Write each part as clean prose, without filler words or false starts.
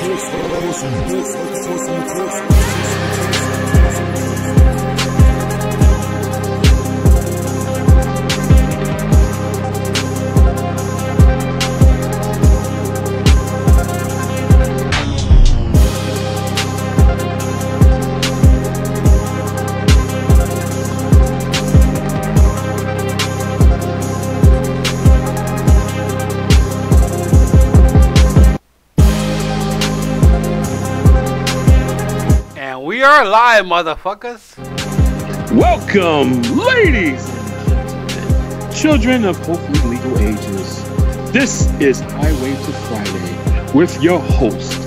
We are live, motherfuckers. Welcome, ladies and gentlemen, children of hopefully legal ages. This is Highway to Friday with your host,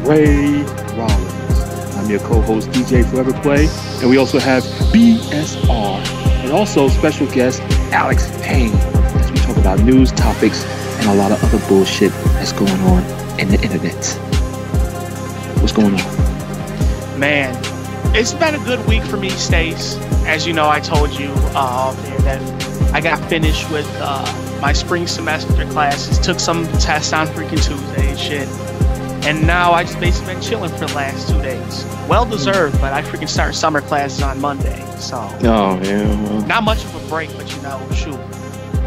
Ray Rawlins. I'm your co-host, DJ Forever Play, and we also have BSR, and also special guest, Alex Payne, as we talk about news, topics, and a lot of other bullshit that's going on in the internet. What's going on? Man, it's been a good week for me, Stace. As you know, I told you that I got finished with my spring semester classes, took some tests on freaking Tuesday and shit, and now I just basically been chilling for the last 2 days. Well deserved, but I freaking start summer classes on Monday, so not much of a break, but you know, shoot,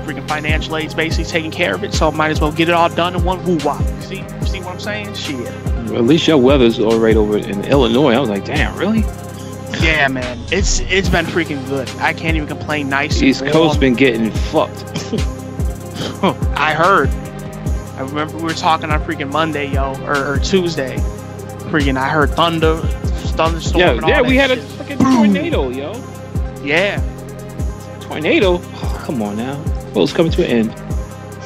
freaking financial aid's basically taking care of it, so might as well get it all done in one woo-wop. See what I'm saying? Shit. Well, at least your weather's all right over in Illinois. I was like, damn, really? Yeah, man. It's been freaking good. I can't even complain. Nice. East Coast been getting fucked. I heard. I remember we were talking on freaking Monday, yo, or Tuesday. Freaking, I heard thunderstorm. And all yeah, that we had shit. a fucking tornado, yo. Yeah. Tornado? Oh, come on now. Well, it's coming to an end.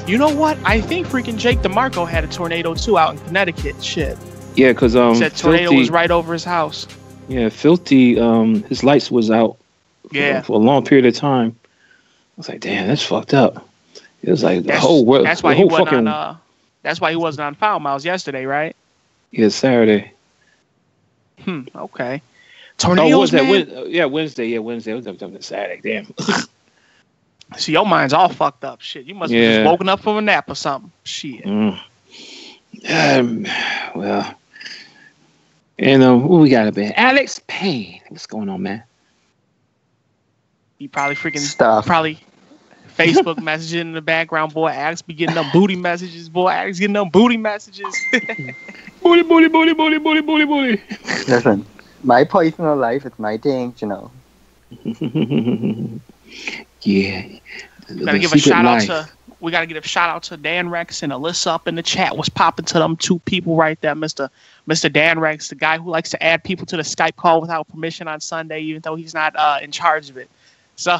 You know what? I think freaking Jake DeMarco had a tornado too out in Connecticut. Shit. Yeah, because said tornado was right over his house. Yeah, Filthy. His lights was out. For a long period of time. I was like, damn, that's fucked up. It was like the whole world. That's why he wasn't on. That's why he wasn't on Foul Miles yesterday, right? Yeah, Saturday. Okay. Tornadoes, Wednesday. Yeah, Wednesday. It was Saturday. Damn. See, your mind's all fucked up. Shit, you must have just woken up from a nap or something. Shit. Well, and what we got up there? Alex Payne. What's going on, man? He probably probably Facebook messaging in the background. Boy, Alex be getting them booty messages. Boy, Alex getting them booty messages. Booty. Listen, my personal life is my thing, you know. Yeah. We gotta give a shout out to Dan Rex and Alyssa up in the chat. What's popping to them two people right there, Mr. Dan Rex, the guy who likes to add people to the Skype call without permission on Sunday, even though he's not in charge of it. So,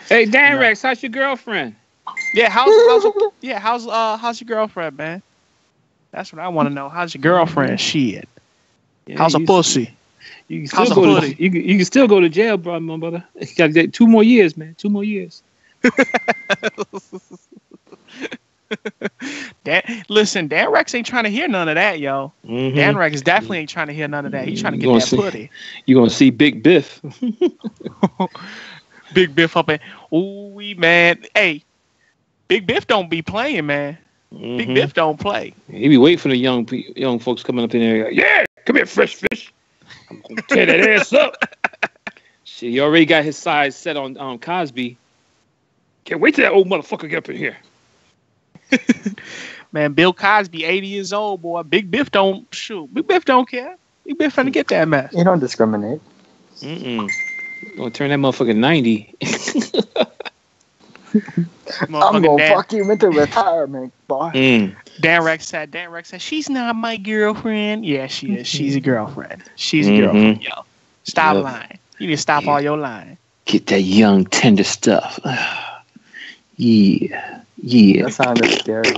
hey Dan Rex, how's your girlfriend? Yeah, how's your girlfriend, man? That's what I want to know. How's your girlfriend? Shit. Yeah, how's a pussy? You can still go to jail, bro, my brother. You got to get 2 more years, man. 2 more years. Dan Rex ain't trying to hear none of that, yo. Mm-hmm. Dan Rex definitely ain't trying to hear none of that. He's trying to get that putty. You're going to see Big Biff. Big Biff up in... Ooh, man. Hey, Big Biff don't be playing, man. Mm-hmm. Big Biff don't play. He be waiting for the young folks coming up in there. Like, yeah, come here, fresh fish. I'm going to tear that ass up. Shit, he already got his size set on Cosby. Can't wait till that old motherfucker get up in here. Man, Bill Cosby, 80 years old, boy. Big Biff don't shoot. Big Biff don't care. Big Biff finna get that mess. You don't discriminate. Gonna turn that motherfucker 90. I'm gonna fuck you into retirement, boy. Dan Rex said, she's not my girlfriend. Yeah, she is. She's a girlfriend. She's a girlfriend, yo. Stop lying. You need to stop all your lying. Get that young, tender stuff. Yeah. That sounded scary.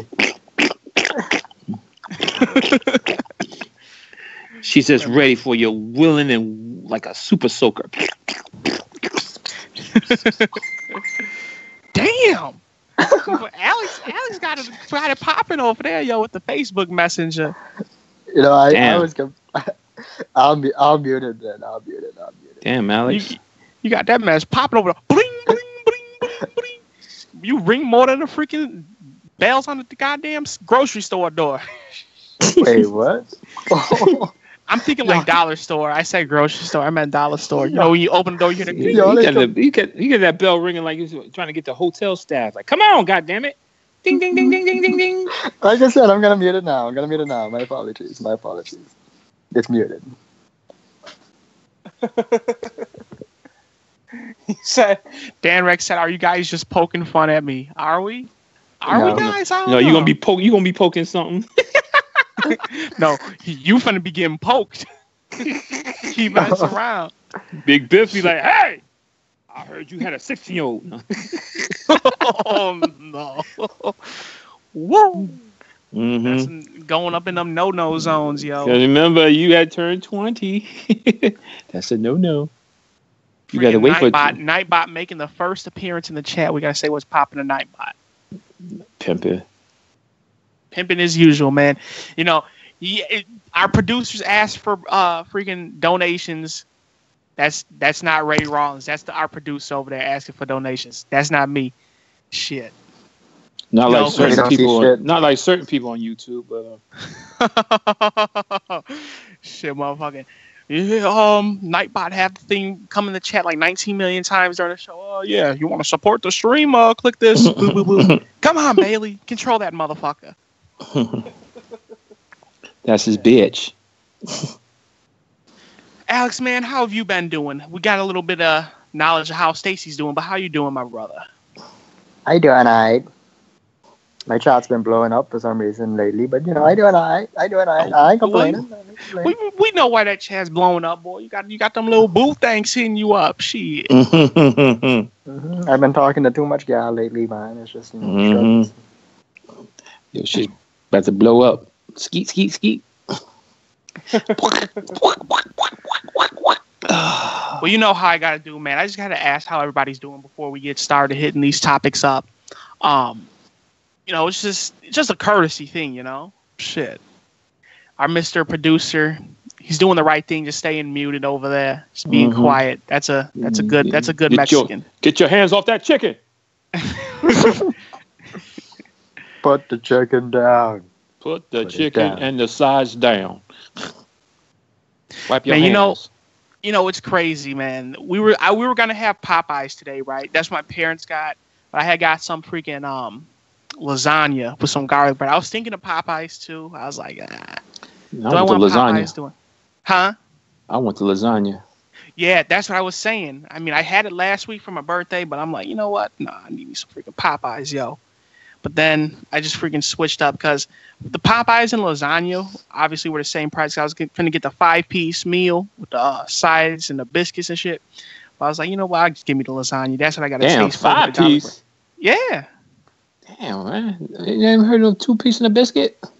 She's just ready for you, willing and like a super soaker. Damn. Alex got it popping over there, yo, with the Facebook Messenger. You know, I was gonna. I'll mute it then. I'll mute it. Damn, Alex. You got that mess popping over. Bling, bling, bling, bling, bling. You ring more than a freaking Bells on the goddamn grocery store door. Wait, what? I'm thinking like dollar store. I said grocery store. I meant dollar store. You know, when you open the door, you hear you get that bell ringing like you're trying to get the hotel staff. Like, come on, goddammit. Ding, ding, ding, ding, ding, ding, ding. Like I said, I'm going to mute it now. My apologies. It's muted. He said, Dan Rex said, "Are you guys just poking fun at me? Are we? Are we guys? No, you're gonna be poking something." No, you finna be getting poked. Keep mess around. Big Biff be like, "Hey, I heard you had a 16-year-old." No. Oh no! Whoa! Mm-hmm. That's going up in them no zones, yo. Remember, you had turned 20. That's a no. You gotta wait for Nightbot making the first appearance in the chat. We gotta say what's popping to Nightbot. Pimping as usual, man. You know, our producers asked for freaking donations. That's not Ray Rawlins. That's our producer over there asking for donations. That's not me. Shit. Not like certain people. Not like certain people on YouTube, but. Shit, motherfucking. Yeah, Nightbot have the thing come in the chat like 19 million times during the show. Oh yeah, you want to support the stream? Click this. Boo, boo, boo. Come on, Bailey, control that motherfucker. That's his bitch. Alex, man, how have you been doing? We got a little bit of knowledge of how Stacy's doing, but how you doing, my brother? I doing alright. My chat's been blowing up for some reason lately, but you know, I doing alright. I ain't complaining. We know why that chat's blowing up, boy. You got them little boo things hitting you up. Shit. Mm-hmm. I've been talking to too much gal lately, man. It's just Yo, shit about to blow up. Skeet, skeet, skeet. Well, you know how I gotta do, man. I just gotta ask how everybody's doing before we get started hitting these topics up. You know, it's just a courtesy thing, you know. Shit. Our Mr. Producer, he's doing the right thing, just staying muted over there, just being quiet. That's a good Mexican. Get your hands off that chicken. Put the chicken down. Put the chicken and the sides down. Wipe your hands. You know it's crazy, man. We were gonna have Popeyes today, right? That's what my parents got. But I had got some freaking lasagna with some garlic bread. I was thinking of Popeyes too. I was like, do I want Popeyes doing? Huh? I want the lasagna. Yeah, that's what I was saying. I mean, I had it last week for my birthday, but I'm like, you know what? Nah, I need me some freaking Popeyes, yo. But then I just freaking switched up because the Popeyes and lasagna obviously were the same price. I was going to get the 5-piece meal with the sides and the biscuits and shit. But I was like, you know what? I'll just give me the lasagna. That's what I got to taste for. 5-piece? Yeah. Damn, man. You never heard of 2-piece and a biscuit? Man,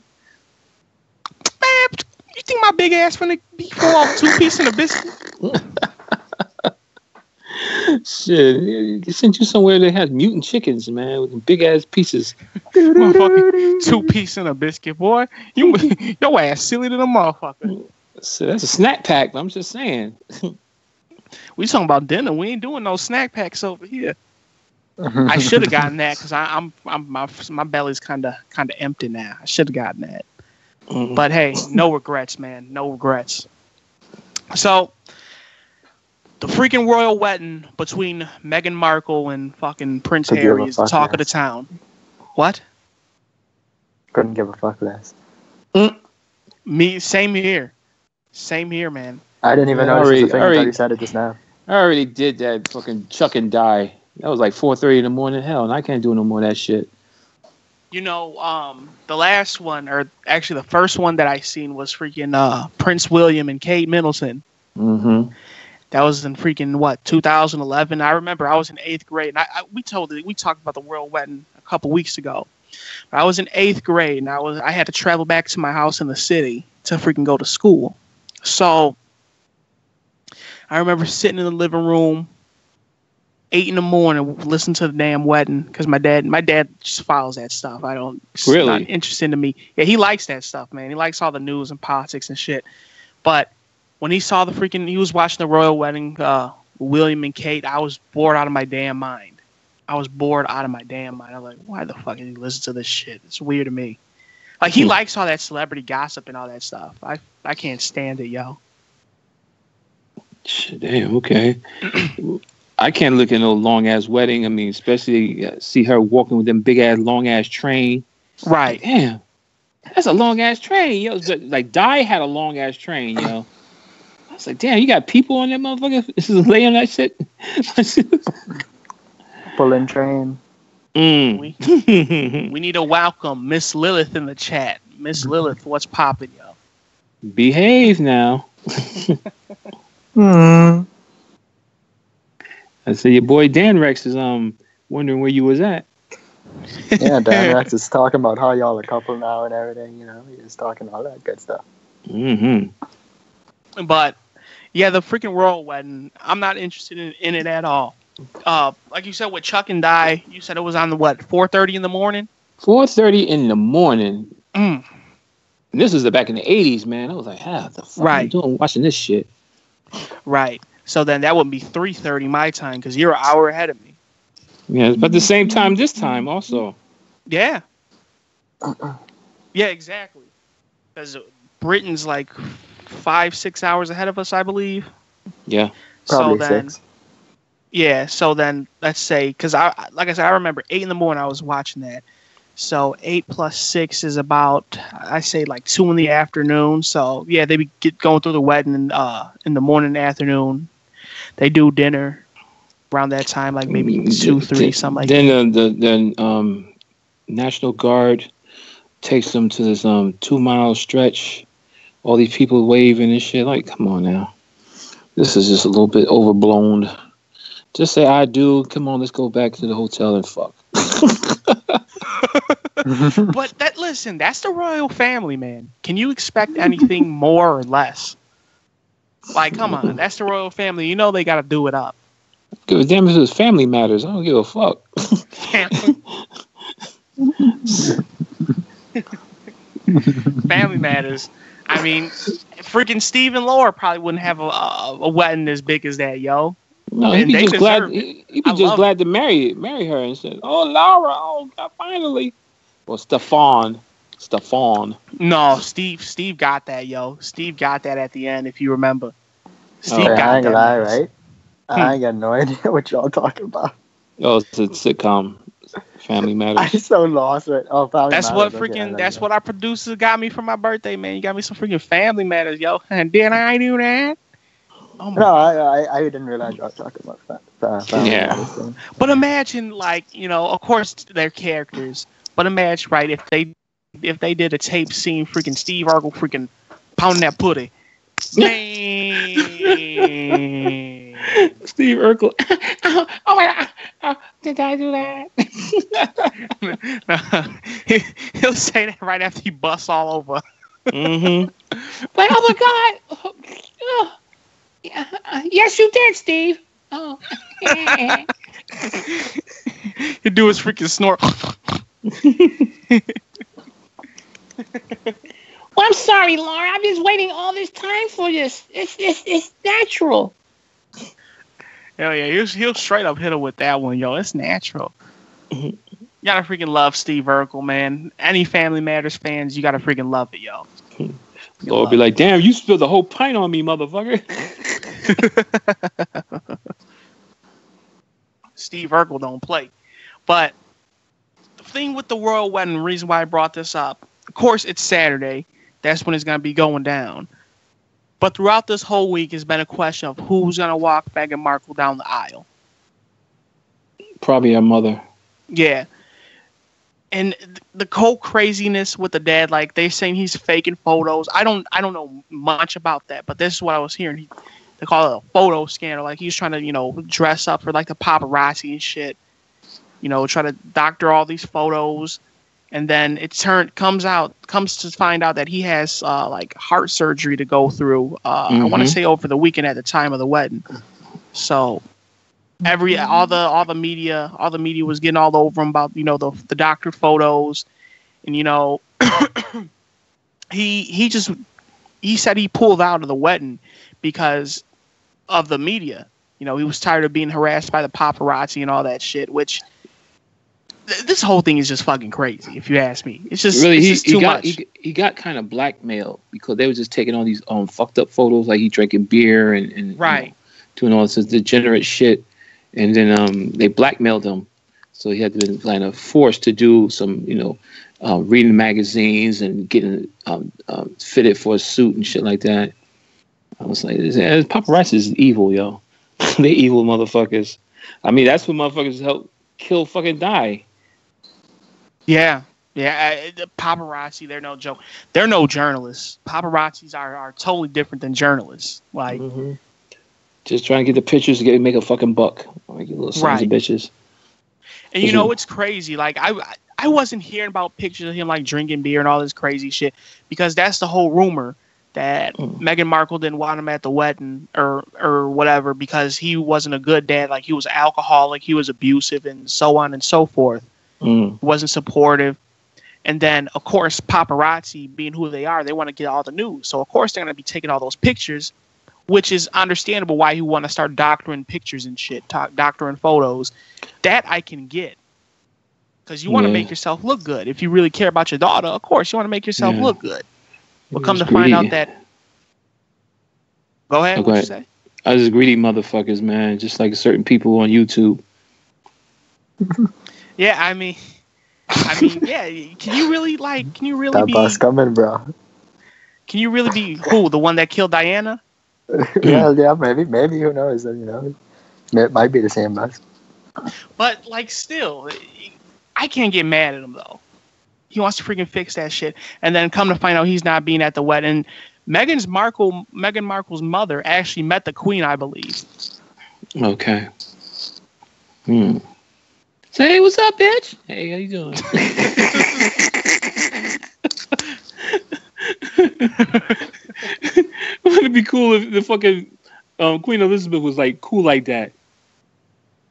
you think my big ass finna be full off 2-piece and a biscuit? Shit, they sent you somewhere that has mutant chickens, man, with big ass pieces. Motherfucking 2-piece and a biscuit, boy. Your ass silly to the motherfucker. So that's a snack pack. I'm just saying. We talking about dinner. We ain't doing no snack packs over here. I should have gotten that because my belly's kind of empty now. I should have gotten that. But hey, no regrets, man. No regrets. So, the freaking royal wedding between Meghan Markle and fucking Prince Harry is the talk of the town. What? Couldn't give a fuck less. Me, same here. Same here, man. I didn't even notice the thing until you said it just now. I already did that fucking chuck and die. That was like 4:30 in the morning. Hell, and I can't do no more of that shit. You know, the last one, or actually the first one that I seen was freaking Prince William and Kate Middleton. Mm-hmm. That was in freaking 2011. I remember I was in 8th grade, and we talked about the royal wedding a couple weeks ago. I was in 8th grade, and I had to travel back to my house in the city to freaking go to school. So I remember sitting in the living room, 8 in the morning, listening to the damn wedding because my dad just follows that stuff. It's not interesting to me. Yeah, he likes that stuff, man. He likes all the news and politics and shit. But when he saw he was watching the royal wedding, William and Kate, I was bored out of my damn mind. I was bored out of my damn mind. I was like, why the fuck did he listen to this shit? It's weird to me. Like, he likes all that celebrity gossip and all that stuff. I can't stand it, yo. Damn, okay. I can't look at no long-ass wedding. I mean, especially see her walking with them big-ass, long-ass train. Right. Like, damn. That's a long-ass train, yo. Like, Di had a long-ass train, yo. I was like, damn, you got people on that motherfucker? This is laying on that shit? Pulling train. We need a welcome Miss Lilith in the chat. Miss Lilith, what's poppin', yo? Behave now. Hmm. I said your boy Dan Rex is wondering where you was at. Yeah, Dan Rex is talking about how y'all a couple now and everything, you know. He's talking all that good stuff. Mm-hmm. But yeah, the freaking royal wedding, I'm not interested in it at all. Like you said with Chuck and Di, you said it was on the 4:30 in the morning? 4:30 in the morning. Mm. And this was back in the 80s, man. I was like, how the fuck are you doing watching this shit? Right. So then that would be 3:30 my time because you're an hour ahead of me. Yeah, but the same time this time also. Yeah. Yeah, exactly. Because Britain's like 5-6 hours ahead of us, I believe. Yeah. Probably so then, 6. Yeah, so then let's say, because like I said, I remember 8 in the morning I was watching that. So 8 plus 6 is about, I say like 2 in the afternoon. So yeah, they get going through the wedding in the morning and afternoon. They do dinner around that time, like maybe 2, 3, something like that. Then the National Guard takes them to this 2-mile stretch. All these people waving and shit. Like, come on now. This is just a little bit overblown. Just say I do. Come on, let's go back to the hotel and fuck. But listen, that's the royal family, man. Can you expect anything more or less? Like, come on, that's the royal family. You know they got to do it up. Give a damn if it's Family Matters. I don't give a fuck. Family Matters. I mean, freaking Steve and Laura probably wouldn't have a wedding as big as that, yo. No, he'd be just glad. He'd be just glad to marry her and say, "Oh, Laura, oh God, finally." Well, Stefan. No, Steve got that, yo. Steve got that at the end, if you remember. Steve got I ain't that. gonna lie, right? I ain't got no idea what y'all talking about. Oh, it's a sitcom. Family Matters. I'm so lost right. Oh, Family That's Matters. what that's what our producer got me for my birthday, man. You got me some freaking Family Matters, yo. And did I do that? Oh my God. I didn't realize y'all talking about Family Matters. But imagine, like, you know, of course they're characters. But imagine, right, if they did a tape scene, freaking Steve Urkel freaking pounding that putty. Man. Steve Urkel. Oh my God. Did I do that? He'll say that right after he busts all over. Mm-hmm. Like, oh my God. Yes, you did, Steve. Oh. He'd do his freaking snort. Well, I'm sorry, Laura. I've been waiting all this time for this. It's natural. Hell yeah, he'll straight up hit her with that one, yo. It's natural. You gotta freaking love Steve Urkel, man. Any Family Matters fans, you gotta freaking love it, yo. Laura be like, damn, you spilled the whole pint on me, motherfucker. Steve Urkel don't play. But the thing with the royal wedding, the reason why I brought this up, of course, it's Saturday. That's when it's going to be going down. But throughout this whole week, it's been a question of who's going to walk Meghan Markle down the aisle. Probably her mother. Yeah. And the whole craziness with the dad, like they're saying he's faking photos. I don't know much about that, but this is what I was hearing. They call it a photo scanner. Like he's trying to, you know, dress up for like the paparazzi and shit. You know, try to doctor all these photos. And then comes to find out that he has like heart surgery to go through. I want to say over the weekend at the time of the wedding. So all the media was getting all over him about, you know, the doctor photos, and you know he said he pulled out of the wedding because of the media. You know, he was tired of being harassed by the paparazzi and all that shit, which this whole thing is just fucking crazy. If you ask me, it's just really it's just too much. He got kind of blackmailed because they were just taking all these fucked up photos, like he drinking beer and right, doing all this degenerate shit, and then they blackmailed him, so he had to be kind of forced to do some reading magazines and getting fitted for a suit and shit like that. I was like, paparazzi is evil, yo. They evil motherfuckers. I mean, that's what motherfuckers help kill, fucking die. Yeah. The paparazzi, they're no joke. They're no journalists. Paparazzis are totally different than journalists. Like, just trying to get the pictures to make a fucking buck. Like, you little sons of bitches. And you know, it's crazy. Like, I wasn't hearing about pictures of him like drinking beer and all this crazy shit because that's the whole rumor. That Meghan Markle didn't want him at the wedding or whatever because he wasn't a good dad. Like he was alcoholic, he was abusive, and so on and so forth. He wasn't supportive. And then, of course, paparazzi, being who they are, they want to get all the news. So, of course, they're going to be taking all those pictures, which is understandable why you want to start doctoring pictures and shit, doctoring photos. That I can get. Because you want to make yourself look good. If you really care about your daughter, of course, you want to make yourself look good. We'll come to find out that... Go ahead. What you say? I just greedy motherfuckers, man. Just like certain people on YouTube. Yeah, I mean, yeah. Can you really that be... bus coming, bro. Can you really be who? The one that killed Diana? yeah, maybe. Who knows? It might be the same bus. But, like, still, I can't get mad at him, though. He wants to freaking fix that shit. And then come to find out he's not being at the wedding. Meghan Markle's mother actually met the queen, I believe. Okay. Say, hey, what's up, bitch? Hey, how you doing? Wouldn't it be cool if the fucking Queen Elizabeth was like cool like that?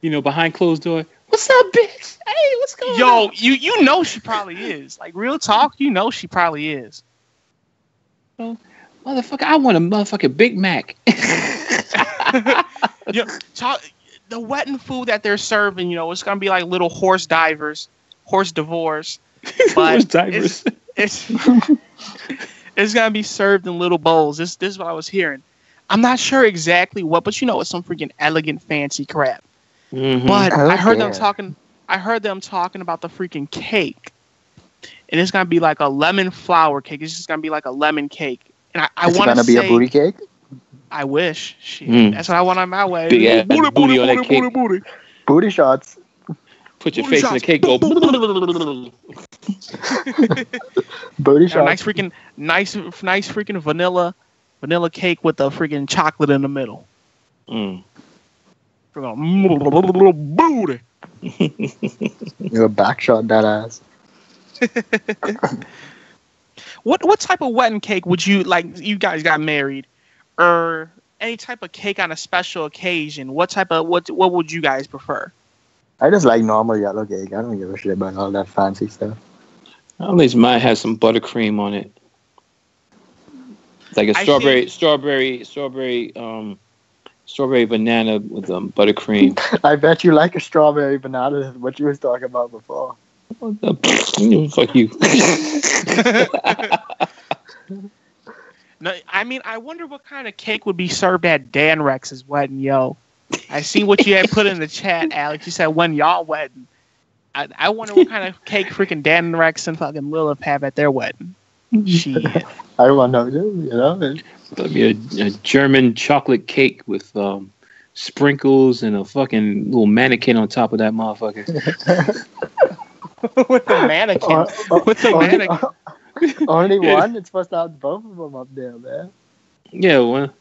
Behind closed door. What's up, bitch? Hey, what's going on? Yo, you know she probably is. Like, real talk, you know she probably is. Oh, motherfucker, I want a motherfucking Big Mac. The wedding food that they're serving, it's going to be like little horse divorce. But horse divers. It's going to be served in little bowls. This is what I was hearing. I'm not sure exactly what, but it's some freaking elegant, fancy crap. Mm-hmm. But I heard them talking about the freaking cake, and it's gonna be like a lemon flour cake. It's just gonna be like a lemon cake, and I want to say, be a booty cake. I wish. Shit, that's what I want on my way. Big ass booty on that cake. Booty shots. Put your face in the cake. Go. Booty shots. Nice freaking vanilla cake with the freaking chocolate in the middle. Booty. You back shot that ass. What type of wedding cake would you like? You guys got married, or any type of cake on a special occasion? What would you guys prefer? I just like normal yellow cake. I don't give a shit about all that fancy stuff. At least mine has some buttercream on it, like a strawberry banana with buttercream. I bet you like a strawberry banana. That's what you was talking about before. Fuck you. No, I mean, I wonder what kind of cake would be served at Dan Rex's wedding, yo. I seen what you had put in the chat, Alex. You said when y'all wedding. I wonder what kind of cake freaking Dan Rex and fucking Lilith have at their wedding. Shit. I want to know, That'd be a German chocolate cake with sprinkles and a fucking little mannequin on top of that motherfucker. With the mannequin. Only one? It's supposed to have both of them up there, man. Yeah, well,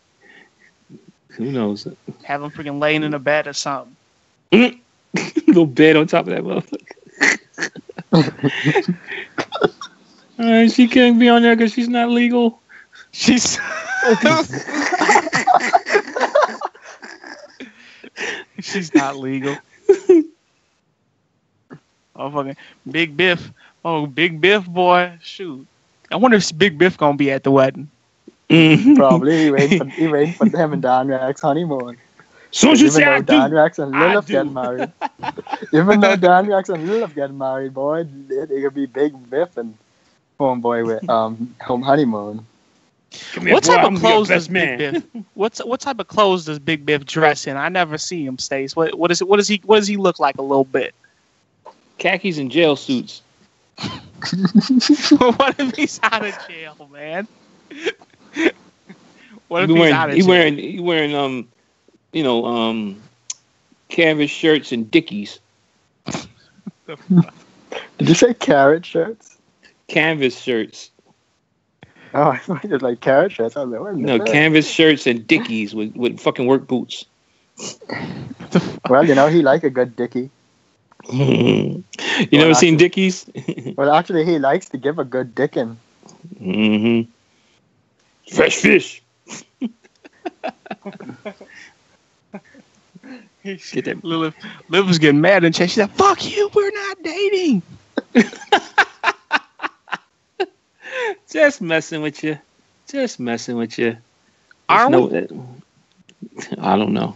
who knows? Have them freaking laying in a bed or something. Little bed on top of that motherfucker. She can't be on there because she's not legal. She's not legal. Oh, fucking Big Biff. Oh, Big Biff, boy. Shoot. I wonder if Big Biff gonna be at the wedding. Probably. He waiting for them and Don Rex honeymoon. Soon as you say I Dan do, Rex and I Lilith do. get married. Even though Dan Rex and Lilith get married, boy, it could be Big Biff and Homeboy with home honeymoon. Come here, What boy, type I'm of gonna be your clothes does best Big man. Biff? What type of clothes does Big Biff dress in? I never see him, Stace. What does he look like a little bit? Khakis and jail suits. What if he's out of jail, man? What if he's out of jail? He wearing canvas shirts and Dickies. Did you say carrot shirts? Canvas shirts. Oh, I thought it was like carrot shirts. I was like, what No, canvas shirts and Dickies with fucking work boots. Well, he like a good dickie. You never seen Dickies? Well, actually, he likes to give a good dicking. Mm-hmm. Fresh fish. Get that. Lilith was getting mad and she said, "Fuck you, we're not dating." Just messing with you. Are we? I don't know.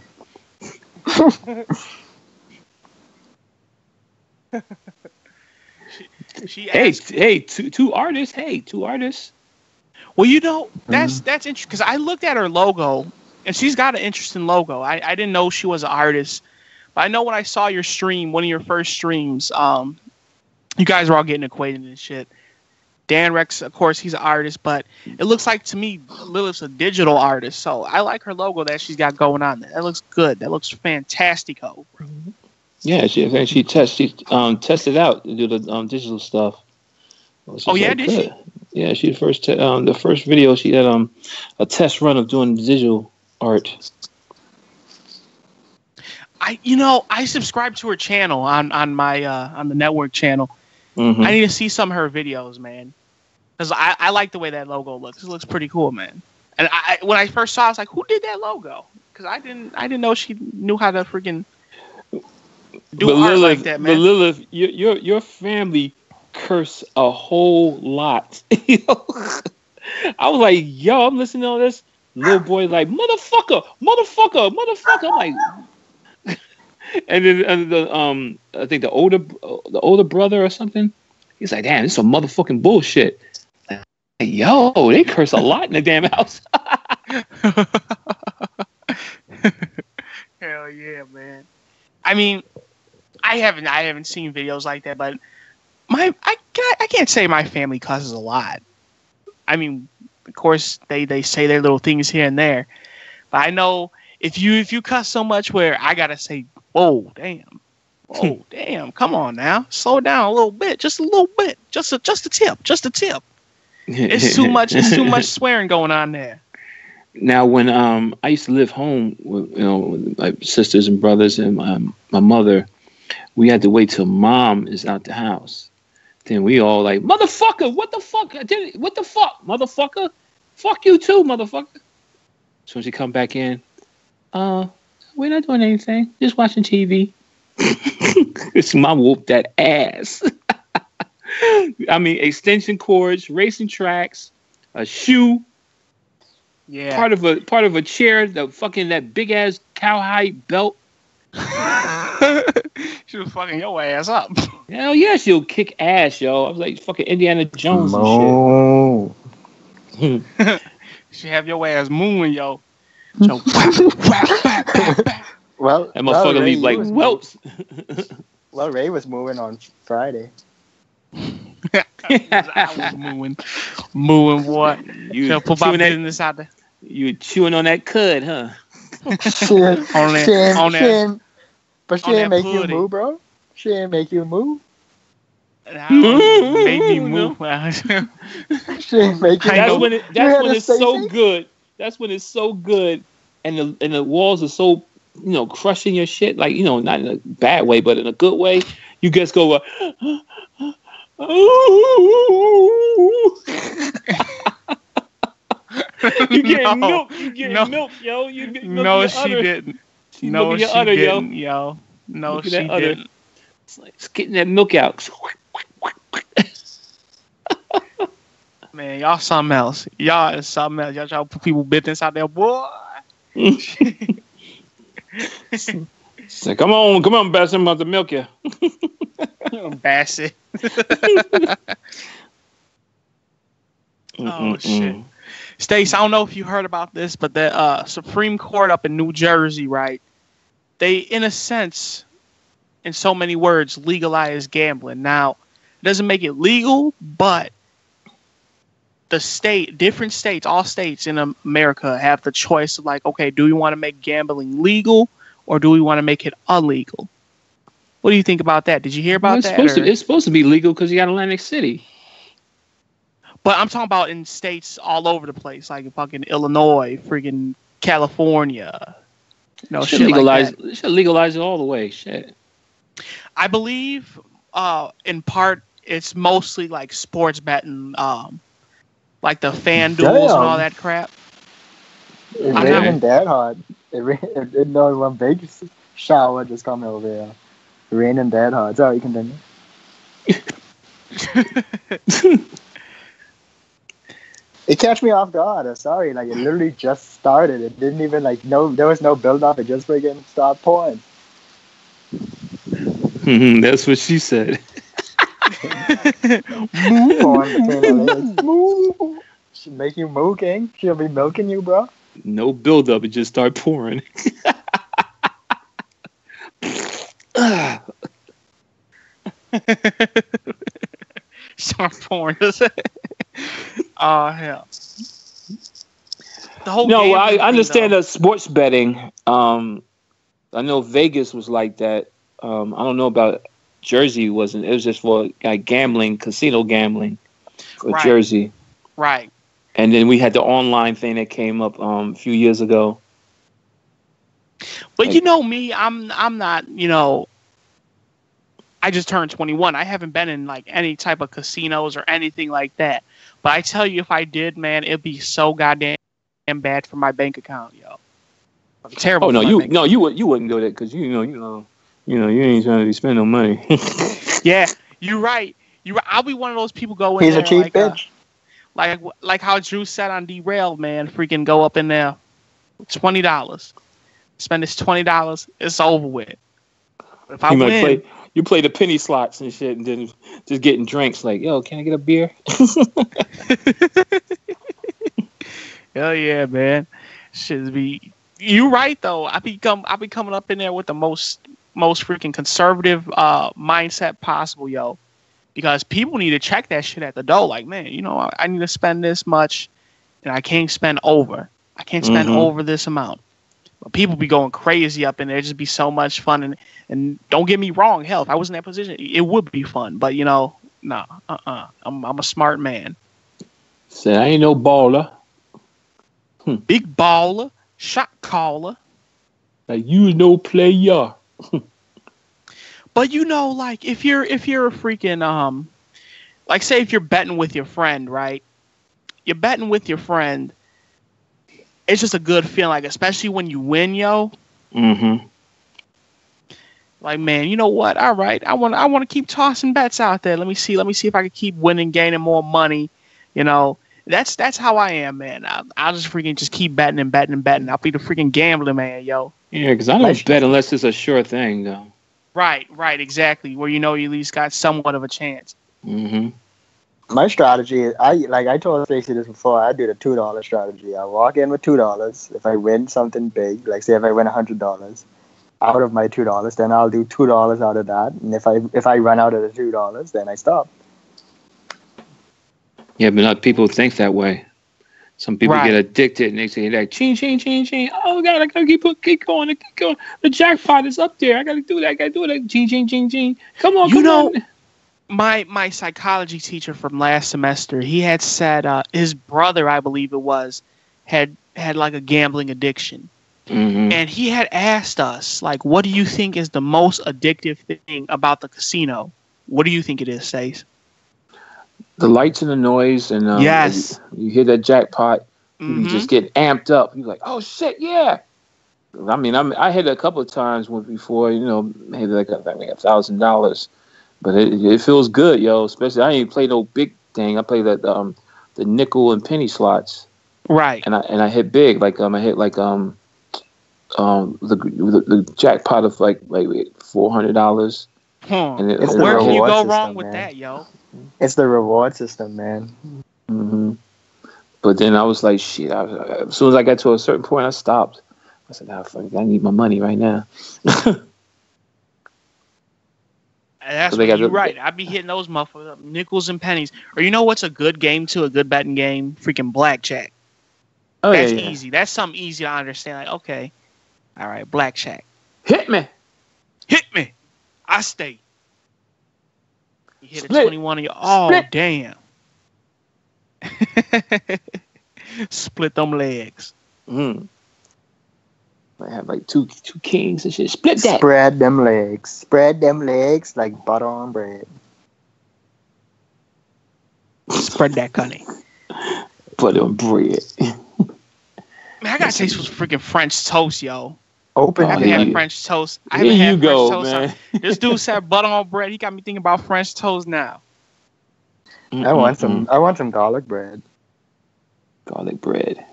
She asked, two artists. Hey, two artists. Well, that's interesting because I looked at her logo and she's got an interesting logo. I didn't know she was an artist, but I know when I saw your stream, one of your first streams, you guys were all getting acquainted and shit. Dan Rex, of course, he's an artist, but it looks like to me Lilith's a digital artist. So I like her logo that she's got going on there. That looks good. That looks fantastico. Yeah, she tested out to do the digital stuff. Oh yeah, did she? Yeah, she the first video she had a test run of doing digital art. I subscribe to her channel on my on the network channel. Mm-hmm. I need to see some of her videos, man. Because I like the way that logo looks. It looks pretty cool, man. And when I first saw it, I was like, who did that logo? Because I didn't know she knew how to freaking do art like that, man. But Lilith, your family curse a whole lot. I was like, yo, I'm listening to all this. Little boy like, motherfucker. I'm like, and then I think the older brother or something, he's like, damn, this is some motherfucking bullshit. Like, yo, they curse a lot in the damn house. Hell yeah, man. I mean, I haven't seen videos like that, but I can't say my family cusses a lot. I mean, of course they say their little things here and there, but I know if you cuss so much where I gotta say, whoa, damn, come on now, slow down a little bit, just a little bit, just a tip. It's too much swearing going on there. Now, when I used to live home with my sisters and brothers and my mother, we had to wait till mom is out the house. Then we all like, motherfucker, what the fuck? What the fuck, motherfucker? Fuck you too, motherfucker. So when she come back in, we're not doing anything, just watching TV. Mom whooped that ass. I mean, extension cords, racing tracks, a shoe. Yeah. Part of a chair, that big ass cowhide belt. She was fucking your ass up. Hell yeah, she'll kick ass, yo. I was like fucking Indiana Jones and shit. She have your ass moving, yo. So, Well, that motherfucker leave like whelps. Well, Ray was moving on Friday. I was moving what? You put my business out there. You were chewing on that cud, huh? Shame. But she ain't make you move, bro. She ain't make you move. Made me move. She ain't make you move. That's when it's so good. That's when it's so good, and the walls are so crushing your shit. Like not in a bad way, but in a good way. You just go. You get milk. You get milk, yo. You get milk. No, she didn't. No, she didn't, yo. No, she didn't. It's getting that milk out. Man, y'all something else. Y'all is something else. Y'all put people business out there, boy. Say, come on, Bassett, I'm about to milk you. Bassett. Oh shit. Stace, I don't know if you heard about this, but the Supreme Court up in New Jersey, right? They, in a sense, in so many words, legalize gambling. Now, it doesn't make it legal, but different states, all states in America have the choice of like, okay, do we want to make gambling legal or do we want to make it illegal? What do you think about that? Did you hear about that? It's supposed to be legal because you got Atlantic City. But I'm talking about in states all over the place, like fucking Illinois, freaking California. Shit legalize. Like that. Should legalize it all the way. Shit. I believe, in part, it's mostly like sports betting, like the FanDuels and all that crap. It raining that hard. One big shower just coming over here. Raining that hard. Sorry, continue. It catch me off guard. I'm sorry. Like, it literally just started. It didn't even, like, there was no build-up. It just freaking started pouring. That's what she said. Moo. She'll make you moo, King. She'll be milking you, bro. No build-up. It just started pouring. Start pouring. Oh, hell. I understand that sports betting. I know Vegas was like that. I don't know about Jersey. It was just for like gambling, casino gambling for Jersey. Right. And then we had the online thing that came up a few years ago. But you know me, I'm not, I just turned 21. I haven't been in like any type of casinos or anything like that. But I tell you, if I did, man, it'd be so goddamn bad for my bank account, yo. Terrible. Oh no, you wouldn't do that because you ain't trying to be spending no money. Yeah, you're right. I'll be one of those people go in He's there. He's a cheap bitch. Like how Drew said on Derailed, man. Freaking go up in there, $20. Spend this $20, it's over with. If I win. You play the penny slots and shit, and then just getting drinks. Like, yo, can I get a beer? Hell yeah, man! You right though. I be coming up in there with the most freaking conservative mindset possible, yo. Because people need to check that shit at the door. Like, man, I need to spend this much, and I can't spend over. I can't spend over this amount. But people be going crazy up in there. It'd just be so much fun. And don't get me wrong, hell, if I was in that position, it would be fun. But, I'm a smart man. Say, I ain't no baller. Big baller. Shot caller. Like, you no player. But, like, if you're a freaking, like, say if you're betting with your friend, right? You're betting with your friend. It's just a good feeling, like, especially when you win, yo. Mm-hmm. Like, man, you know what? All right, I want to keep tossing bets out there. Let me see if I can keep winning, gaining more money. That's how I am, man. I'll just freaking just keep betting and betting and betting. I'll be the freaking gambling man, yo. Yeah, because I don't bet unless it's a sure thing, though. Right, exactly. Where you at least got somewhat of a chance. Mm-hmm. My strategy is, I told Stacy this before, I do the $2 strategy. I walk in with $2. If I win something big, like say if I win $100 out of my $2, then I'll do $2 out of that. And if I run out of the $2, then I stop. Yeah, but not people think that way. Some people get addicted and they say like, ching, ching, ching, ching. Oh God, I gotta keep going. The jackpot is up there. I gotta do that. Ching, ching, ching, ching. Come on. My psychology teacher from last semester, he had said his brother, I believe it was, had like a gambling addiction. Mm-hmm. And he had asked us, like, what do you think is the most addictive thing about the casino? What do you think it is, Stace? The lights and the noise. And yes. You hear that jackpot, you just get amped up. You're like, oh, shit, yeah. I mean, I hit it a couple of times before, maybe like $1,000. But it feels good, yo. Especially I ain't play no big thing. I play the nickel and penny slots. Right. And I hit big. Like I hit like the jackpot of like $400. And It's where the can you reward go system, wrong with man. that, yo? It's the reward system, man. Mm-hmm. But then I was like, shit. As soon as I got to a certain point, I stopped. I said, "Ah, fuck it, I need my money right now." And that's what you're right. I be hitting those motherfuckers up, nickels and pennies. Or you know what's a good game too? A good betting game? Freaking blackjack. Oh, That's yeah. easy. That's something easy to understand. Like, okay, all right, blackjack. Hit me. I stay. You hit Split. a 21 of your. Oh, Split. damn. Split them legs. Mm. I have like two kings and shit. Split that. Spread them legs. Spread them legs like butter on bread. Spread that cunny. Butter on bread. Man, I gotta taste some freaking French toast, yo. Open. I haven't had French toast. I haven't had French toast. Man. This dude said butter on bread. He got me thinking about French toast now. I want some garlic bread. Garlic bread.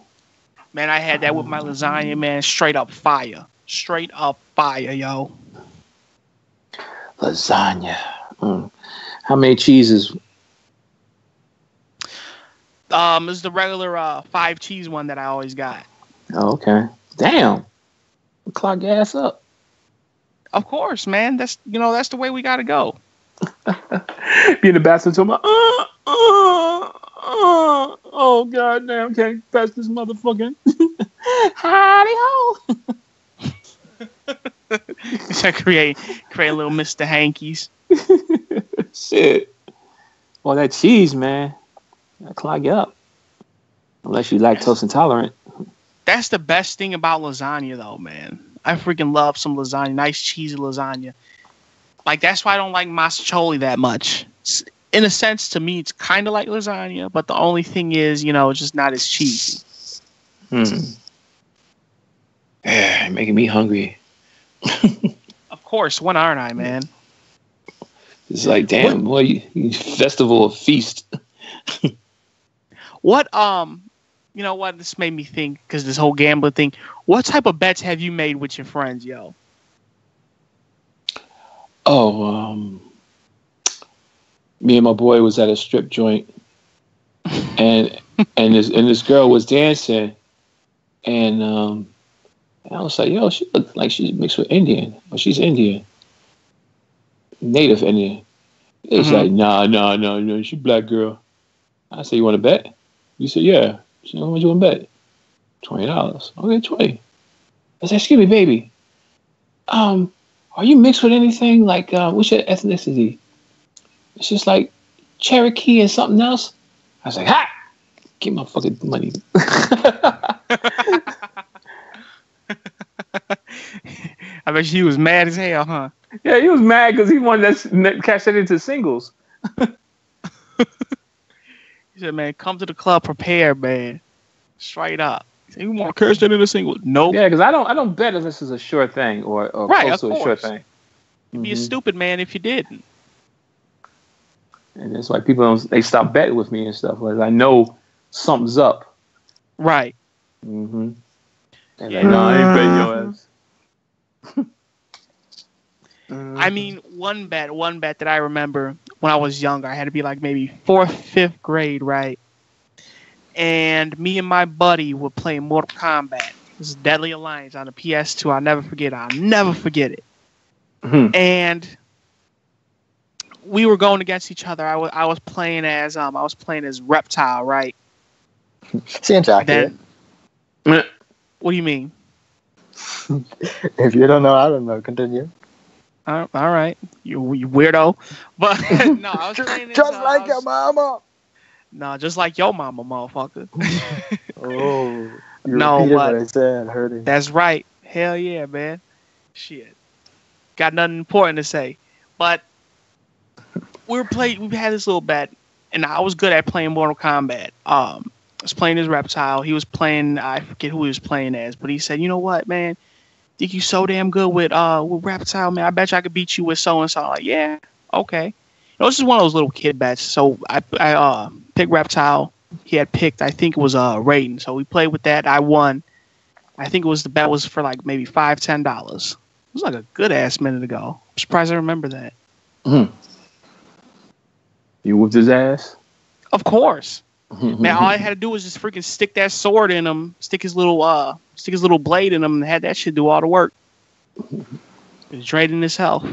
Man, I had that with my lasagna, man. Straight up fire. Straight up fire, yo. Lasagna. Mm. How many cheeses? It's the regular 5 cheese one that I always got. Oh, okay. Damn. Clock your ass up. Of course, man. That's the way we gotta go. Be in the bathroom talking about, oh god damn, can't pass this motherfucking howdy ho. So create a little Mr. Hankies. Shit. Well, that cheese, man, that'll clog you up. Unless you're lactose intolerant. That's the best thing about lasagna, though, man. I freaking love some lasagna, nice cheesy lasagna. Like, that's why I don't like masticholi that much. In a sense, to me, it's kind of like lasagna, but the only thing is, it's just not as cheesy. Yeah, making me hungry. Of course, when aren't I, man? It's like, damn, boy, you festival of feast. What, you know what? This made me think, because this whole gambling thing. What type of bets have you made with your friends, yo? Oh, me and my boy was at a strip joint, and this girl was dancing, and I was like, yo, she looked like she's mixed with Indian, but she's Indian, native Indian. It's like, no, she black girl. I said, you want to bet? You said, yeah. She said, how much you want to bet? $20. Okay, 20. I said, excuse me, baby. Are you mixed with anything? Like, what's your ethnicity? It's just like Cherokee and something else. I was like, ha! Get my fucking money. I bet he was mad as hell, huh? Yeah, he was mad because he wanted to cash that into singles. He said, man, come to the club prepared, man. Straight up. He said, you want to cash that into singles? Nope. Yeah, because I don't bet if this is a sure thing or right, close to a sure thing. You'd be a stupid man if you didn't. And that's why people they stop betting with me and stuff. Like, I know something's up. Right. Mm-hmm. And like, no, I ain't betting your ass. I mean, one bet that I remember when I was younger, I had to be like maybe 4th, 5th grade, right? And me and my buddy were playing Mortal Kombat. This is Deadly Alliance on the PS2. I'll never forget it. Mm-hmm. And we were going against each other. I was playing as Reptile, right? Seems accurate. What do you mean? If you don't know, I don't know. Continue. All right, you weirdo. But no, I was playing just like your mama. No, just like your mama, motherfucker. Oh, you no, repeated but what I said. Hurting. That's right. Hell yeah, man. Shit, got nothing important to say. But we had this little bet, and I was good at playing Mortal Kombat. I was playing as Reptile. He was playing, I forget who he was playing as, but he said, you know what, man? Think you so damn good with Reptile, man. I bet you I could beat you with so-and-so. I'm like, yeah, okay. This is one of those little kid bets. So I picked Reptile. He had picked, I think it was Raiden. So we played with that. I won. I think the bet was for like maybe $5-10. It was like a good ass minute ago. I'm surprised I remember that. Mm-hmm. You whooped his ass? Of course. Man, all I had to do was just freaking stick that sword in him, stick his little blade in him, and had that shit do all the work. It's draining his health.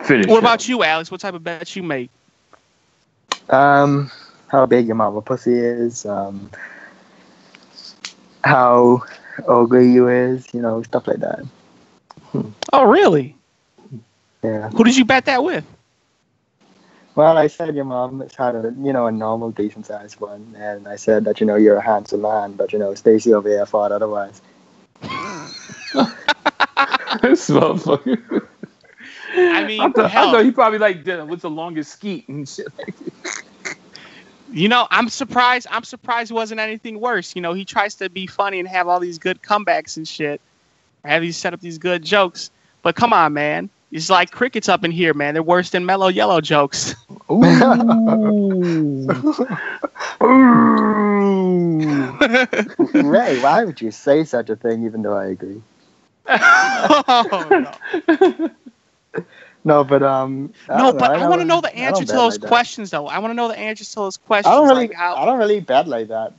Finish. What about you, Alex? What type of bets you make? How big your mama pussy is, how ugly you is, stuff like that. Oh, really? Yeah. Who did you bet that with? Well, I said your mom has had a normal, decent sized one, and I said that you're a handsome man, but Stacy over here thought otherwise. This motherfucker. I mean, I thought he probably like what's the longest skeet and shit like that. I'm surprised it wasn't anything worse. He tries to be funny and have all these good comebacks and shit. Have these set up these good jokes. But come on, man. It's like crickets up in here, man. They're worse than Mellow Yellow jokes. Ooh. Ray, why would you say such a thing even though I agree? Oh, no. No, but I want to know the answer to those questions, though. I want to know the answers to those questions. I don't really bet like that.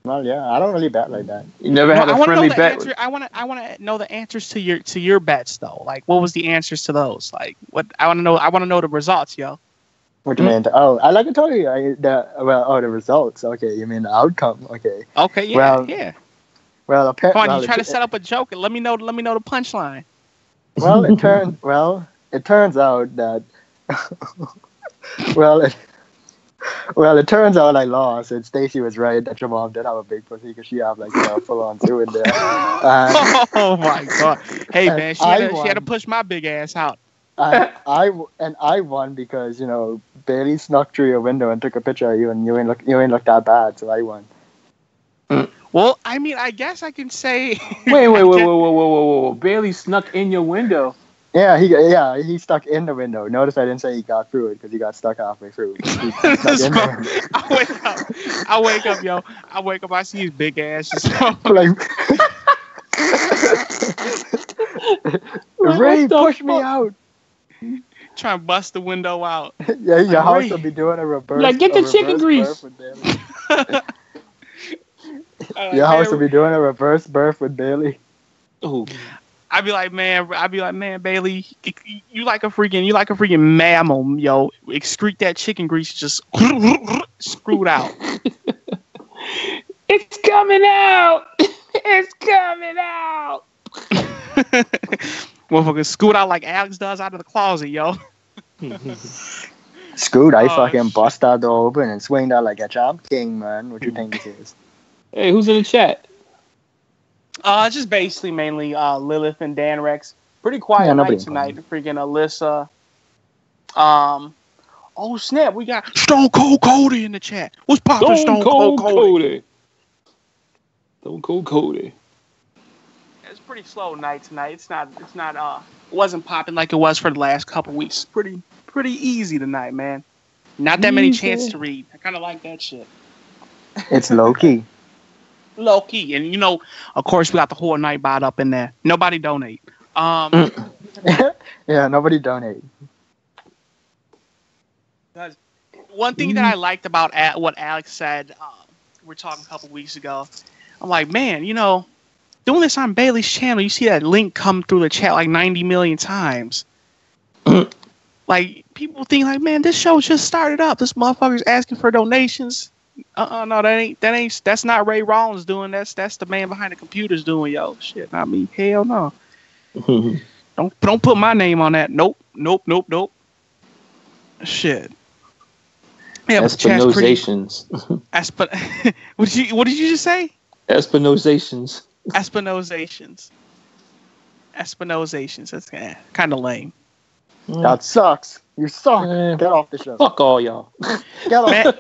Well, yeah, I don't really bet like that. You never had a friendly bet. I want to know the answers to your bets, though. Like, what was the answers to those? Like, what I want to know. I want to know the results, yo. What do you mean? Oh, I like to tell you the results. Okay, you mean the outcome? Okay. Okay. Yeah. Yeah. Well, apparently. Come on, you try to set up a joke and let me know the punchline. Well, it turns out that. It turns out I lost, and Stacy was right that your mom did have a big pussy because she have full on two in there. Oh my god! Hey man, she had to push my big ass out. I won because Bailey snuck through your window and took a picture of you, and you ain't look that bad, so I won. Well, I mean, I guess I can say. Whoa! Bailey snuck in your window. Yeah, he stuck in the window. Notice I didn't say he got through it because he got stuck halfway through. I wake up, yo. I wake up. I see his big ass. Ray, push me out. Trying to bust the window out. Yeah, your house will be doing a reverse. Like, get the chicken grease. Your house will be doing a reverse birth with Bailey. Ooh. I'd be like, man, Bailey, you like a freaking mammal, yo. Excrete that chicken grease, just screwed out. It's coming out. It's coming out. Motherfucker, scoot out like Alex does out of the closet, yo. Scoot, I fucking bust that door open and swing that like a champ king, man. What you think this is? Hey, who's in the chat? Just basically mainly Lilith and Dan Rex. Pretty quiet night tonight. Freaking Alyssa. Oh snap, we got Stone Cold Cody in the chat. What's poppin', Stone Cold Cody? Stone Cold Cody. It's a pretty slow night tonight. It's not it wasn't popping like it was for the last couple weeks. Pretty easy tonight, man. Not that many chances to read. I kinda like that shit. It's low key. Low key. And of course we got the whole night bot up in there. Nobody donate. Yeah, nobody donate. One thing that I liked about what Alex said, we were talking a couple weeks ago. I'm like, man, doing this on Bailey's channel, you see that link come through the chat like 90 million times. Like, people think like, man, this show just started up. This motherfucker's asking for donations. No, that's not Ray Rawlins doing. That's the man behind the computers doing, yo. Shit, not me. Hell no. Don't put my name on that. Nope. Shit. Yeah, Espinozations. What did you just say? Espinozations. That's kind of lame. That sucks. You suck. Get off the show. Fuck all y'all. Get off. Man,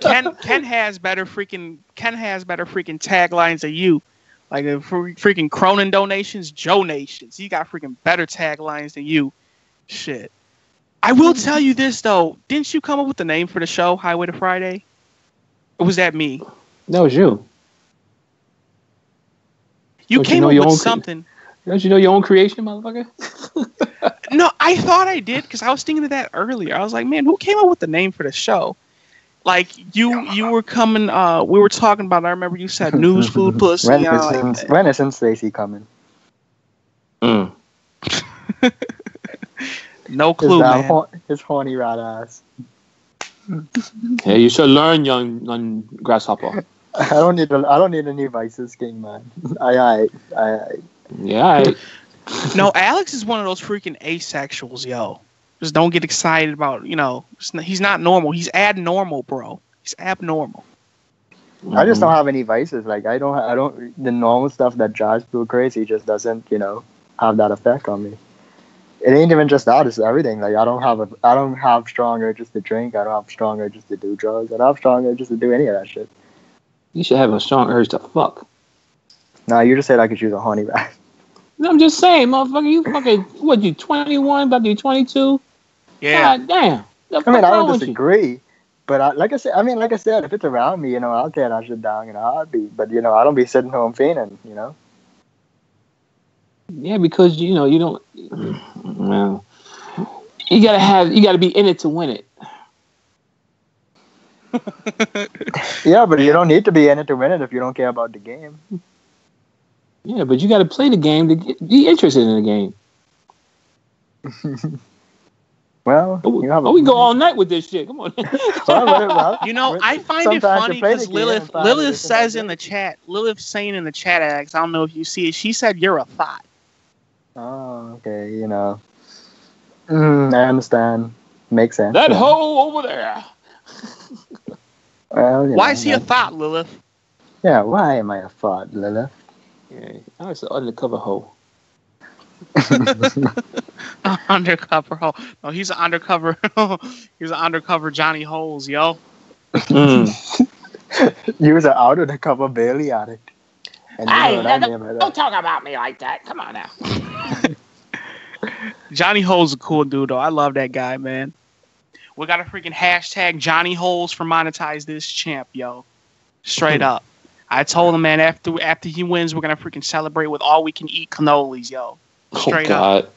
Ken has better freaking taglines than you. Like freaking Cronin donations, Joe Nations. He got freaking better taglines than you. Shit. I will tell you this though. Didn't you come up with the name for the show, Highway to Friday? Or was that me? That was you. You came up with something. Don't you know your own creation, motherfucker? No, I thought I did because I was thinking of that earlier. I was like, man, who came up with the name for the show? Like you were coming. We were talking about. I remember you said news, food, pussy. When isn't Stacy coming? Mm. No clue, man. His horny rat ass. Hey, you should learn, young grasshopper. I don't need any vices, King man. I. Yeah. No, Alex is one of those freaking asexuals, yo. Just don't get excited about, he's not normal. He's abnormal, bro. He's abnormal. I just don't have any vices. Like I don't. The normal stuff that drives people crazy just doesn't, have that effect on me. It ain't even just that; it's everything. Like I don't have strong urges to drink. I don't have strong urges to do drugs. I don't have strong urges to do any of that shit. You should have a strong urge to fuck. Nah, you just said I could choose a honey rat. No, I'm just saying, motherfucker. You fucking what? You 21, about to be 22. Yeah. God damn. I don't disagree, but like I said, if it's around me, I'll tear that shit down in a heartbeat. But I don't be sitting home fiending, Yeah, because you don't. Well, you gotta be in it to win it. Yeah, but you don't need to be in it to win it if you don't care about the game. Yeah, but you got to play the game to be interested in the game. Well, we go all night with this shit. Come on. I find it funny because Lilith says in the chat, Lilith's saying in the chat, Alex, I don't know if you see it, she said you're a thought. Oh, okay, I understand. Makes sense. That hoe over there. Well, why is he a thought, Lilith? Yeah, why am I a thought, Lilith? Yeah, I was an undercover hoe. Undercover hoe. No, he's an undercover. He's an undercover Johnny Holes, yo. You was an out of the cover Bailey addict. Hey, don't talk about me like that. Come on now. Johnny Holes is a cool dude, though. I love that guy, man. We got a freaking hashtag Johnny Holes for monetize this champ, yo. Straight up. I told him, man, after he wins, we're gonna freaking celebrate with all we can eat cannolis, yo. Straight up.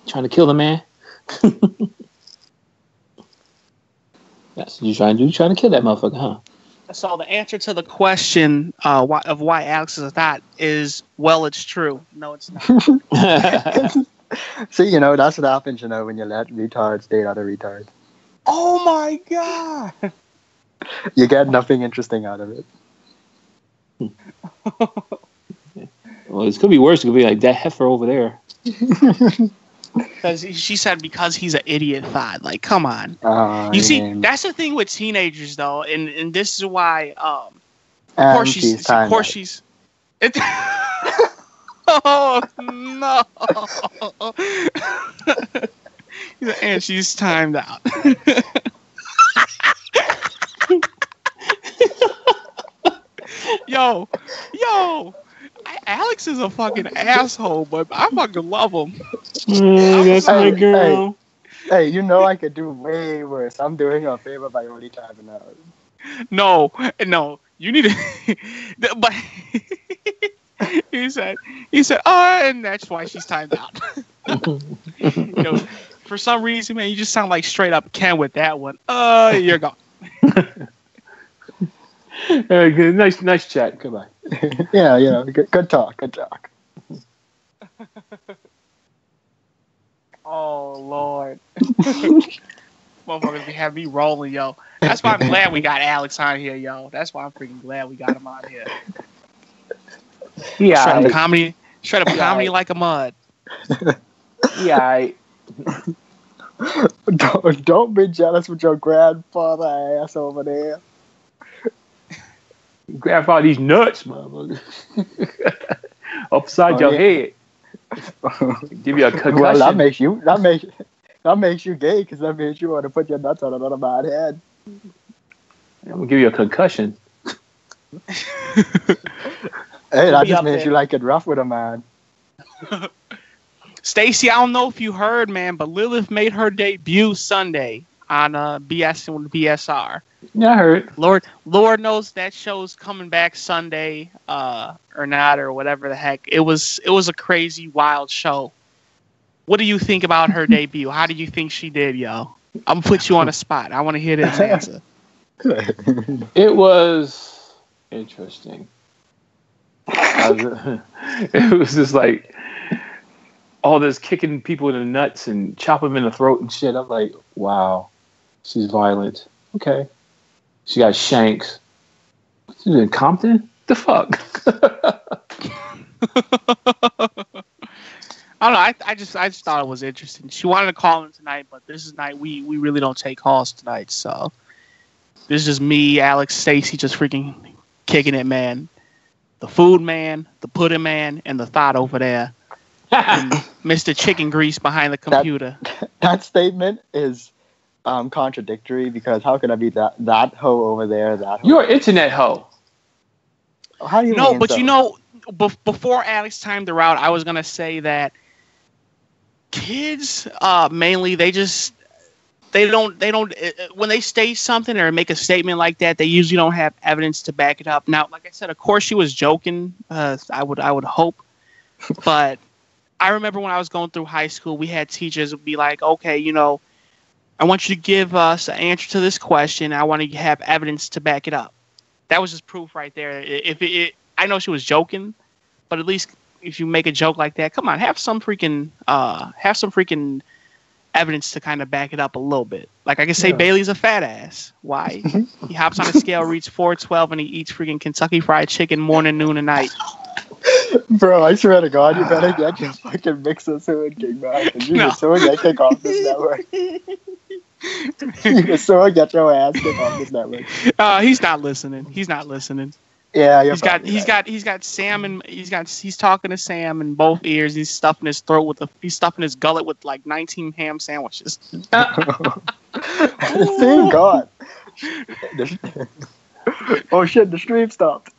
Trying to kill the man? That's what you trying to do. You trying to kill that motherfucker, huh? So the answer to the question of why Alex is a thought is, well, it's true. No, it's not. See, that's what happens, when you let retards date other retards. Oh my god! You get nothing interesting out of it. Well, it could be worse. It could be like that heifer over there. Because she said because he's an idiot thought. Like, come on. You see, that's the thing with teenagers, though, and this is why. Of course she's. Oh no! And she's timed out. Yo, Alex is a fucking asshole, but I fucking love him. That's my girl. Hey, I could do way worse. I'm doing her a favor by already timing out. No, you need to. But he said, and that's why she's timed out. For some reason, man, you just sound like straight up Ken with that one. You're gone. Good. Nice chat. Goodbye. Yeah, good talk. Oh Lord, motherfuckers be having me rolling, yo. That's why I'm glad we got Alex on here, yo. That's why I'm freaking glad we got him on here. Yeah, straight up comedy like a mud. Yeah. Don't be jealous with your grandfather ass over there. Grandfather, these nuts, motherfucker. Upside your head. Give you a concussion. Well, that makes you gay, because that means you want to put your nuts on another man's head. I'm gonna give you a concussion. Hey, that just means you like it rough with a man. Stacy, I don't know if you heard, man, but Lilith made her debut Sunday on BSing with BSR. Yeah, I heard. Lord knows that show's coming back Sunday, or not, or whatever the heck. It was a crazy, wild show. What do you think about her debut? How do you think she did, yo? I'm gonna put you on the spot. I want to hear this answer. It was interesting. It was just like all this kicking people in the nuts and chopping them in the throat and shit. I'm like, wow, she's violent. Okay. She got shanks. She's in Compton? The fuck? I don't know. I just thought it was interesting. She wanted to call in tonight, but this is night we really don't take calls tonight. So this is just me, Alex, Stacy, just freaking kicking it, man. The food man, the pudding man, and the thought over there. And Mr. Chicken Grease behind the computer. That statement is contradictory, because how can I be that hoe over there? That hoe? You're an internet hoe. How do you No, mean but so? you know, before Alex timed her out, I was gonna say that kids, mainly, they don't when they state something or make a statement like that, they usually don't have evidence to back it up. Now, like I said, of course she was joking. I would hope, but I remember when I was going through high school, we had teachers would be like, okay, you know, I want you to give us an answer to this question. I want to have evidence to back it up. That was just proof right there. I know she was joking, but at least if you make a joke like that, come on, have some freaking evidence to kind of back it up a little bit. Like I can say, Bailey's a fat ass. Why? He hops on a scale, reads 412, and he eats freaking Kentucky Fried Chicken morning, noon, and night. Bro, I swear to God, you better get your fucking mixer so and kick back. And you can so get kick off this network. You can so get your ass kick off this network. He's not listening. Yeah, he's got Sam, and he's talking to Sam in both ears. He's stuffing his throat he's stuffing his gullet with like 19 ham sandwiches. Thank God. Oh shit, the stream stopped.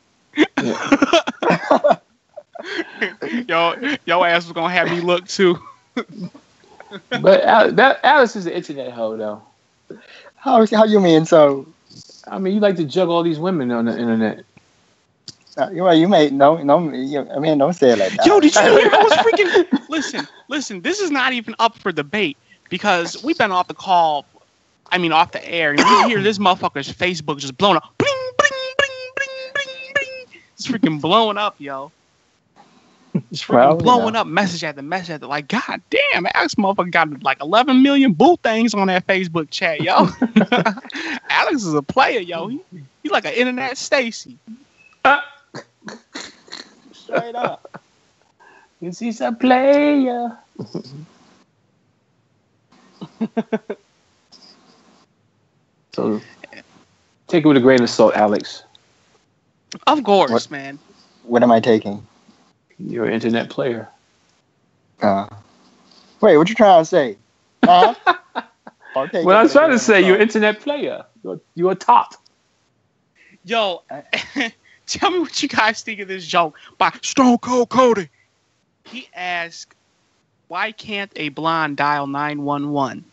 Yo ass was gonna have me look too. But Alice is an internet hoe, though. How you mean so? I mean, you like to juggle all these women on the internet. You may no. I mean, don't say it like that. Yo, did you hear? I was freaking. Listen. This is not even up for debate, because we've been off the air, and you hear this motherfucker's Facebook just blowing up. Bling, bling, bling, bling, bling, bling. It's freaking blowing up, yo. It's freaking blowing up, message after message after. Like, god damn, Alex motherfucker got like 11 million boo things on that Facebook chat, yo. Alex is a player, yo. He like an internet Stacy. Straight up. He's a player. So, take it with a grain of salt, Alex. Of course, man. What am I taking? You're an internet player. Wait, what you trying to say? Well, I'm trying to say you're an internet player. You're a top. Yo, tell me what you guys think of this joke by Stone Cold Cody. He asked, why can't a blonde dial 911?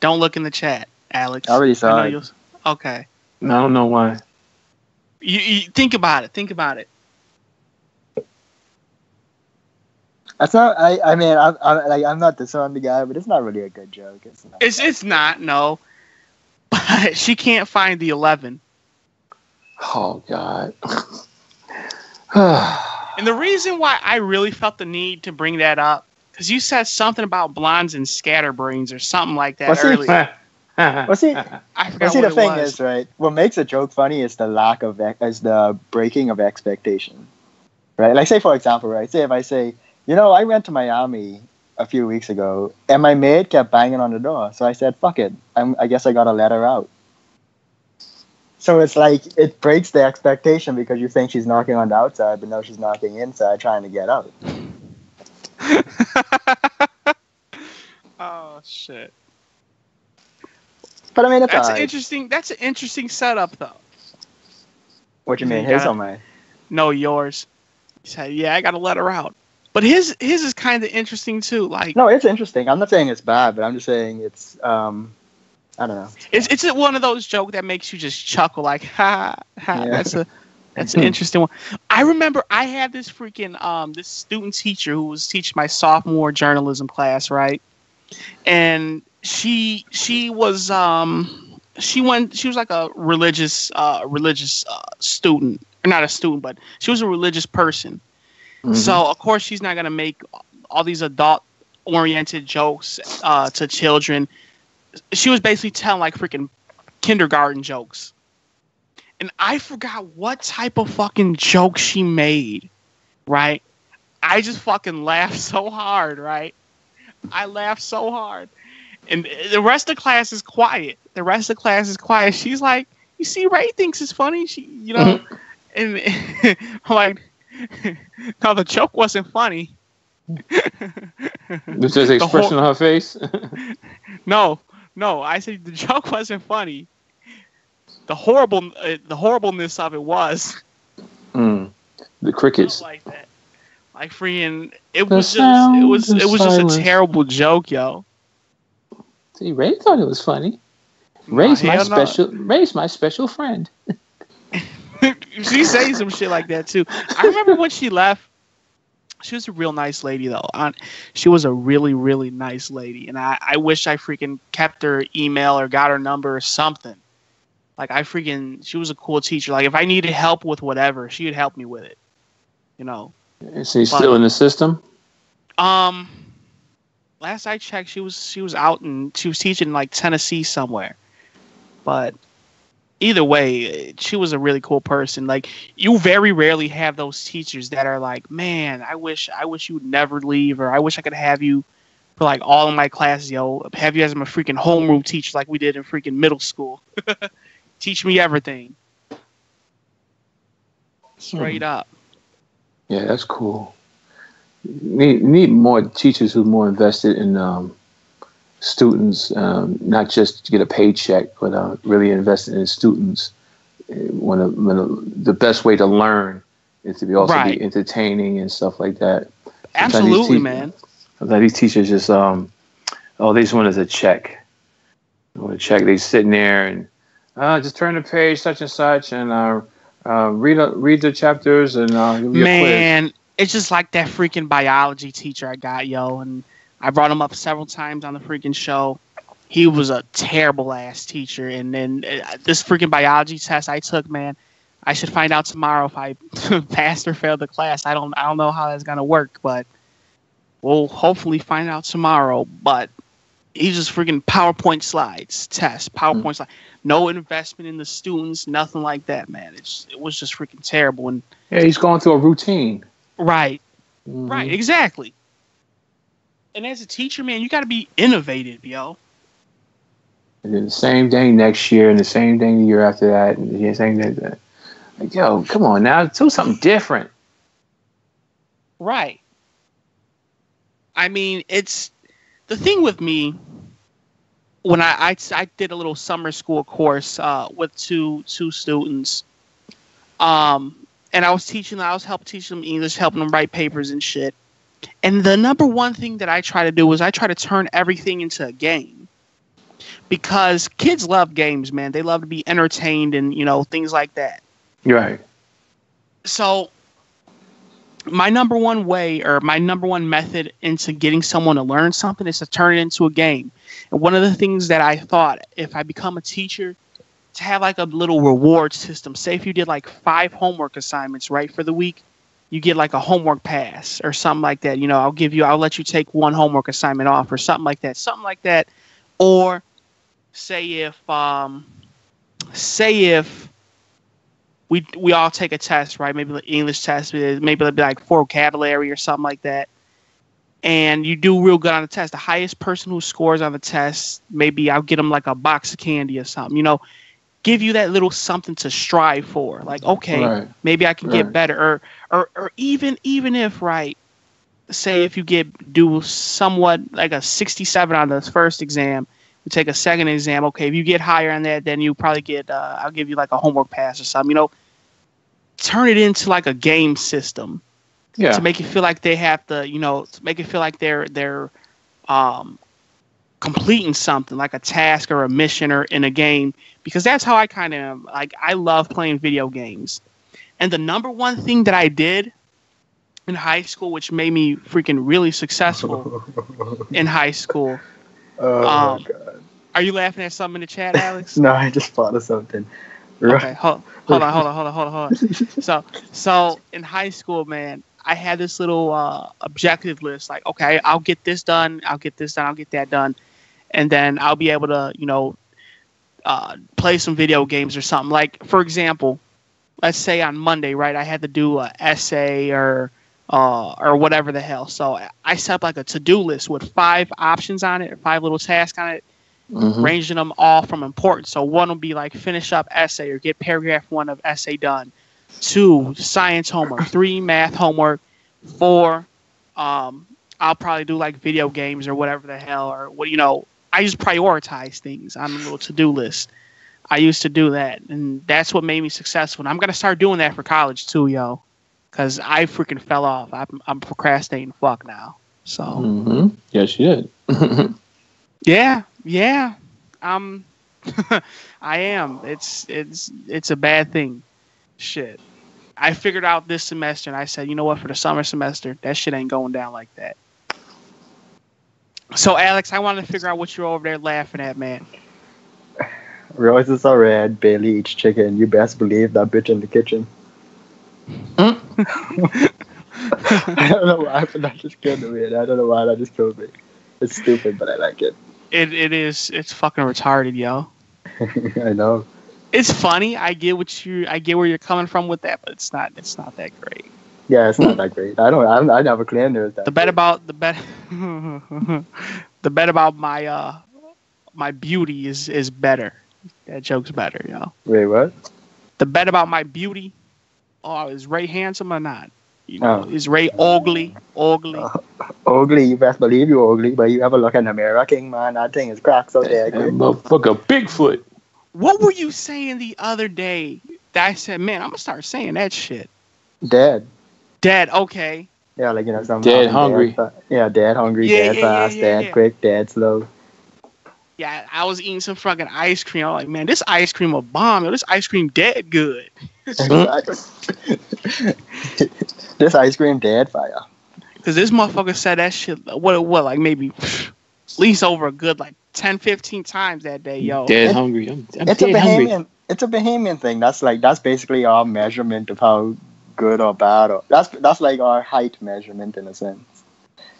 Don't look in the chat, Alex. I already saw it. Okay. I don't know why. You think about it. Think about it. That's not. I mean, I'm not the son of the guy, but it's not really a good joke. It's not. No. But she can't find the 11. Oh God. And the reason why I really felt the need to bring that up, because you said something about blondes and scatterbrains or something like that earlier. Well, see, I forgot the thing was. is, right? What makes a joke funny is the breaking of expectation, right? Like, say for example, right? Say if I say, I went to Miami a few weeks ago, and my maid kept banging on the door, so I said, "Fuck it, I guess I gotta let her out." So it's like it breaks the expectation because you think she's knocking on the outside, but no, she's knocking inside, trying to get out. Oh shit! But I mean, That's an interesting setup, though. What you mean, his or mine? No, yours. He said, "Yeah, I gotta let her out." But his is kind of interesting too. Like, no, it's interesting. I'm not saying it's bad, but I'm just saying it's I don't know. It's one of those jokes that makes you just chuckle, like ha ha. Yeah. That's an interesting one. I remember I had this freaking this student teacher who was teaching my sophomore journalism class, right? And she was like a religious student, or not a student, but she was a religious person. Mm-hmm. So of course she's not gonna make all these adult oriented jokes to children. She was basically telling like freaking kindergarten jokes. And I forgot what type of fucking joke she made, right? I just fucking laughed so hard, right? I laughed so hard. And the rest of the class is quiet. She's like, you see, Ray thinks it's funny. She, you know, and I'm like, no, the joke wasn't funny. There's just expression on her face? No, I said the joke wasn't funny. The horribleness of it was. The crickets. Like that. Like freaking, it was just a terrible joke, yo. See, Ray thought it was funny. Ray's my special friend. She say some shit like that too. I remember when she left. She was a real nice lady, though. She was a really, really nice lady, and I wish I freaking kept her email or got her number or something. Like she was a cool teacher. Like if I needed help with whatever, she would help me with it. You know. Is she still in the system? Last I checked, she was out and she was teaching in like Tennessee somewhere. But either way, she was a really cool person. Like you very rarely have those teachers that are like, man, I wish you would never leave, or I wish I could have you for like all of my classes, yo. Have you as my freaking homeroom teacher like we did in freaking middle school. Teach me everything. Straight up. Yeah, that's cool. Need more teachers who are more invested in students, not just to get a paycheck, but really invested in students. The best way to learn is to be be entertaining and stuff like that. Absolutely, man. Sometimes these teachers just they just want us a check. They want a check. They sitting there and just turn the page such and such and read the chapters and give you a quiz. It's just like that freaking biology teacher I got, yo, and I brought him up several times on the freaking show. He was a terrible ass teacher, and then this freaking biology test I took, man, I should find out tomorrow if I passed or failed the class. I don't know how that's gonna work, but we'll hopefully find out tomorrow. But he just freaking PowerPoint slides, PowerPoint slides. No investment in the students, nothing like that, man. It was just freaking terrible. And yeah, he's going through a routine. Right. Mm-hmm. Right, exactly. And as a teacher, man, you got to be innovative, yo. And then the same thing next year, and the same thing the year after that, and the same thing that. Like, yo, come on now, do something different. Right. I mean, it's the thing with me. When I did a little summer school course with two students, and I was helping teach them English, helping them write papers and shit. And the number one thing that I try to do is I try to turn everything into a game, because kids love games, man. They love to be entertained and things like that. Right. So my number one way, or my number one method into getting someone to learn something, is to turn it into a game. And one of the things that I thought, if I become a teacher, to have like a little reward system. Say if you did like 5 homework assignments, right, for the week, you get like a homework pass or something like that. I'll let you take 1 homework assignment off or something like that. Or say if we all take a test, right? Maybe the English test, maybe it'll be like vocabulary or something like that. And you do real good on the test. The highest person who scores on the test, maybe I'll get them like a box of candy or something, give you that little something to strive for. Like, okay, maybe I can get better. Or even if, right, say if you do somewhat like a 67 on the first exam, you take a second exam. Okay, if you get higher on that, then you probably get, I'll give you like a homework pass or something, turn it into like a game system. to make it feel like they have to, to make it feel like they're completing something like a task or a mission or in a game, because that's how I kind of am. Like, I love playing video games. And the number one thing that I did in high school, which made me freaking really successful in high school. Oh my God. Are you laughing at something in the chat, Alex? No, I just thought of something. Okay, hold on. So in high school, man, I had this little objective list. Like, okay, I'll get this done. I'll get that done. And then I'll be able to, play some video games or something. Like, for example, let's say on Monday, right, I had to do an essay or whatever the hell. So I set up like a to-do list with 5 options on it, or 5 little tasks on it, ranging them all from importance. So one will be like finish up essay or get paragraph 1 of essay done. 2, science homework. 3, math homework. 4, I'll probably do like video games or whatever the hell, or what, I just prioritize things on a little to-do list. I used to do that, and that's what made me successful. And I'm gonna start doing that for college too, yo, because I freaking fell off. I'm procrastinating fuck now. So yes, you did. yeah. I am. It's a bad thing. Shit. I figured out this semester, and I said, you know what? For the summer semester, that shit ain't going down like that. So, Alex, I wanted to figure out what you're over there laughing at, man. Roses are red, Bailey eats chicken. You best believe that bitch in the kitchen. I don't know why, but that just killed me. I don't know why that just killed me. It's stupid, but I like it. It is. It's fucking retarded, yo. I know. It's funny. I get where you're coming from with that, but it's not that great. Yeah, it's not that great. I never claimed it was that. The bet about my beauty is better. That joke's better, yo. Wait, what? The bet about my beauty. Oh, is Ray handsome or not? Is Ray ugly? Ugly, you best believe you ugly, but you ever look in the mirror, King, man, that thing is cracked so there. Motherfucker, Bigfoot. What were you saying the other day that I said, man, I'm gonna start saying that shit? Dead, okay. Yeah, like, some dead hungry. Dead hungry, dead fast, dead quick, dead slow. Yeah, I was eating some fucking ice cream. I'm like, man, this ice cream a bomb. Yo, this ice cream dead good. Exactly. This ice cream dead fire. Because this motherfucker said that shit, what, like maybe at least over a good, like, 10, 15 times that day, yo. Dead hungry. I'm it's dead hungry. It's a Bahamian thing. That's basically our measurement of how good or bad. That's like our height measurement in a sense.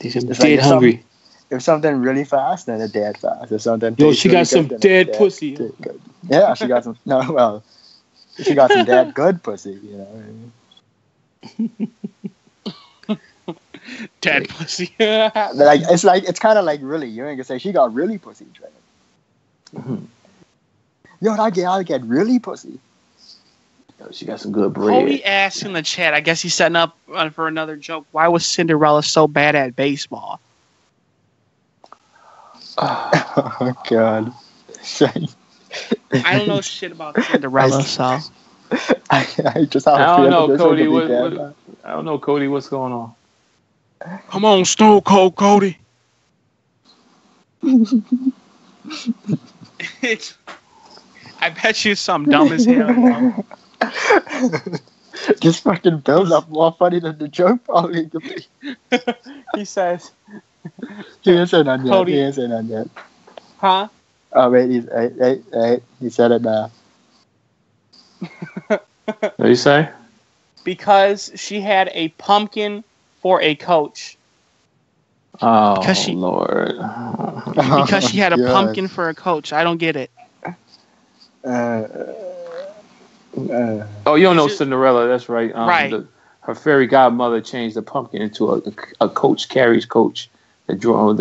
It's dead hungry. If something really fast, then it's dead fast. If something she got some dead pussy. Good. Yeah, she got some. No, well, she got some dead good pussy. Dead pussy. It's kind of like really. You ain't gonna say she got really pussy. Right? Yo, that gal get really pussy. Yo, she got some good bread. Cody asked in the chat. I guess he's setting up for another joke. Why was Cinderella so bad at baseball? Oh God! I don't know shit about Cinderella, so I just have I don't know, Cody. I don't know, Cody. What's going on? Come on, Stone Cold Cody. I bet you some dumb as hell. Just fucking build up more funny than the joke probably could be. He says. He ain't saying none yet. Cody. He ain't saying none yet. Huh? Oh wait, he said it now. What do you say? Because she had a pumpkin for a coach. Oh, Lord. Because she had a pumpkin for a coach. I don't get it. Oh, you don't know Cinderella. That's right. Right. Her fairy godmother changed the pumpkin into a coach carries coach. The drawn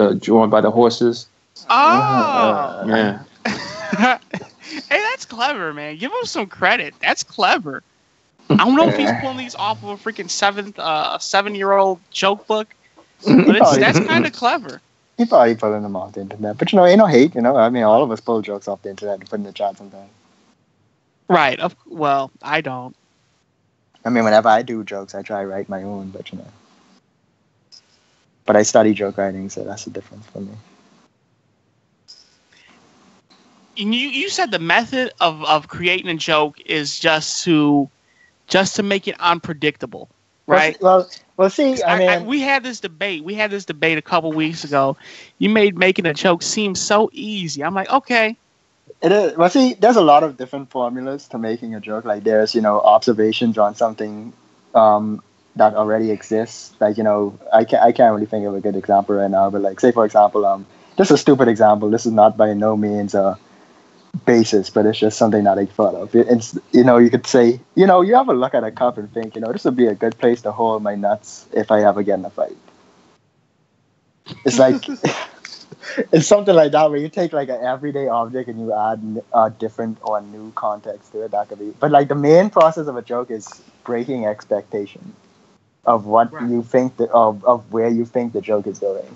by the horses. Oh. Yeah. Hey, that's clever, man. Give him some credit. That's clever. I don't know if he's pulling these off of a freaking 7-year-old joke book, but that's kind of clever. He probably pulling them off the internet, but ain't no hate. I mean, all of us pull jokes off the internet and put in the chat sometimes. Right. Well, I don't. I mean, whenever I do jokes, I try to write my own, but But I study joke writing, so that's the difference for me. And you said the method of creating a joke is just to make it unpredictable, right? Well, see, I mean, we had this debate. We had this debate a couple weeks ago. You made making a joke seem so easy. I'm like, okay. It is. Well, see, there's a lot of different formulas to making a joke. Like there's, observations on something that already exists. Like, I can't really think of a good example right now. But like, say for example, just a stupid example. This is not by no means a basis, but it's just something that I thought of. It's, you could say, you ever look at a cup and think, this would be a good place to hold my nuts if I ever get in a fight. It's like. It's something like that where you take like an everyday object and you add a different or new context to it. That could be, but like the main process of a joke is breaking expectation of what you think of where you think the joke is going.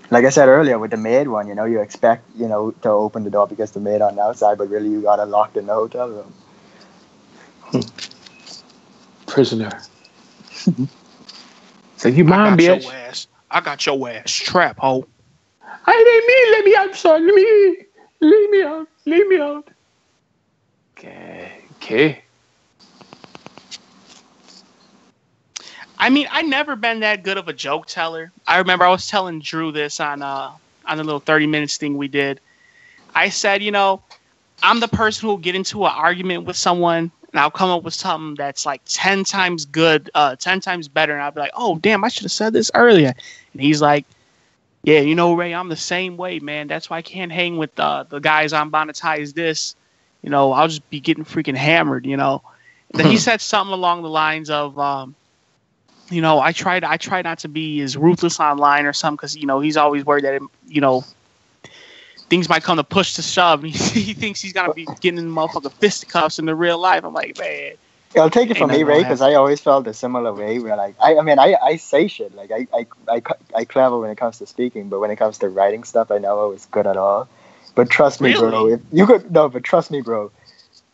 Like I said earlier with the maid one, you expect to open the door because the maid on the outside, but really you got it locked in the hotel room. Prisoner. So you mind, bitch? I got your ass trapped, ho. I didn't mean let me out, son. Leave me out. Okay. I mean, I never been that good of a joke teller. I remember I was telling Drew this on the little 30 minutes thing we did. I said, I'm the person who will get into an argument with someone and I'll come up with something that's like 10 times good, 10 times better. And I'll be like, oh, damn, I should have said this earlier. And he's like, yeah, Ray, I'm the same way, man. That's why I can't hang with the guys on Bonitize this. I'll just be getting freaking hammered, And then he said something along the lines of, I try not to be as ruthless online or something because, he's always worried that, things might come to push to shove. And he thinks he's gonna be getting in motherfucking fisticuffs in the real life. I'm like, man. I'll take it from me, Ray, because I always felt a similar way. Where like, I say shit. Like I clever when it comes to speaking, but when it comes to writing stuff, I never was good at all. But trust me, bro. But trust me, bro.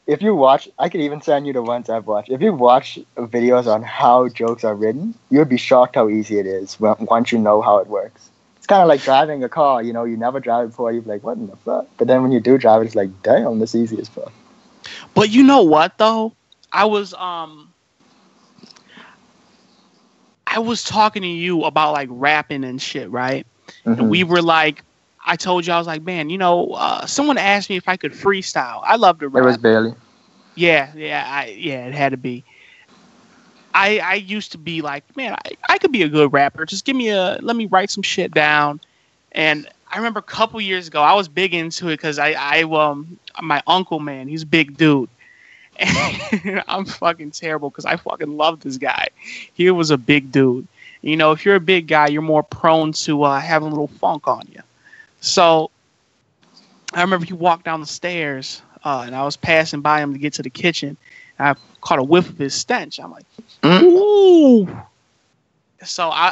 If you watch, I could even send you the ones I've watched. If you watch videos on how jokes are written, you'll be shocked how easy it is once you know how it works. It's kind of like driving a car, you never drive it before, you're like, what in the fuck? But then when you do drive it, it's like, damn, this is easy as fuck. But you know what, though? I was talking to you about, like, rapping and shit, right? Mm-hmm. And we were like, I told you, I was like, man, someone asked me if I could freestyle. I love to rap. It was Bailey. Yeah, it had to be. I used to be like, man, I could be a good rapper. Just let me write some shit down. And I remember a couple years ago, I was big into it because my uncle, man, he's a big dude. And I'm fucking terrible because I fucking love this guy. He was a big dude. If you're a big guy, you're more prone to having a little funk on you. So I remember he walked down the stairs and I was passing by him to get to the kitchen. And I caught a whiff of his stench. I'm like, ooh. So I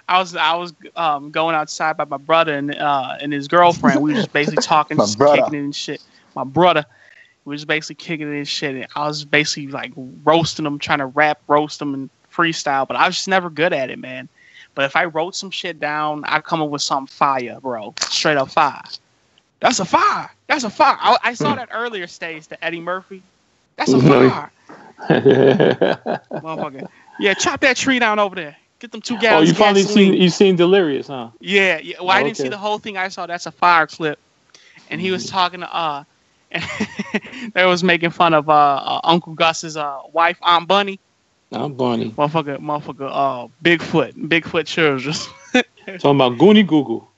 was going outside by my brother and his girlfriend. We were just basically talking, just kicking it and shit. My brother, we were just basically kicking it and shit. And I was basically like roasting them, trying to roast them and freestyle. But I was just never good at it, man. But if I wrote some shit down, I come up with some fire, bro. Straight up fire. That's a fire. That's a fire. I saw that earlier, Stace, to Eddie Murphy. That's a fire. Motherfucker. Yeah, chop that tree down over there. Get them 2 gallons. Oh, you finally seen Delirious, huh? Yeah. Well, I didn't see the whole thing. I saw that's a fire clip. And he was talking to and they was making fun of Uncle Gus's wife, Aunt Bunny. Aunt Bunny. Motherfucker, Bigfoot children. Talking about Goonie Goo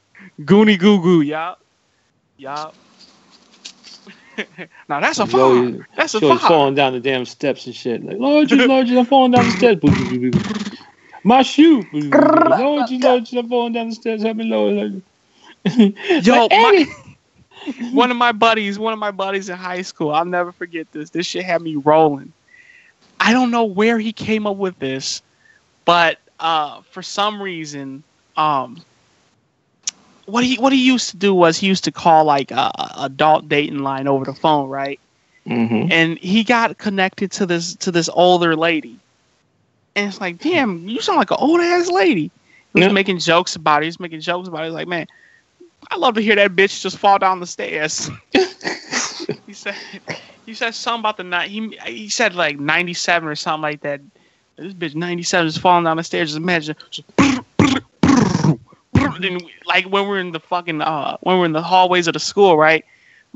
Goo. Yup. Now that's a fire. That's a fire. Falling down the damn steps and shit. Like, Lord, I'm falling down the steps. My shoe. Lord, I'm falling down the steps. Help me, Lord. Yo, one of my buddies in high school. I'll never forget this. This shit had me rolling. I don't know where he came up with this, but for some reason, what he used to do was he used to call like a adult dating line over the phone, right? Mm-hmm. And he got connected to this older lady, And it's like, damn, you sound like an old ass lady. He was making jokes about it. He's like, man, I love to hear that bitch just fall down the stairs. He said something about the night. He said like 97 or something like that. This bitch 97 is falling down the stairs. Just imagine, like when we're in the fucking when we're in the hallways of the school, right?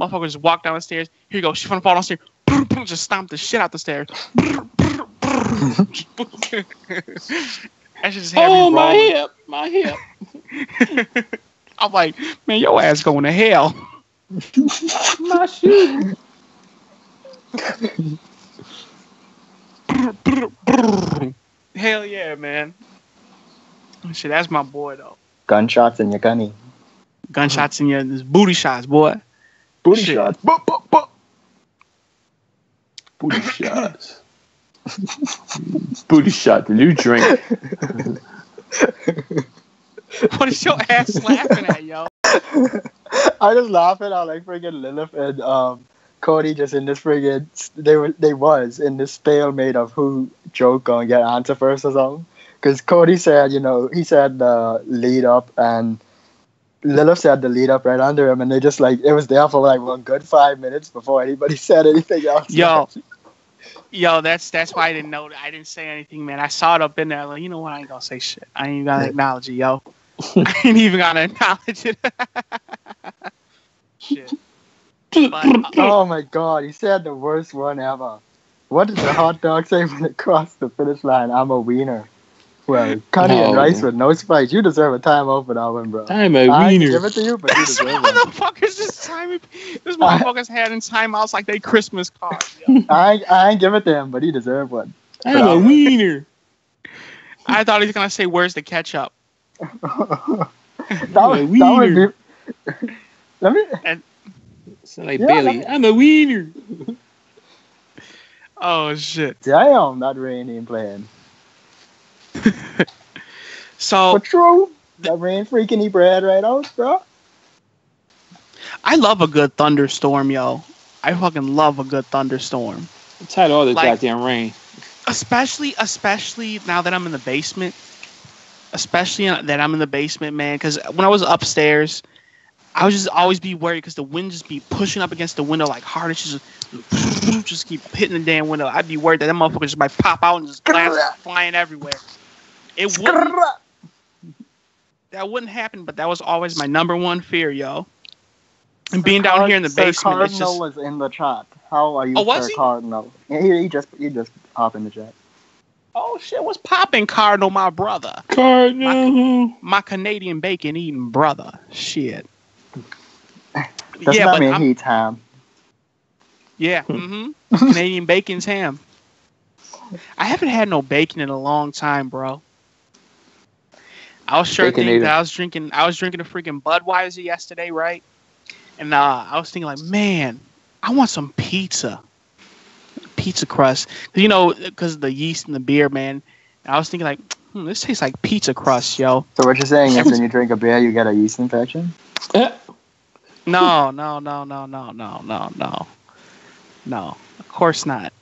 Motherfuckers just walk down the stairs. Here you go. She's gonna fall downstairs. Just stomp the shit out the stairs. That just my hip. I'm like, man, your ass going to hell. My shoe. Hell yeah, man. Shit, that's my boy though. Gunshots in your gunny. Gunshots in your booty shots, boy. Booty Shit. shots. Booty shots. Booty shot, the new drink. What is your ass laughing at, yo? I just laughing at like friggin' Lilith and Cody just in this friggin' they was in this stalemate of who joke gonna get answer first or something. Because Cody said, he said the lead up and Lilith said the lead up right under him, and they just like it was there for like one good 5 minutes before anybody said anything else. Yo, that's why I didn't know. I didn't say anything, man. I saw it up in there. Like, you know what? I ain't gonna say shit. I ain't even gonna acknowledge it, yo. I ain't even gonna acknowledge it. Shit. But, oh my god, he said the worst one ever. What did the hot dog say when it crossed the finish line? I'm a wiener. Well, Cuddy and rice with no spice. You deserve a timeout for that one, bro. I'm a wiener. Give it to you, but you deserve one. Motherfuckers just timing. This motherfuckers had in timeouts like they Christmas cards. I ain't give it to him, but he deserved one. I'm a wiener. I thought he was gonna say, "Where's the ketchup?" that would be. Let me. Sound like Bailey. I'm a wiener. Oh shit! Damn, that rain ain't playing. So but true, that rain freaking he bread right out, bro. I love a good thunderstorm, yo. I fucking love a good thunderstorm. I'm tired of all this goddamn rain. Especially now that I'm in the basement. Man. Because when I was upstairs, I would just always be worried because the wind just be pushing up against the window like hard. It's just keep hitting the damn window. I'd be worried that motherfucker just might pop out and just glass flying everywhere. That wouldn't happen, but that was always my number one fear, yo. And being down here in the basement, it's just... was in the chat. How are you, Sir Cardinal? Yeah, he just hop in the chat. Oh shit, what's popping, Cardinal, my brother? Cardinal. My Canadian bacon eating brother. Shit. Does that mean he's ham? Yeah, Canadian bacon's ham. I haven't had no bacon in a long time, bro. I was thinking that I was drinking a freaking Budweiser yesterday, right? And I was thinking like, man, I want some pizza crust. Because of the yeast in the beer, man. And I was thinking like, this tastes like pizza crust, yo. So what you're saying is when you drink a beer, you get a yeast infection? No. Of course not.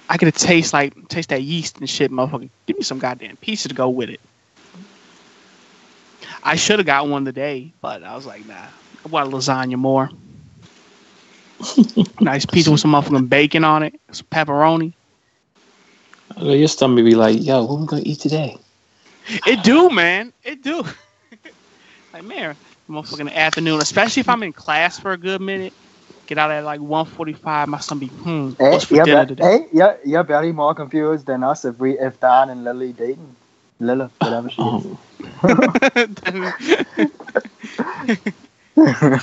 I could taste that yeast and shit, motherfucker. Give me some goddamn pizza to go with it. I should have got one today, but I was like, nah. I want lasagna more. Nice pizza with some motherfucking bacon on it, some pepperoni. Your stomach be like, yo, what we gonna eat today? It do, man. It do. Like, man, motherfucking afternoon, especially if I'm in class for a good minute. Get out at like 1:45. My son be, what's for dinner today? Hey, you're barely more confused than us if Dan and Lily dating. Lilith, whatever she is.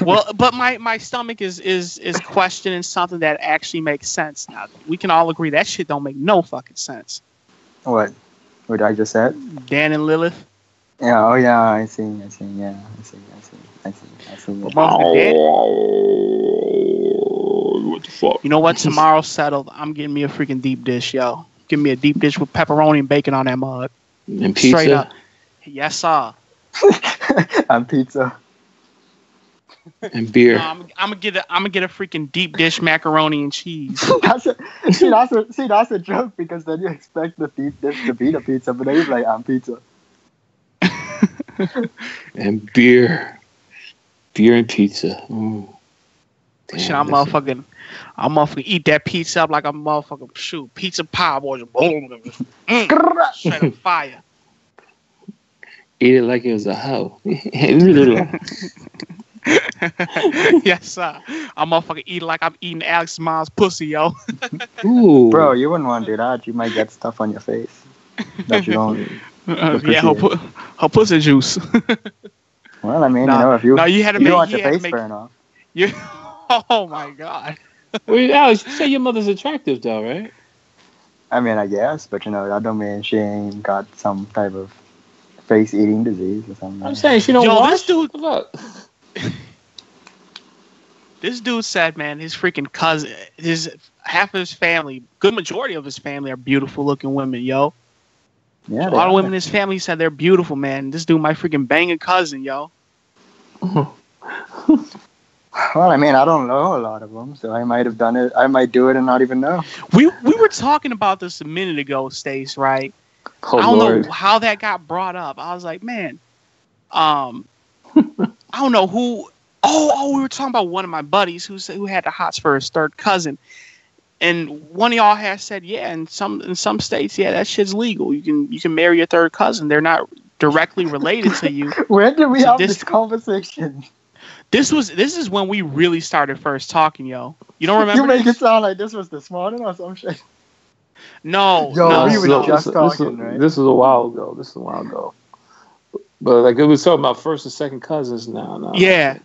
Well, but my stomach is questioning something that actually makes sense. Now we can all agree that shit don't make no fucking sense. What I just said? Dan and Lilith. Yeah. Oh yeah. I see. Yeah. I see. What the fuck? You know what? Tomorrow's settled. I'm getting me a freaking deep dish, yo. Give me a deep dish with pepperoni and bacon on that mug. And pizza. Straight up. Yes, sir. And pizza. And beer. I'm gonna get a freaking deep dish macaroni and cheese. That's a joke because then you expect the deep dish to be the pizza, but then you're like, I'm pizza. And beer. Beer and pizza. Shit, I'm motherfucking eat that pizza up like a motherfucking pizza pie, boys. Straight up fire. Eat it like it was a hoe. Yes, sir. I'm motherfucking eat it like I'm eating Alex Miles' pussy, yo. Ooh. Bro, you wouldn't want to do that. You might get stuff on your face that you don't. Yeah, her pussy juice. Well, I mean, if you want your face burn off. Oh my god. Well, Alex, you say your mother's attractive though, right? I mean, I guess, but that don't mean she ain't got some type of face eating disease or something. I'm saying she don't wash. This dude said, man, his freaking cousin, half of his family, good majority of his family are beautiful looking women, yo. Yeah, a lot of women in his family said they're beautiful, man. This dude might freaking bang a cousin, yo. Well, I mean, I don't know a lot of them, so I might have done it. I might do it and not even know. We were talking about this a minute ago, Stace, right? Oh, I don't Lord. know how that got brought up. I was like, man, I don't know who. Oh, we were talking about one of my buddies who had the hots for his third cousin, and one of y'all has said, yeah, in some states, yeah, that shit's legal. You can marry your third cousin. They're not directly related to you. When did we have this conversation? This is when we really started first talking, yo. You don't remember? You make it sound like this was this morning or some shit. No, we were just talking, right? This was a while ago. But like it was talking about first and second cousins now. No. Yeah.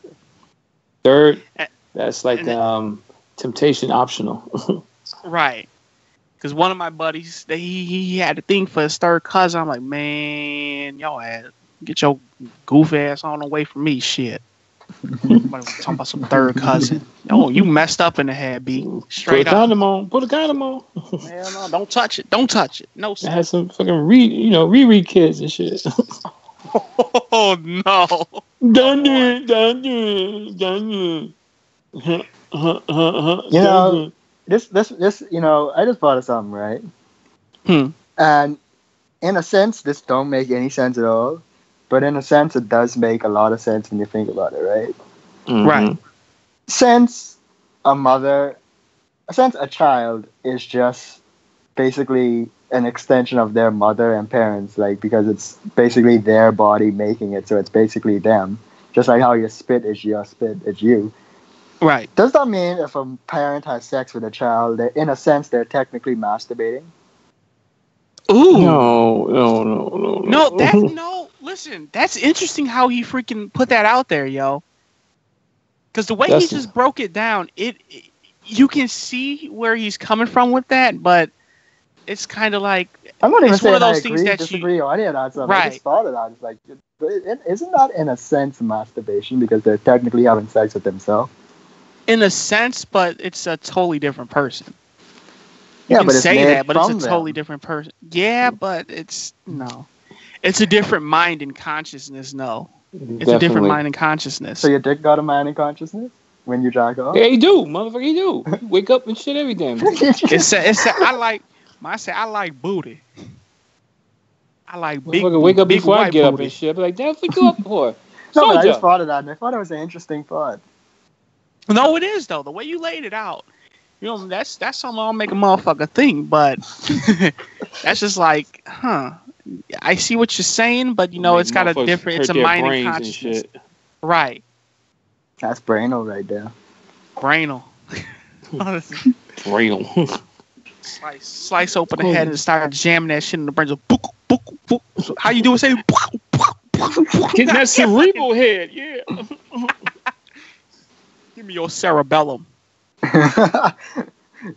Third, that's like temptation optional. Right. Because one of my buddies, he had a thing for his third cousin. I'm like, man, y'all get your goof ass on away from me, shit. Talking about some third cousin. Oh, you messed up in the head, B. Straight up. Put a condom on. Hell no, don't touch it. Don't touch it. No, sir. I had some fucking reread kids and shit. Oh no. Don't do it. This, I just thought of something, right? And in a sense, this don't make any sense at all. But in a sense, it does make a lot of sense when you think about it, right? Mm-hmm. Right. Since a child is just basically an extension of their mother and parents, like, because it's basically their body making it, so it's basically them. Just like how your spit is your spit, it's you. Right. Does that mean if a parent has sex with a child, that in a sense they're technically masturbating? Ooh. No. Listen, that's interesting how he freaking put that out there, yo. Because the way he just broke it down, you can see where he's coming from with that, but it's kind of like I'm not even saying one of those I things agree, that disagree, or any of that stuff. Right. I just thought of that. It's like, isn't that in a sense masturbation because they're technically having sex with themselves? In a sense, but it's a totally different person. Yeah, can but it's say made that, but it's a totally them. different person. Yeah, but it's a different mind and consciousness. No, it's a different mind and consciousness. So your dick got a mind and consciousness when you jack off? Yeah, he do, motherfucker. He do. You wake up and shit every day. I like booty. I like big. Wake up big before I get booty. up and shit. Be like, damn, what you up for? No, but I just thought of that, and I thought it was an interesting thought. No, it is though. The way you laid it out, that's something I'll make a motherfucker think. But that's just like, I see what you're saying, but it's got a different. It's a mind and consciousness, right? That's brainal right there. Brainal. Brainal. Slice open the head and start jamming that shit in the brain. Book, book, book. How you do it? Say, getting that cerebral head, yeah. Give me your cerebellum.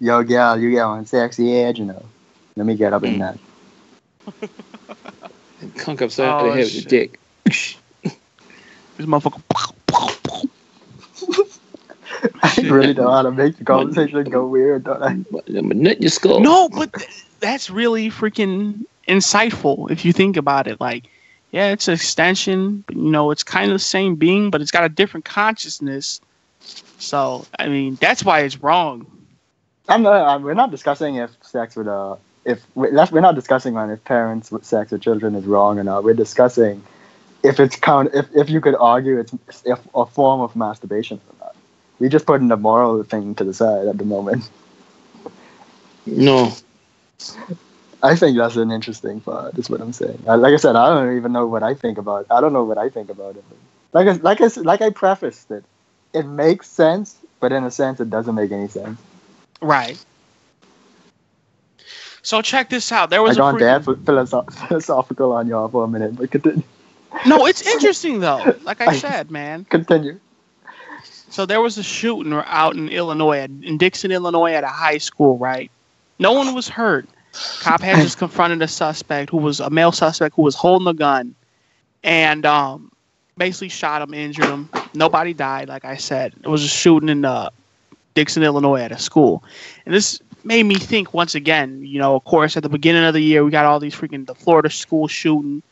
Yo, gal, you got one sexy edge, Let me get up in that. Conk upside the head with your dick. This motherfucker. I really know how to make the conversation go weird, don't I? I'm gonna nut your skull. No, but that's really freaking insightful if you think about it. Like, Yeah, it's an extension. But, you know, it's kind of the same being, but it's got a different consciousness. So, I mean, that's why it's wrong. We're not discussing if sex with we're not discussing on if parents with sex with children is wrong or not. We're discussing if it's if you could argue it's a form of masturbation or not. We just putting the moral thing to the side at the moment. No. I think that's an interesting part. Is what I'm saying. Like I said, I don't even know what I think about. I don't know what I think about it. Like I prefaced it. It makes sense, but in a sense, it doesn't make any sense. Right. So check this out. There was I gone philosophical on y'all for a minute, but continue. No, it's interesting though. Like I said, man. Continue. So there was a shooting out in Illinois, in Dixon, Illinois, at a high school. Right. No one was hurt. Cop had just confronted a male suspect who was holding a gun, and basically shot him, injured him. Nobody died. Like I said, it was a shooting in Dixon, Illinois, at a school, and this made me think once again. You know, of course, at the beginning of the year, we got all these the Florida school shooting,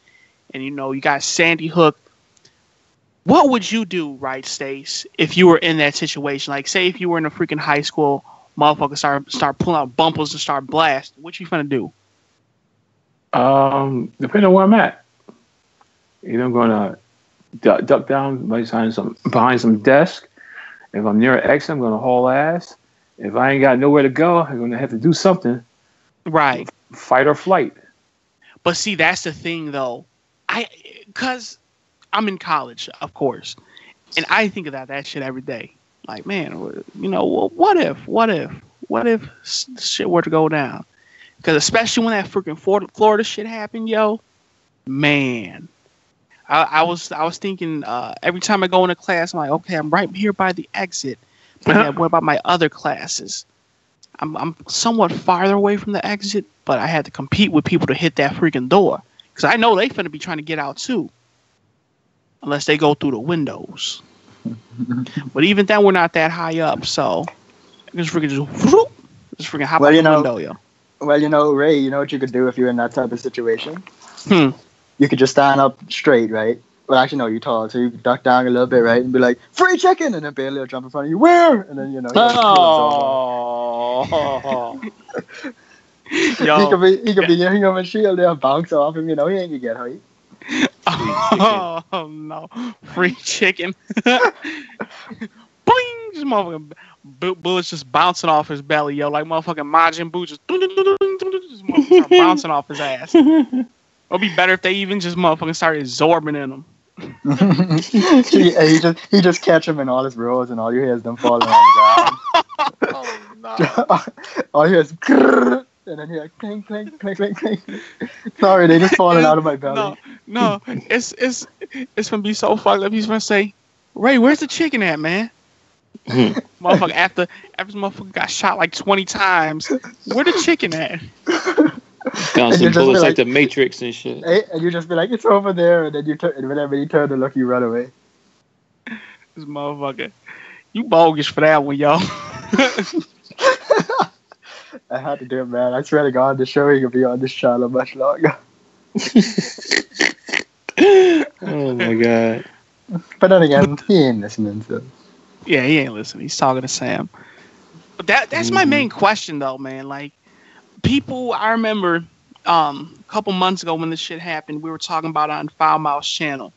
and you know, you got Sandy Hook. What would you do, right, Stace, if you were in that situation? Like, say if you were in a freaking high school, motherfuckers start pulling out bumpers and start blasting. What you finna do? Depending on where I'm at. Either I'm gonna duck down behind some desk. If I'm near an exit, I'm gonna haul ass. If I ain't got nowhere to go, I'm gonna have to do something. Right. Fight or flight. But see, that's the thing, though. Because I'm in college, of course, and I think about that shit every day. Like, man, you know, well, what if shit were to go down? Because especially when that freaking Florida shit happened, yo, man, I was thinking every time I go into class, I'm like, okay, I'm right here by the exit. But yeah, what about my other classes? I'm somewhat farther away from the exit, but I had to compete with people to hit that freaking door because I know they finna be trying to get out too, unless they go through the windows. But even then, we're not that high up, so just freaking hop out the window, yo. Well, you know, Ray, you know what you could do if you're in that type of situation? You could just stand up straight, right? Well, actually, no, you're tall, so you could duck down a little bit, right? And be like, free chicken! And then Bailey will jump in front of you, where? And then, you know, he could be near him and shield there, bounce off him, you know, he ain't gonna get hurt. Oh no! Free chicken! Boing! Just motherfucking bullets just bouncing off his belly, yo, like motherfucking Majin Buu just motherfucking bouncing off his ass. It'd be better if they even just motherfucking started absorbing in him. he just catch him in all his rolls, and all you hear is them falling on the ground. Oh no! All you hear is grrr, and then you're like clink, clink, clink, clink, clink. Sorry, they just falling out of my belly. No, it's gonna be so fucked up. He's gonna say, "Ray, where's the chicken at, man?" Motherfucker, after this motherfucker got shot like 20 times, where the chicken at? Got some bullets like the Matrix and shit. And you just be like, it's over there, and then whenever you turn to look, you run away. This motherfucker, you bogus for that one, yo. I had to do it, man. I swear to God, the show ain't gonna be on this channel much longer. Oh my God. But then again, he ain't listening, so. Yeah, he ain't listening. He's talking to Sam. But that's my main question, though, man. Like, people, I remember a couple months ago when this shit happened, we were talking about it on Foul Mouse channel,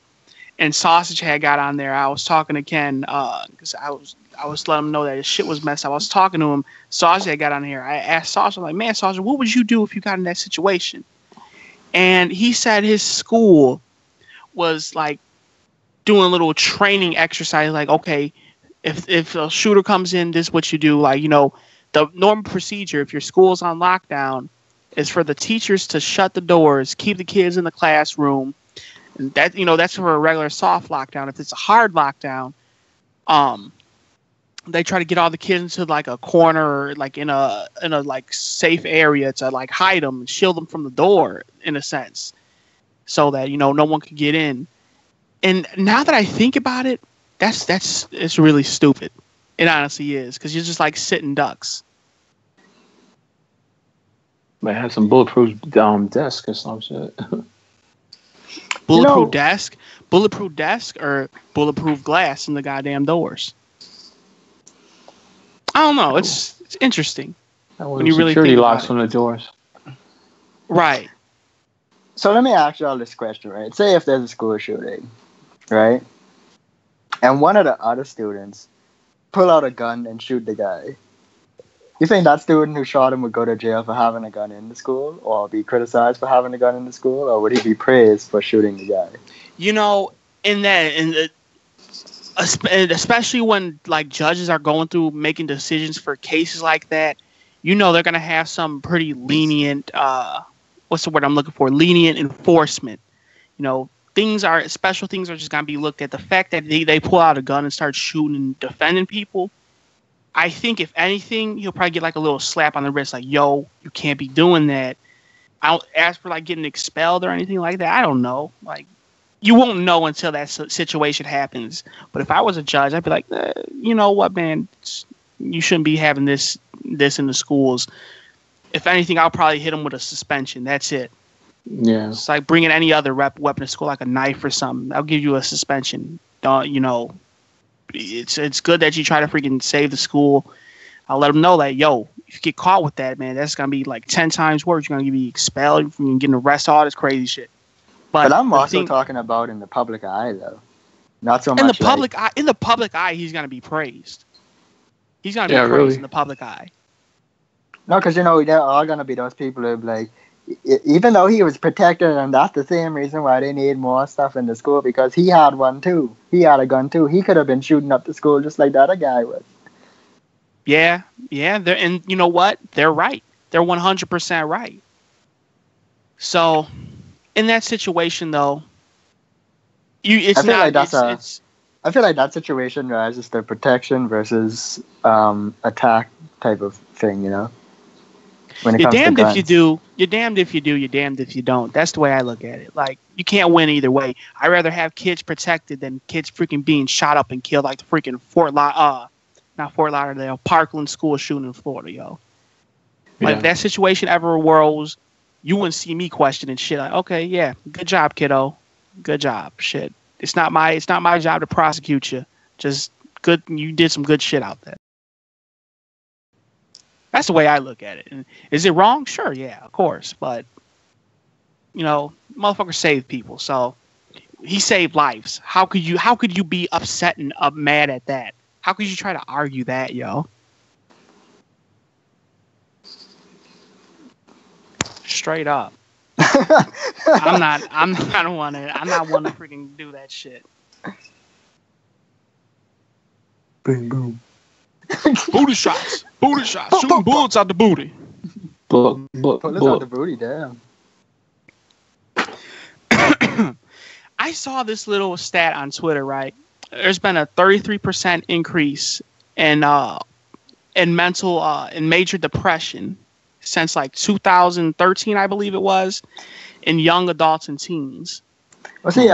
and Sausage had got on there. I was talking to Ken because I was letting him know that his shit was messed up. I was talking to him. Sausage had got on here. I asked Sausage, I'm like, man, Sausage, what would you do if you got in that situation? And he said his school was like doing a little training exercise, like, okay, if a shooter comes in, this is what you do. Like, you know, the normal procedure, if your school's on lockdown, is for the teachers to shut the doors, keep the kids in the classroom. And that, you know, that's for a regular soft lockdown. If it's a hard lockdown, they try to get all the kids into like a corner, or like in a like safe area to like hide them and shield them from the door in a sense, so that, you know, no one could get in. And now that I think about it, it's really stupid. It honestly is, because you're just like sitting ducks. Might have some bulletproof down desk or some shit. bulletproof desk, or bulletproof glass in the goddamn doors. I don't know. It's interesting when you really security think locks about on the doors. Right. So let me ask you all this question, right? Say if there's a school shooting, right? And one of the other students pull out a gun and shoot the guy. You think that student who shot him would go to jail for having a gun in the school, or be criticized for having a gun in the school, or would he be praised for shooting the guy? You know, especially when like judges are going through making decisions for cases like that, you know they're gonna have some pretty lenient what's the word I'm looking for? Lenient enforcement. You know, special things are just gonna be looked at. The fact that they pull out a gun and start shooting and defending people, I think if anything, he'll probably get like a little slap on the wrist, like, yo, you can't be doing that. I don't ask for like getting expelled or anything like that. I don't know. Like, you won't know until that situation happens. But if I was a judge, I'd be like, you know what, man, you shouldn't be having this in the schools. If anything, I'll probably hit him with a suspension. That's it. Yeah. It's like bringing any other weapon to school, like a knife or something. I'll give you a suspension. You know, it's good that you try to freaking save the school. I'll let them know that, yo, if you get caught with that, man, that's going to be like 10 times worse. You're going to be expelled from getting arrested, all this crazy shit. But I'm also talking about in the public eye, though. Not so much in the public eye. In the public eye, he's going to be praised. He's going to be praised in the public eye. No, because, you know, there are going to be those people who be like, even though he was protected, and that's the same reason why they need more stuff in the school, because he had one too. He had a gun too. He could have been shooting up the school just like that other guy was. Yeah. And you know what? They're right. They're 100% right. So, in that situation, though, I feel like that situation rises the protection versus attack type of thing, you know? When it you're comes damned to if you do. You're damned if you do. You're damned if you don't. That's the way I look at it. Like, you can't win either way. I'd rather have kids protected than kids freaking being shot up and killed like the freaking not Fort Lauderdale, Parkland school shooting in Florida, yo. Like, if that situation ever arose, you wouldn't see me questioning shit. Like, okay, yeah, good job, kiddo. Good job. Shit. It's not my job to prosecute you. Just good. You did some good shit out there. That's the way I look at it. And is it wrong? Sure, yeah, of course. But, you know, motherfucker saved people. So he saved lives. How could you be upset and mad at that? How could you try to argue that, yo? Straight up. I'm not one to freaking do that shit. Boom, boom. Booty shots. Shooting bullets out the booty. Bullets out the booty, damn. I saw this little stat on Twitter, right? There's been a 33% increase in major depression since like 2013, I believe it was, in young adults and teens. Well, see,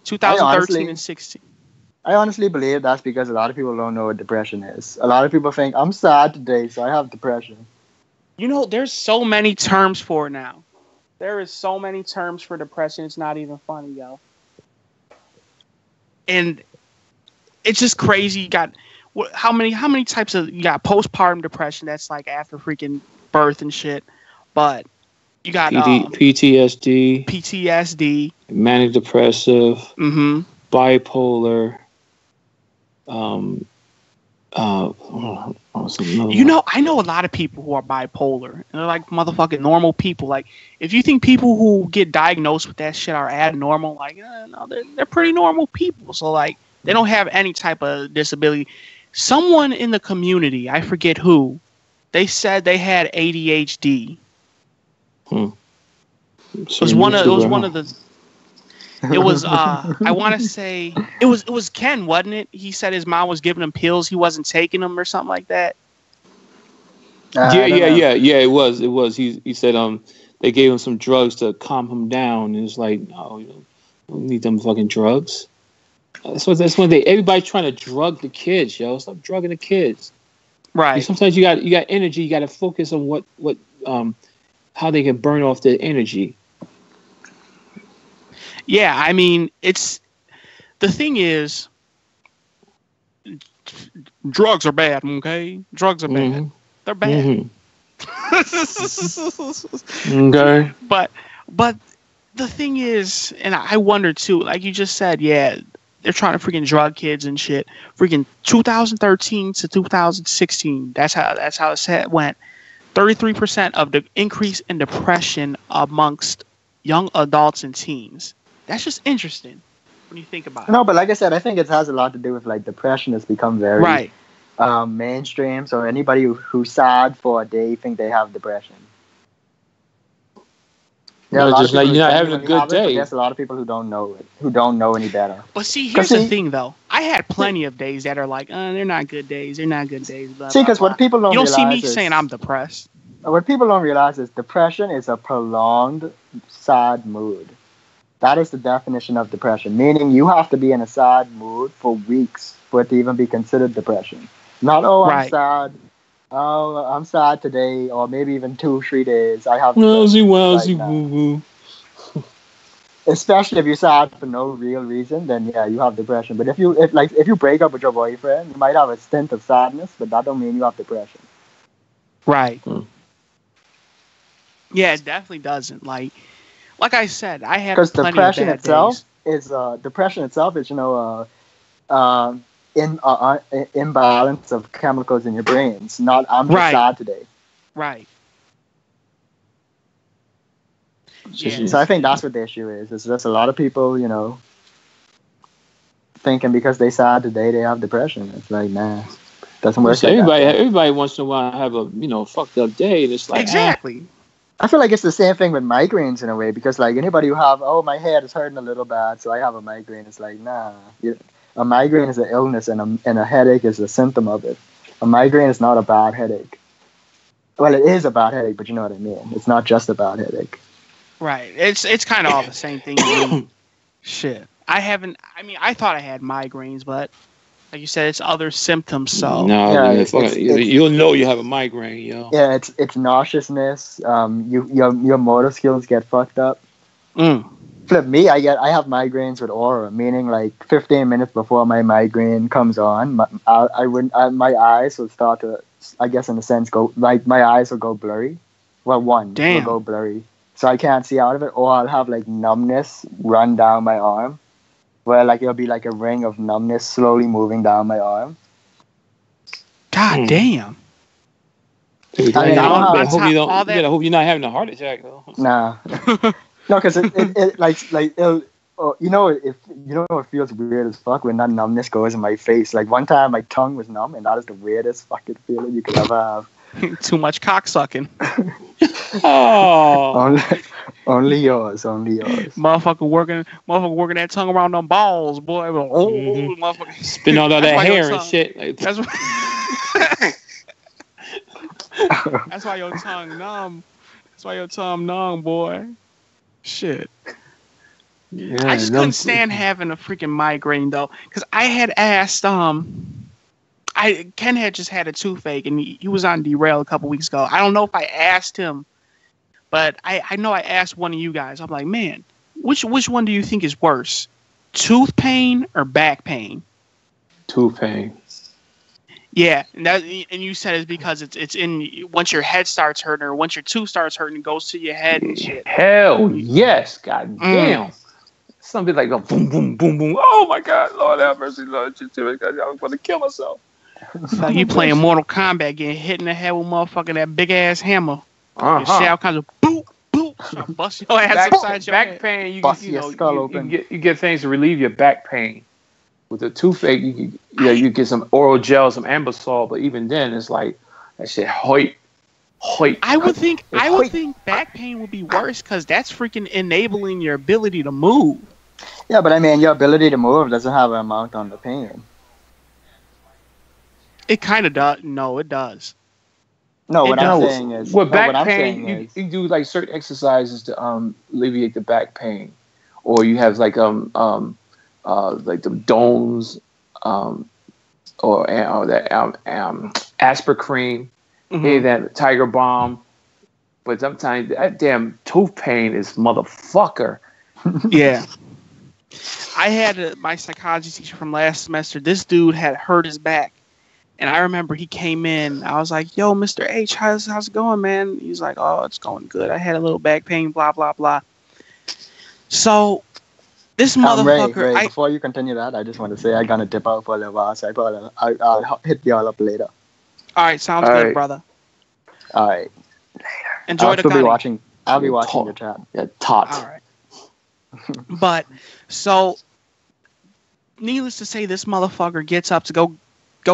2013 and 16. I honestly believe that's because a lot of people don't know what depression is. A lot of people think, I'm sad today, so I have depression. You know, there's so many terms for it now. There is so many terms for depression, it's not even funny, yo. And it's just crazy. You got how many types of, you got postpartum depression, that's like after freaking birth and shit. But you got PTSD, manic depressive, bipolar. You know, I know a lot of people who are bipolar, and they're like motherfucking normal people. Like, if you think people who get diagnosed with that shit are abnormal, like, no, they're pretty normal people. So, like, they don't have any type of disability. Someone in the community, I forget who, they said they had ADHD. It was one of the. It was I want to say it was Ken, wasn't it? He said his mom was giving him pills, he wasn't taking them or something like that. Yeah. It was. He said they gave him some drugs to calm him down, and it's like, no, you don't need them fucking drugs. That's when everybody's trying to drug the kids, yo. Stop drugging the kids. Right. Sometimes you got energy. You got to focus on what how they can burn off the energy. Yeah, I mean, the thing is, drugs are bad. Okay, drugs are bad. They're bad. Okay. But the thing is, and I wonder too, like you just said, yeah, they're trying to freaking drug kids and shit. Freaking 2013 to 2016. That's how it went. 33% of the increase in depression amongst young adults and teens. That's just interesting when you think about it. No, but like I said, I think it has a lot to do with like depression has become very mainstream. So anybody who's sad for a day think they have depression. Yeah, just like you're not having a good day. There's a lot of people who don't know it, who don't know any better. But see, here's the thing, though. I had plenty of days that are like, they're not good days. They're not good days. Blah, see, because what people don't realize see me saying I'm depressed. What people don't realize is depression is a prolonged sad mood. That is the definition of depression, meaning you have to be in a sad mood for weeks for it to even be considered depression. Not, I'm sad. Oh, I'm sad today, or maybe even 2-3 days. I have wowsy, woo woo. Especially if you're sad for no real reason, then yeah, you have depression. But if you break up with your boyfriend, you might have a stint of sadness, but that don't mean you have depression. Right. Yeah, it definitely doesn't. Like I said, I have plenty depression of bad days. Depression itself is imbalance of chemicals in your brains. Not I'm just sad today. Right. Yeah. So I think that's what the issue is. It's just a lot of people, thinking because they sad today they have depression. It's like, nah, doesn't work. So everybody once in a while have a fucked up day, and it's like exactly. I feel like it's the same thing with migraines in a way, because like anybody who have, my head is hurting a little bad, so I have a migraine. It's like, nah. A migraine is an illness, and a headache is a symptom of it. A migraine is not a bad headache. Well, it is a bad headache, but you know what I mean. It's not just a bad headache. Right. It's kind of all the same thing. Shit. I thought I had migraines, but like you said, it's other symptoms. So no, you'll know you have a migraine, yo. Yeah, it's nauseousness. Your motor skills get fucked up. Flip me, I have migraines with aura, meaning like 15 minutes before my migraine comes on, my eyes will start to, I guess in a sense, my eyes will go blurry. Well, will go blurry, so I can't see out of it, or I'll have like numbness run down my arm, where like it'll be like a ring of numbness slowly moving down my arm. God damn. I hope you're not having a heart attack though. Nah. No, because it feels weird as fuck when that numbness goes in my face. Like one time my tongue was numb, and that is the weirdest fucking feeling you could ever have. Too much cock sucking. Oh. Only yours. Motherfucker working that tongue around them balls, boy. Motherfucker. Spin all that hair and shit. Like, that's why your tongue numb. That's why your tongue numb, boy. Shit. Yeah, I just couldn't stand having a freaking migraine though, because I had asked Ken had just had a toothache, and he was on Derail a couple weeks ago. I don't know if I asked him, but I know I asked one of you guys. I'm like, man, which one do you think is worse, tooth pain or back pain? Tooth pain. Yeah, and you said it's because it's in once your head starts hurting, or once your tooth starts hurting, it goes to your head and shit. Hell yes, god damn. Something like a boom, boom, boom, boom. Oh my God, Lord have mercy, Lord. I'm going to kill myself. It's like you playing Mortal Kombat, getting hit in the head with motherfucking that big ass hammer. You see all kinds of boop, boop. Bust your ass upside your back head. Pain. You get things to relieve your back pain. With a toothache, you get some oral gel, some Ambisol, but even then, it's like that shit hoit. I would think back pain would be worse because that's freaking enabling your ability to move. Yeah, but I mean, your ability to move doesn't have an amount on the pain. It kind of does. No, it does. No, what I'm saying is, with back pain, you do like certain exercises to alleviate the back pain, or you have like the domes, or that Asper cream, that Tiger Balm. But sometimes that damn tooth pain is motherfucker. Yeah. I had my psychology teacher from last semester. This dude had hurt his back. And I remember he came in. I was like, yo, Mr. H, how's it going, man? He's like, oh, it's going good. I had a little back pain, blah, blah, blah. So this motherfucker. Ray, before you continue that, I just want to say I'm going to dip out for a little while. So I'll hit y'all up later. All right. Sounds good, brother. All right. Later. Enjoy the gunny. I'll be watching your chat. Yeah, tot. All right. But, so, needless to say, this motherfucker gets up to go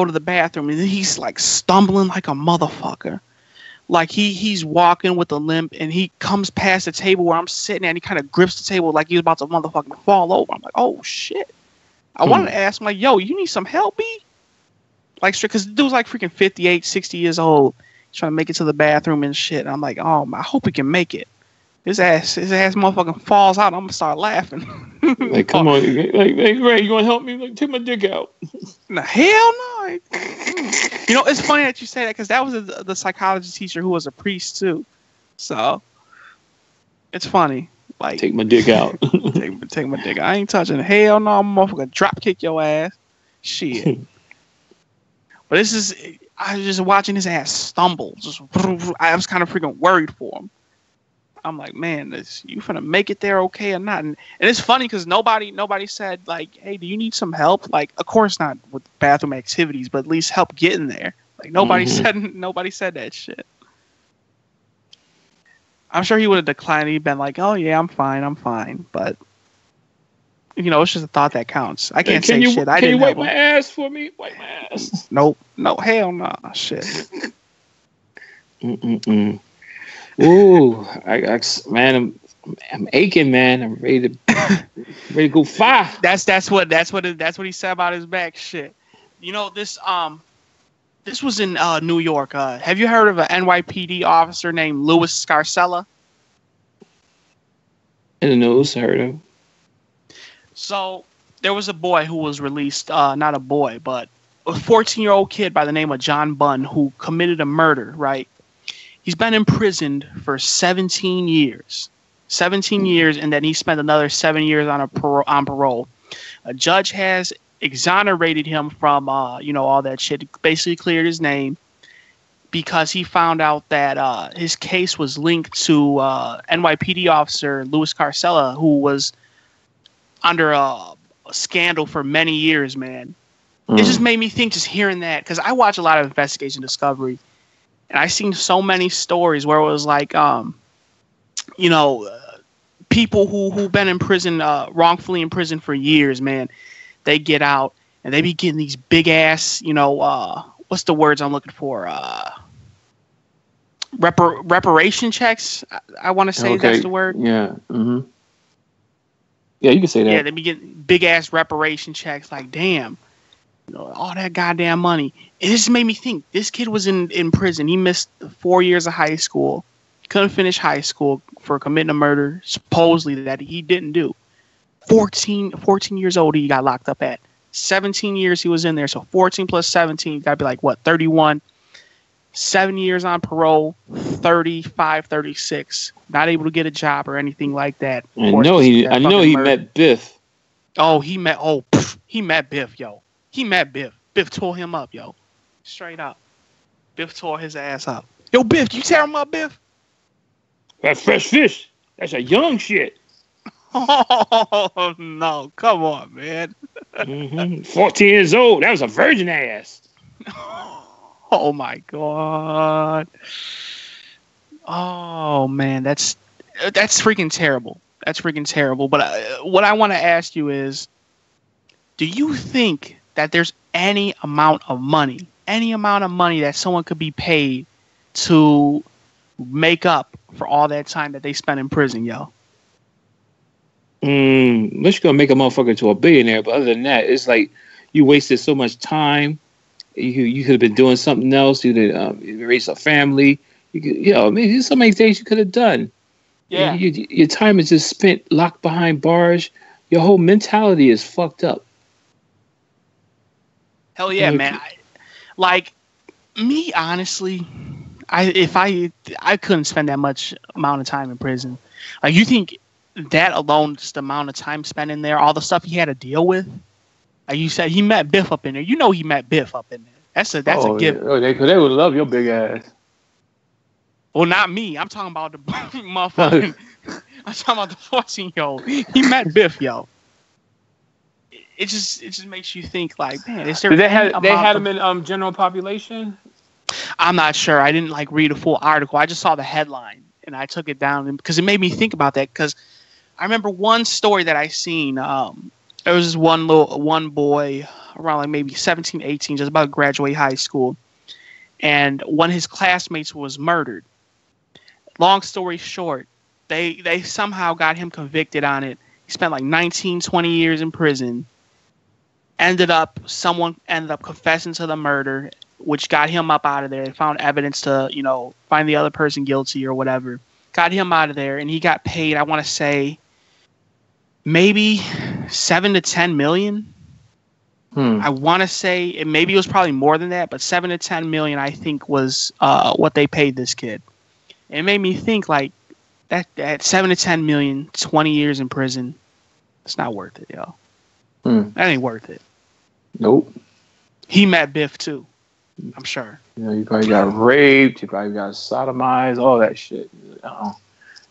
to the bathroom, and he's like stumbling like a motherfucker. Like he's walking with a limp, and he comes past the table where I'm sitting at, and he kind of grips the table like he's about to motherfucking fall over. I'm like, oh shit. I wanted to ask him, like, yo, you need some help, B? Like, because the dude's like freaking 58, 60 years old. He's trying to make it to the bathroom and shit. And I'm like, oh, I hope he can make it. His ass motherfucking falls out. I'm gonna start laughing. Like, come on, like, Ray, you gonna help me? Like, take my dick out. No, hell no. You know, it's funny that you say that because that was the psychology teacher who was a priest too. So it's funny. Like, take my dick out. take my dick out. I ain't touching it. Hell no, I'm motherfucker drop kick your ass. Shit. But this is, I was just watching his ass stumble. I was kind of freaking worried for him. I'm like, man, you finna make it there okay or not? And it's funny because nobody said, like, hey, do you need some help? Like, of course not with bathroom activities, but at least help getting there. Like, nobody said that shit. I'm sure he would have declined. He'd been like, oh yeah, I'm fine. But you know, it's just a thought that counts. I can't say shit. I didn't wipe my ass for me? Wipe my ass. Nope. No, hell no. Shit. Ooh, man, I'm aching, man. I'm ready to go fire. That's what he said about his back. Shit. You know, this was in New York. Have you heard of an NYPD officer named Louis Scarcella? In the news, I heard him. So there was a boy who was released. Not a boy, but a 14-year-old kid by the name of John Bunn who committed a murder. Right. He's been imprisoned for 17 years. 17 years, and then he spent another 7 years on parole. A judge has exonerated him from, all that shit. Basically cleared his name because he found out that his case was linked to NYPD officer Louis Scarcella, who was under a scandal for many years, man. It just made me think just hearing that, because I watch a lot of Investigation Discovery. And I seen so many stories where it was like, people who've been in prison, wrongfully in prison for years, man, they get out and they be getting these big ass, what's the words I'm looking for? Reparation checks. I want to say that's the word. Yeah. Mm-hmm. Yeah, you can say that. Yeah, they be getting big ass reparation checks. Like, damn, all that goddamn money. It just made me think. This kid was in prison. He missed 4 years of high school. Couldn't finish high school for committing a murder, supposedly, that he didn't do. 14 years old he got locked up at. 17 years he was in there. So 14 plus 17, got to be like, what, 31? 7 years on parole, 35, 36. Not able to get a job or anything like that. I know he met Biff. Oh, he met Biff, yo. He met Biff. Biff tore him up, yo. Straight up. Biff tore his ass up. Yo, Biff, you tear him up, Biff? That's fresh fish. That's a young shit. Oh, no. Come on, man. 14 years old. That was a virgin ass. Oh, my God. Oh, man. That's freaking terrible. That's freaking terrible. But what I want to ask you is, do you think that there's any amount of money that someone could be paid to make up for all that time that they spent in prison, yo? Unless you're gonna make a motherfucker to a billionaire, but other than that, it's like you wasted so much time. You could have been doing something else. You could raise a family. You could, there's so many things you could have done. Yeah, your time is just spent locked behind bars. Your whole mentality is fucked up. Hell yeah, man. Me, honestly, I couldn't spend that much amount of time in prison. Like, you think that alone, just the amount of time spent in there, all the stuff he had to deal with. Like you said, he met Biff up in there. You know he met Biff up in there. That's a given. Yeah. Oh, they would love your big ass. Well, not me. I'm talking about the motherfucking. I'm talking about the 14-year-old. He met Biff, yo. It just makes you think like, man, is there? They had him in general population. I'm not sure. I didn't read a full article. I just saw the headline and I took it down because it made me think about that. Because I remember one story that I seen. There was this one boy around maybe 17, 18, just about to graduate high school, and one of his classmates was murdered. Long story short, they somehow got him convicted on it. He spent 19, 20 years in prison. Someone ended up confessing to the murder, which got him up out of there. They found evidence to, find the other person guilty or whatever. Got him out of there, and he got paid, I want to say, maybe 7 to 10 million. I want to say maybe it was probably more than that, but 7 to 10 million, I think, was what they paid this kid. It made me think that 7 to 10 million, 20 years in prison, it's not worth it, yo. That ain't worth it. Nope. He met Biff too, I'm sure. You probably got raped. You probably got sodomized. All that shit.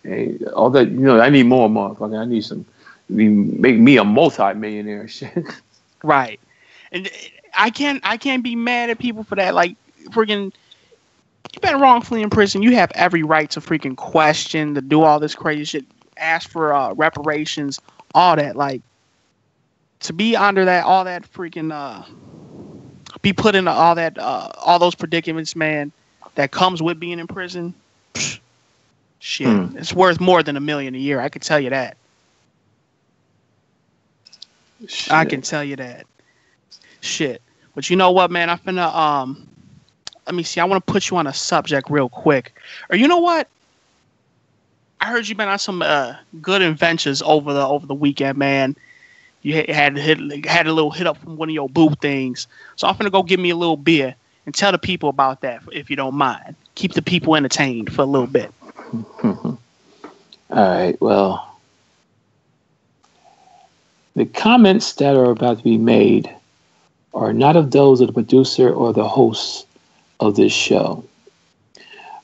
Hey, all that. I need more, motherfucker. I need some. Make me a multi-millionaire. Shit. Right. And I can't be mad at people for that. Freaking, you've been wrongfully in prison. You have every right to freaking question, to do all this crazy shit, ask for reparations, all that. To be under that, all that freaking, be put into all that, all those predicaments, man, that comes with being in prison. Shit, it's worth more than $1 million a year. I can tell you that. Shit. I can tell you that. Shit. But you know what, man? I'm finna, let me see. I want to put you on a subject real quick. Or you know what? I heard you've been on some good adventures over the weekend, man. You had a little hit up from one of your booth things. So I'm finna go get me a little beer and tell the people about that, if you don't mind. Keep the people entertained for a little bit. All right. Well, the comments that are about to be made are not of those of the producer or the hosts of this show.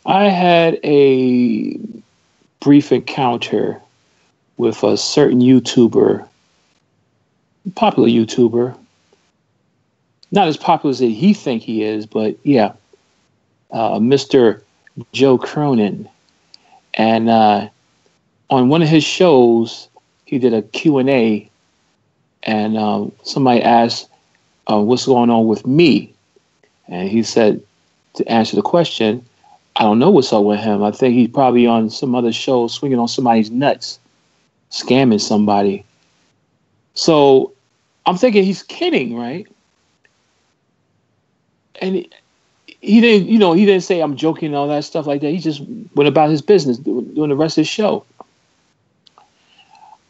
I had a brief encounter with a certain YouTuber, popular YouTuber, not as popular as he think he is, but yeah, Mr. Joe Cronin. And on one of his shows, he did a Q&A, and somebody asked, what's going on with me? And he said, to answer the question, I don't know what's up with him. I think he's probably on some other show swinging on somebody's nuts, scamming somebody. So I'm thinking he's kidding, right? And he didn't say I'm joking and all that stuff like that. He just went about his business doing the rest of his show.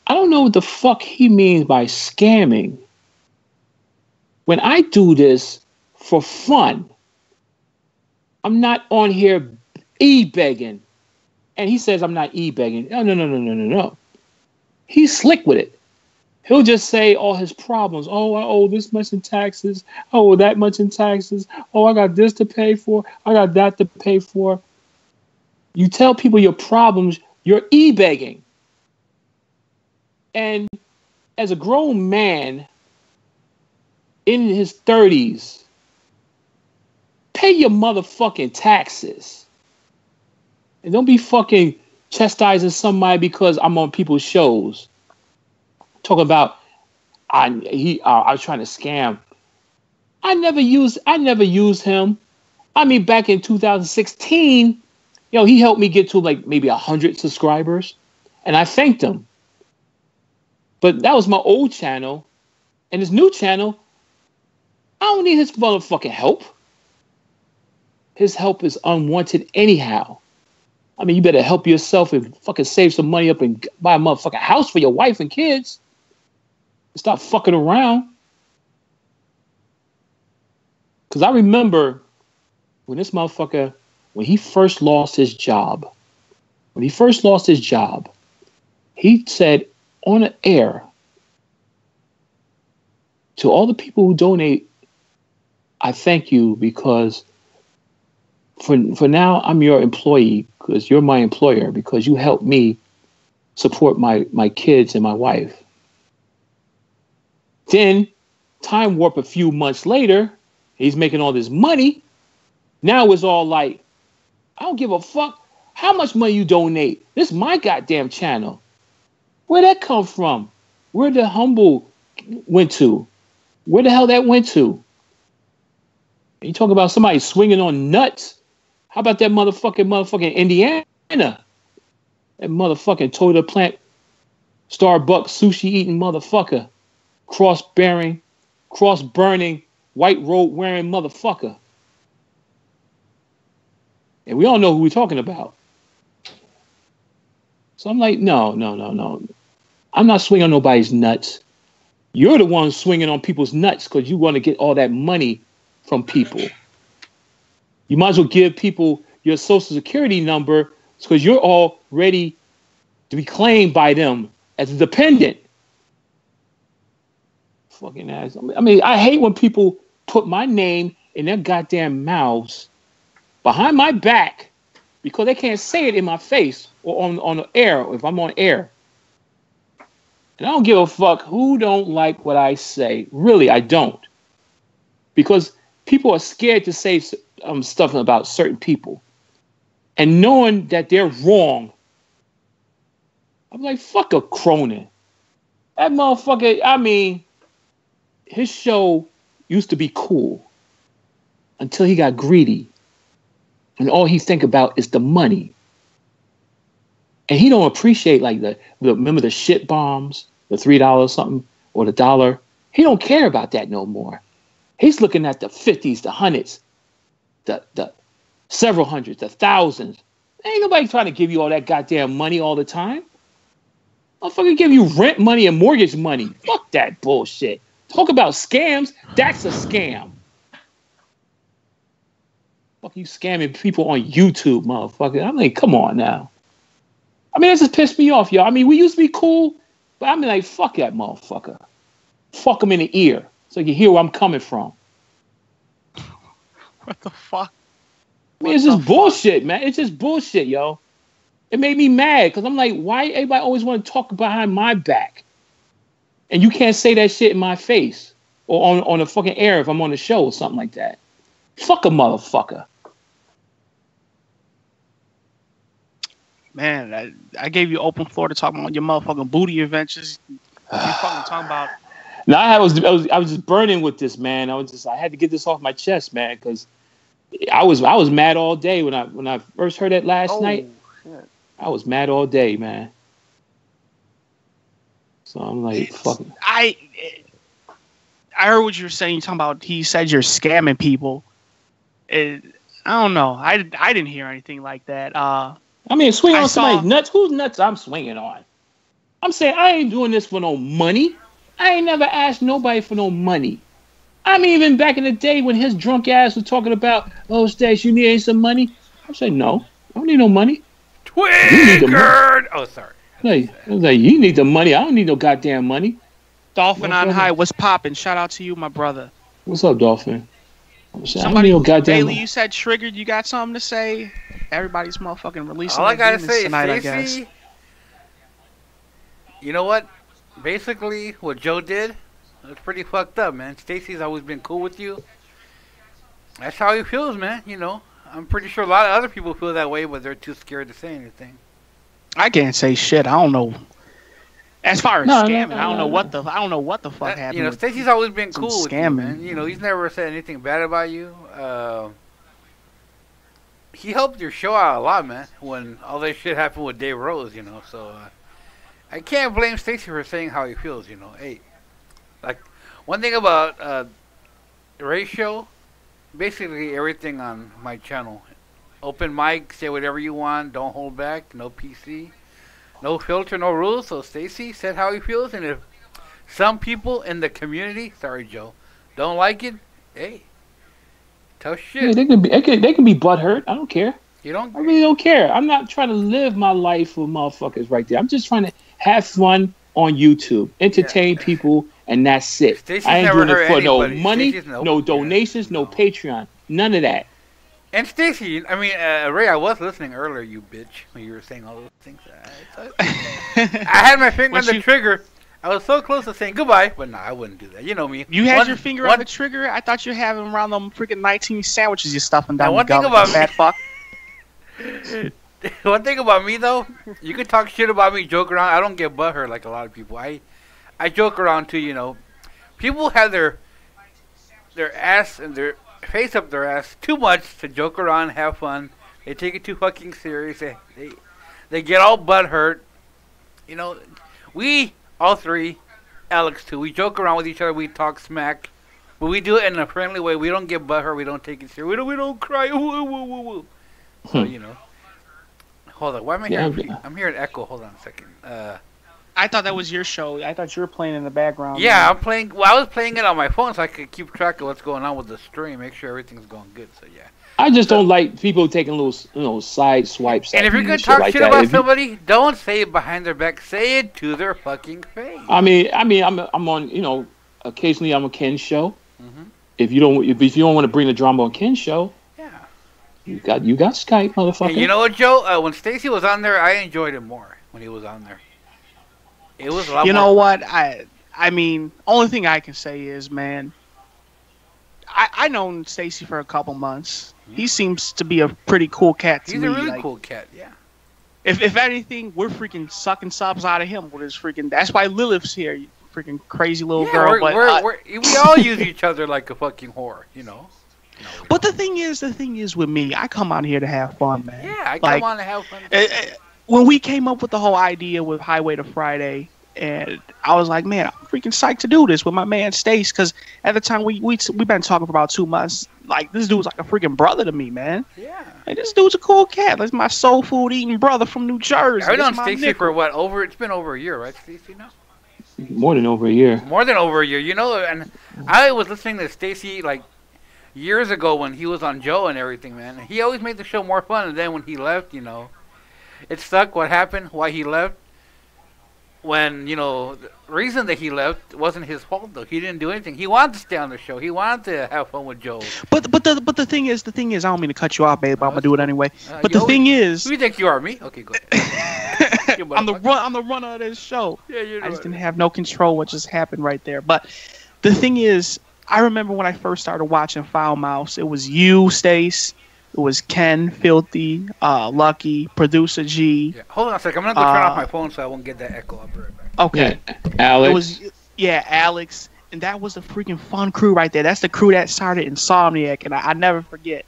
I don't know what the fuck he means by scamming. When I do this for fun, I'm not on here e-begging. And he says I'm not e-begging. No. He's slick with it. He'll just say all his problems. Oh, I owe this much in taxes. I owe that much in taxes. Oh, I got this to pay for. I got that to pay for. You tell people your problems, you're e-begging. And as a grown man in his 30s, pay your motherfucking taxes. And don't be fucking chastising somebody because I'm on people's shows. Talking about I was trying to scam. I never used him. I mean, back in 2016, he helped me get to maybe 100 subscribers, and I thanked him. But that was my old channel, and his new channel, I don't need his motherfucking help. His help is unwanted anyhow. I mean, you better help yourself and fucking save some money up and buy a motherfucking house for your wife and kids. Stop fucking around. Because I remember when this motherfucker, when he first lost his job, He said on the air to all the people who donate, I thank you because for now I'm your employee because you're my employer because you helped me support my kids and my wife. Then time warp a few months later, he's making all this money. Now it's all like, I don't give a fuck how much money you donate. This is my goddamn channel. Where'd that come from? Where the humble went to? Where the hell that went to? You talk about somebody swinging on nuts. How about that motherfucking Indiana? That motherfucking toilet plant, Starbucks sushi eating motherfucker. Cross burning, white robe wearing motherfucker. And we all know who we're talking about. So I'm like, no. I'm not swinging on nobody's nuts. You're the one swinging on people's nuts because you want to get all that money from people. You might as well give people your social security number because you're all ready to be claimed by them as a dependent. Fucking ass. I mean, I hate when people put my name in their goddamn mouths behind my back because they can't say it in my face or on the air or if I'm on air. And I don't give a fuck who don't like what I say. Really, I don't. Because people are scared to say stuff about certain people. And knowing that they're wrong, I'm like, fuck a Cronin. That motherfucker, I mean, his show used to be cool until he got greedy. And all he think about is the money. And he don't appreciate like remember the shit bombs, the $3 something or the $1. He don't care about that no more. He's looking at the 50s, the hundreds, the several hundreds, the thousands. Ain't nobody trying to give you all that goddamn money all the time. Motherfucker give you rent money and mortgage money. Fuck that bullshit. Talk about scams. That's a scam. Fuck you scamming people on YouTube, motherfucker. I mean, come on now. I mean, that just pissed me off, y'all. I mean, we used to be cool, but I mean, like, fuck that motherfucker. Fuck him in the ear so you hear where I'm coming from. What the fuck? I mean, it's just bullshit, man. It's just bullshit, yo. It made me mad because I'm like, why everybody always want to talk behind my back? And you can't say that shit in my face or on the fucking air if I'm on the show or something like that. Fuck a motherfucker. Man, I gave you open floor to talk about your motherfucking booty adventures. You fucking talking about. No, I was just burning with this, man. I had to get this off my chest, man, because I was mad all day when I first heard that last night. Shit. I was mad all day, man. So I'm like, fucking. I heard what you were saying. You're talking about. He said you're scamming people. I don't know. I didn't hear anything like that. I mean, swinging on somebody's nuts. Whose nuts I'm swinging on? I'm saying I ain't doing this for no money. I ain't never asked nobody for no money. I mean, even back in the day when his drunk ass was talking about, oh, Stace, you need some money? I said, no, I don't need no money. Twiggered! Oh, sorry. I was like, you need the money. I don't need no goddamn money. Dolphin on high. What's poppin'? Shout out to you, my brother. What's up, Dolphin? Somebody, Bailey, you said triggered. You got something to say? Everybody's motherfucking releasing. All I gotta say tonight, Stacy, I guess. You know what? Basically, what Joe did was pretty fucked up, man. Stacy's always been cool with you. That's how he feels, man. You know, I'm pretty sure a lot of other people feel that way, but they're too scared to say anything. I can't say shit. I don't know. As far as scamming, I don't know what the fuck happened. You know, Stacy's always been cool with you, man. You know, he's never said anything bad about you. He helped your show out a lot, man, when all that shit happened with Dave Rose, you know. So I can't blame Stacy for saying how he feels, you know. Hey, like one thing about Ray's show, basically everything on my channel, open mic, say whatever you want, don't hold back, no PC. No filter, no rules. So Stacy said how he feels, and if some people in the community, sorry Joe, don't like it, hey, tough shit. Yeah, they can be butthurt. I don't care. You don't? I really don't care. I'm not trying to live my life with motherfuckers right there. I'm just trying to have fun on YouTube, entertain people, and that's it. Stacey's I ain't never doing it hurt for no anybody. money, Stacey's no donations, no Patreon, none of that. And Stacy, I mean, Ray, I was listening earlier, you bitch, when you were saying all those things. I had my finger on the trigger. I was so close to saying goodbye, but no, I wouldn't do that. You know me. You had your finger on the trigger? I thought you were having around them freaking 19 sandwiches you're stuffing down one the thing about fat fuck. One thing about me, though, you can talk shit about me, joke around. I don't get butthurt like a lot of people. I joke around, too, you know. People have their ass and their face up their ass too much to joke around and have fun. They take it too fucking serious. They get all butthurt. You know, we, all three, Alex too, we joke around with each other. We talk smack. But we do it in a friendly way. We don't get butthurt. We don't take it serious. We don't cry. Woo, woo, woo, woo. So, you know. Hold on. Why am I hearing? I'm hearing echo. Hold on a second. I thought that was your show. I thought you were playing in the background. Yeah, I'm playing. Well, I was playing it on my phone so I could keep track of what's going on with the stream, make sure everything's going good. So yeah. I just don't like people taking little, side swipes. And if you're gonna talk shit about somebody, don't say it behind their back. Say it to their fucking face. I mean, I'm on. Occasionally I'm on Ken's show. Mm-hmm. If you don't want to bring the drama on Ken's show, yeah, you got Skype, motherfucker. And you know what, Joe? When Stacy was on there, I enjoyed it more when he was on there. It was a lot. You know what? I mean, only thing I can say is, man, I known Stacy for a couple months. Mm-hmm. He seems to be a pretty cool cat to me. He's a really cool cat, yeah. If anything, we're freaking sucking subs out of him with his freaking. That's why Lilith's here, you freaking crazy little girl. We all use each other like a fucking whore, you know. No, but the thing is with me, I come on here to have fun, man. Yeah, I come on to have fun. When we came up with the whole idea with Highway to Friday, and I was like, man, I'm freaking psyched to do this with my man Stace, because at the time we've been talking for about 2 months. Like, this dude's like a freaking brother to me, man. Yeah. Like, this dude's a cool cat. That's my soul food eating brother from New Jersey. I've known Stacy for what, it's been over a year, right, Stacy? No. More than over a year. More than over a year, you know. And I was listening to Stacy like years ago when he was on Joe and everything, man. He always made the show more fun, and then when he left, you know. It stuck. What happened? Why he left? When, you know, the reason that he left wasn't his fault, though. He didn't do anything. He wanted to stay on the show. He wanted to have fun with Joe. But the thing is, I don't mean to cut you off, babe. But I'm gonna do it anyway. But the thing is, who do you think you are? Me? Okay, go ahead. I'm the runner of this show. Yeah, you know. I just didn't have no control what just happened right there. But the thing is, I remember when I first started watching Foul Mouse. It was you, Stace. It was Ken, Filthy, Lucky, Producer G. Yeah. Hold on a second. I'm going to go turn off my phone so I won't get that echo. I'll be right back. Okay. Yeah. Alex. Alex. And that was a freaking fun crew right there. That's the crew that started Insomniac. And I never forget.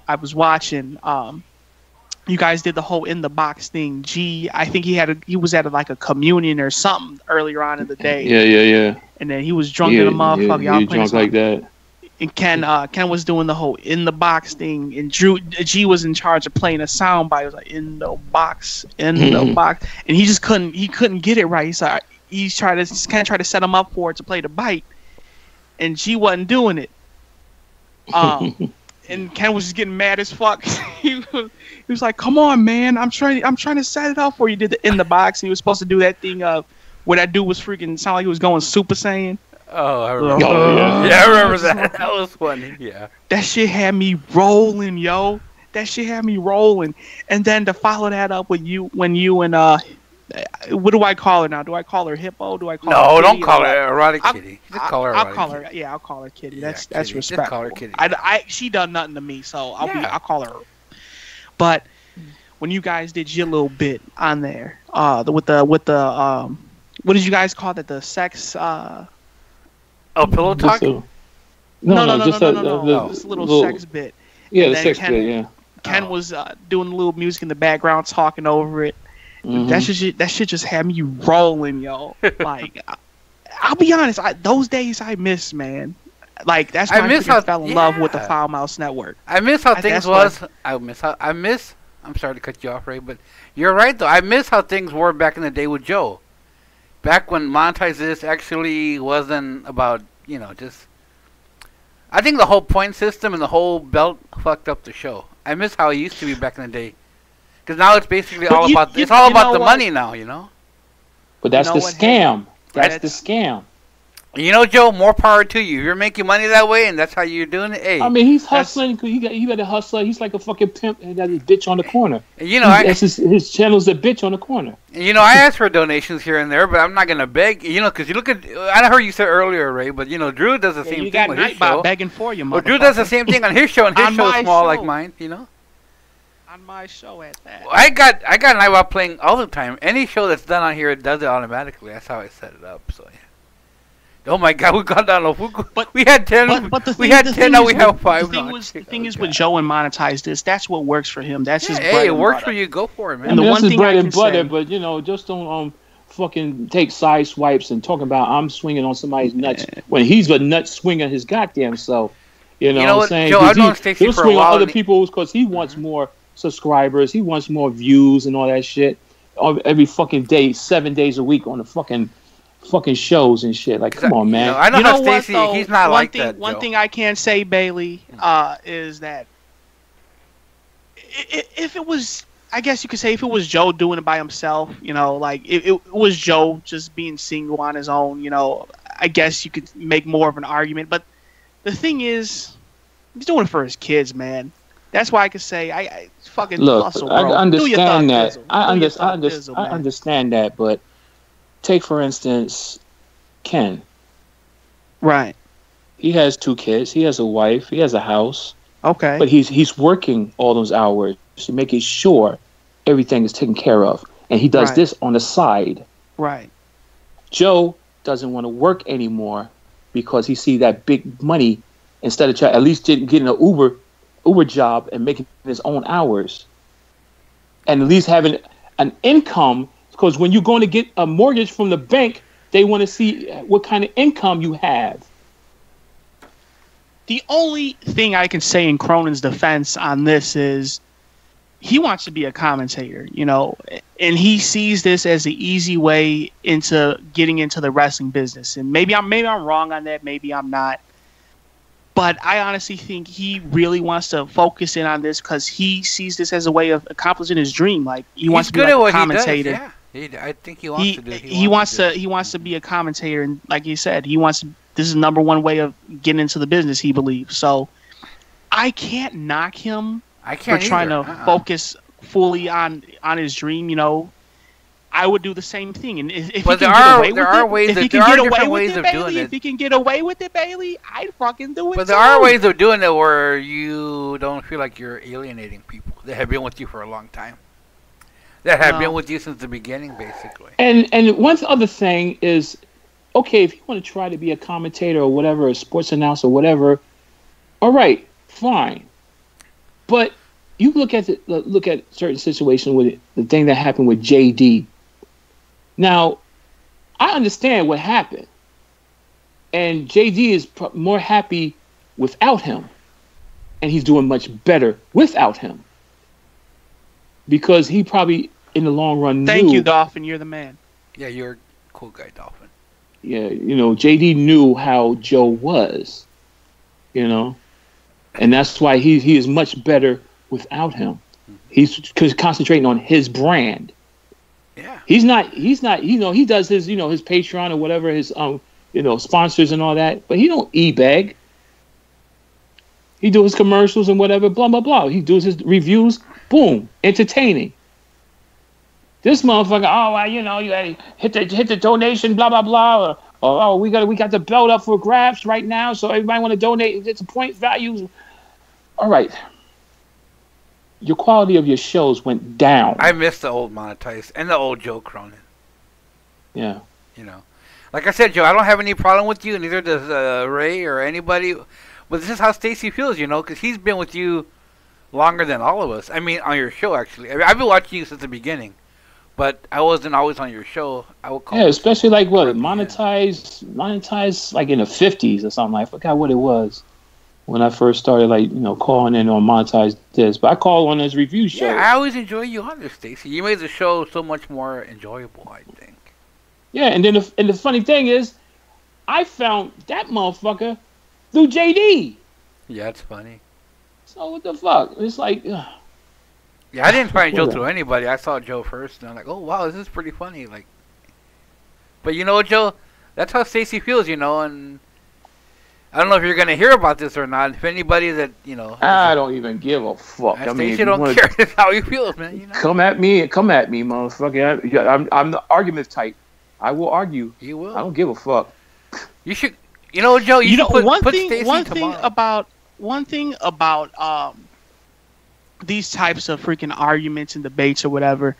I was watching. You guys did the whole in the box thing. G, I think he was at a communion or something earlier on in the day. Yeah. And then he was drunk in a motherfucker. Y'all drunk like that. And Ken was doing the whole in the box thing, and G was in charge of playing a sound bite. It was like in the box, and he just couldn't get it right. He's trying to set him up for it to play the bite, and G wasn't doing it. And Ken was just getting mad as fuck. he was like, "Come on, man! I'm trying to set it up for you." Did the in the box, and he was supposed to do that thing where that dude was freaking sound like he was going Super Saiyan. Oh, I remember. Yeah, I remember that. That was funny. Yeah. That shit had me rolling, yo. That shit had me rolling. And then to follow that up with when you and what do I call her now? Do I call her Hippo? Do I call her Kitty? Don't call her Erotic Kitty. Just call her Erotic Kitty. Yeah, I'll call her Kitty. Yeah, that's Kitty. respectful. Just call her Kitty. She done nothing to me, so I'll call her. But when you guys did your little bit on there, with the what did you guys call that? The sex pillow talk? No. Just a little sex bit. Yeah, the sex bit, yeah. Ken was doing a little music in the background, talking over it. Mm-hmm. That shit just had me rolling, yo. Like, I'll be honest, those days I miss, man. Like, that's when I fell in love with the Foul Mouse Network. I miss how things was. I'm sorry to cut you off, Ray, but you're right, though. I miss how things were back in the day with Joe. Back when Monetize This actually wasn't about, just... I think the whole point system and the whole belt fucked up the show. I miss how it used to be back in the day. Because now it's basically all about the money now, But that's the scam. That's the scam. You know, Joe, more power to you. You're making money that way, and that's how you're doing it. Hey, I mean, he's hustling. He got a hustler. He's like a fucking pimp and got his bitch on the corner. You know, his channel's a bitch on the corner. You know, I ask for donations here and there, but I'm not gonna beg. You know, because you look at. I heard you said earlier, Ray, but you know, Drew does the same thing on his show. Begging for you, Well, Drew does the same thing on his show, and his show is small like mine. You know. On my show at that. Well, I got Nightbot playing all the time. Any show that's done on here, it does it automatically. That's how I set it up. So yeah. Oh my God, we got down. But we had 10. We had 10. Now we have 5. The thing is with Joe and monetize this. That's what works for him. That's his. Hey, it works for you. Go for it, man. And the one thing bread and butter, but you know, just don't fucking take side swipes and talk about I'm swinging on somebody's nuts when he's a nut swinging his goddamn self. You know what I'm saying? Joe, I've known Stacy he'll for swing a while. on other people because he wants more subscribers. He wants more views and all that shit. Every fucking day, 7 days a week on the fucking shows and shit. Like, come on, man. You know, I know how Stacy, he's not like that. One thing I can say, Bailey, is that if it was, I guess you could say, if it was Joe doing it by himself, you know, like it was Joe just being single on his own, you know, I guess you could make more of an argument. But the thing is, he's doing it for his kids, man. That's why I could say, I fucking look. hustle, bro. I understand that. I Dizzle, understand that, but. Take, for instance, Ken. Right. He has 2 kids. He has a wife. He has a house. Okay. But he's working all those hours to making sure everything is taken care of. And he does this on the side. Right. Joe doesn't want to work anymore because he see that big money instead of at least getting an Uber job and making his own hours. And at least having an income. Because when you're going to get a mortgage from the bank, they want to see what kind of income you have. The only thing I can say in Cronin's defense on this is he wants to be a commentator, you know, and he sees this as the easy way into getting into the wrestling business. And maybe I'm wrong on that. Maybe I'm not. But I honestly think he really wants to focus in on this because he sees this as a way of accomplishing his dream. Like he wants to be like a commentator. Yeah. I think he wants to do. He wants to be a commentator, and like you said, this is the #1 way of getting into the business. He believes so. I can't knock him for trying to focus fully on his dream. You know, I would do the same thing. And if he can get away with it, if he can get away with it, Bailey, I'd fucking do it. But there are ways of doing it where you don't feel like you're alienating people that have been with you for a long time. That have been with you since the beginning, basically. And one other thing is, okay, if you want to try to be a commentator or whatever, a sports announcer or whatever, all right, fine. But you look at certain situations with the thing that happened with JD. Now, I understand what happened, and JD is more happy without him, and he's doing much better without him. Because he probably, in the long run, Thank you, Dolphin. You're the man. Yeah, you're a cool guy, Dolphin. Yeah, you know, JD knew how Joe was, you know, and that's why he is much better without him. Mm-hmm. He's concentrating on his brand. Yeah. He's not, you know, he does his, you know, his Patreon or whatever, his, you know, sponsors and all that, but he don't e-bag. He do his commercials and whatever, blah, blah, blah. He does his reviews. Boom, entertaining. This motherfucker, oh, well, you know, you hit the donation, blah blah blah, or oh, we got the belt up for grabs right now, so everybody want to donate. It's a point value. All right, your quality of your shows went down. I miss the old Monetize and the old Joe Cronin. Yeah, you know, like I said, Joe, I don't have any problem with you, neither does Ray or anybody. But this is how Stacy feels, you know, because he's been with you longer than all of us. I mean, on your show, actually. I've been watching you since the beginning, but I wasn't always on your show. I would call. Yeah, especially like what monetize like in the 50s or something. I forgot what it was when I first started, like, you know, calling in on monetize this. But I call on his review show. Yeah, I always enjoy you on this, Stacy. You made the show so much more enjoyable, I think. Yeah, and then the funny thing is, I found that motherfucker through JD. Yeah, that's funny. So what the fuck? It's like, yeah, I didn't find Joe through anybody. I saw Joe first, and I'm like, oh wow, this is pretty funny. Like, But you know what, Joe? That's how Stacy feels, you know, and I don't know if you're gonna hear about this or not. If anybody that you know, I don't even give a fuck. I mean, Stacy don't care. That's how he feels, man. You know? Come at me, motherfucker. I'm the argument type. I will argue. You will. I don't give a fuck. You should. You know, Joe. You know, one thing about these types of freaking arguments and debates or whatever.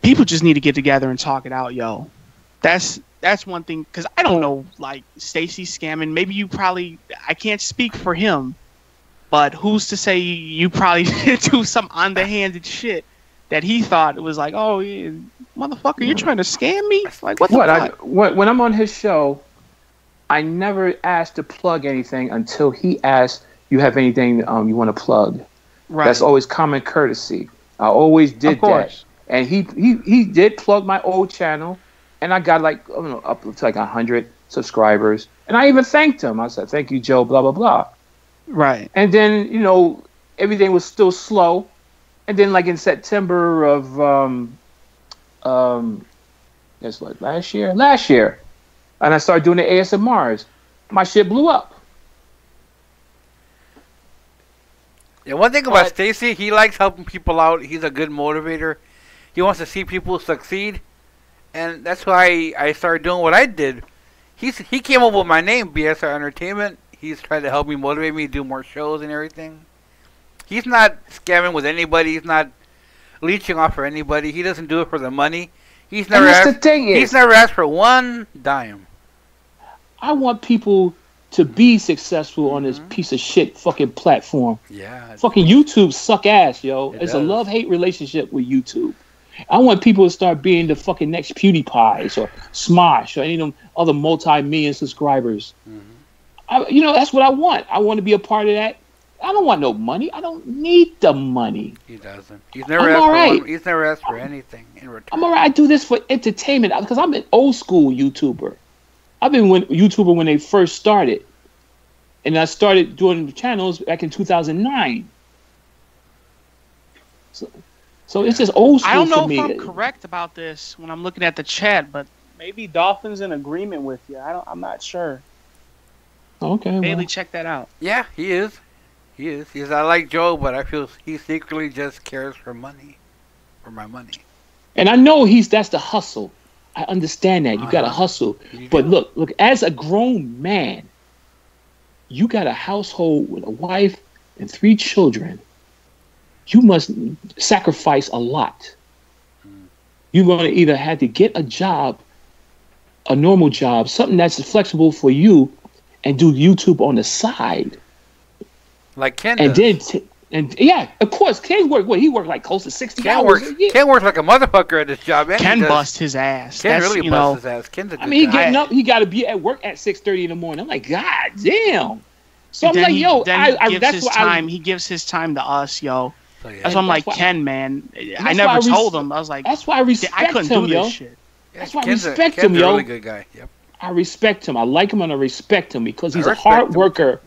People just need to get together and talk it out, yo. That's one thing, because I don't know, like, Stacy's scamming. Maybe you probably, I can't speak for him, but who's to say you probably do some underhanded shit that he thought it was like, oh, yeah, motherfucker, you're trying to scam me? Like, what the fuck? When I'm on his show, I never asked to plug anything until he asked, you have anything you want to plug? Right. That's always common courtesy. I always did that. And he did plug my old channel. And I got like, I don't know, up to like 100 subscribers. And I even thanked him. I said, thank you, Joe, blah, blah, blah. Right. And then, you know, everything was still slow. And then like in September of, guess what, last year? Last year. And I started doing the ASMRs. My shit blew up. Yeah, one thing about Stacy, he likes helping people out. He's a good motivator. He wants to see people succeed. And that's why I started doing what I did. He came up with my name, BSR Entertainment. He's trying to help me, motivate me to do more shows and everything. He's not scamming with anybody. He's not leeching off for anybody. He doesn't do it for the money. He's never asked for one dime. I want people to be successful on this piece of shit fucking platform. Yeah. Fucking YouTube suck ass, yo. It's a love-hate relationship with YouTube. I want people to start being the fucking next PewDiePies or Smosh or any of them other multi-million subscribers. You know, that's what I want. I want to be a part of that. I don't want no money. I don't need the money. He doesn't. He's never asked for anything in return. I'm all right. I do this for entertainment because I'm an old school YouTuber. I've been YouTuber when they first started. And I started doing the channels back in 2009. So it's just old school. I don't know for me. if I'm correct about this when I'm looking at the chat, but maybe Dolphin's in agreement with you. I'm not sure. Okay. Bailey, check that out. Yeah, he is. He is. I like Joe, but I feel he secretly just cares for money, for my money. And I know that's the hustle. I understand that. You got to hustle. But look, as a grown man, you got a household with a wife and 3 children. You must sacrifice a lot. You're going to either have to get a job, a normal job, something that's flexible for you, and do YouTube on the side. Like Ken and does. Yeah, of course, Ken worked. He worked like close to 60 hours. Ken works like a motherfucker at his job. Ken busts his ass. Ken really busts his ass. Ken's a good guy. He getting up. He got to be at work at 6:30 in the morning. I'm like, God damn. So I'm like, yo, he gives his time to us, yo. So, yeah. That's why I'm like, Ken, man. I never told him. I was like, that's why I respect him, I couldn't do this shit. That's why I respect him, yo. Ken's a really good guy. Yep. I respect him. I like him and I respect him because he's a hard worker.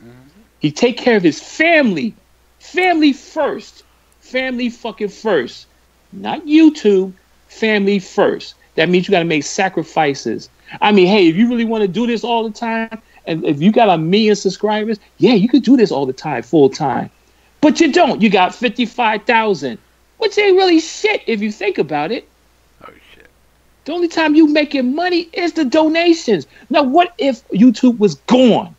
He take care of his family. Family first. Family fucking first. Not YouTube. Family first. That means you got to make sacrifices. I mean, hey, if you really want to do this all the time, and if you got 1 million subscribers, yeah, you could do this all the time, full time. But you don't. You got 55,000, which ain't really shit if you think about it. Oh, shit. The only time you making money is the donations. Now, what if YouTube was gone?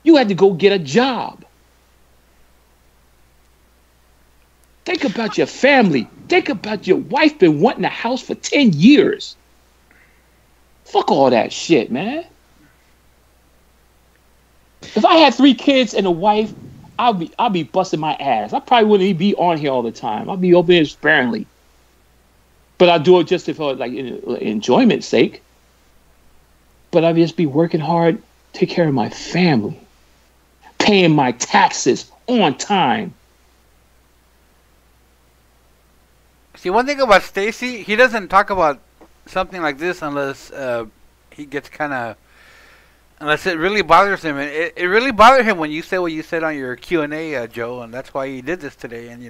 You had to go get a job. Think about your family. Think about your wife been wanting a house for 10 years. Fuck all that shit, man. If I had 3 kids and a wife, I'll be busting my ass. I probably wouldn't be on here all the time. I'll be open sparingly. But I do it just for like enjoyment's sake. But I'll just be working hard, take care of my family, paying my taxes on time. See, one thing about Stacy, he doesn't talk about something like this unless he gets unless it really bothers him. And it really bothered him when you said what you said on your Q&A, Joe, and that's why he did this today. And,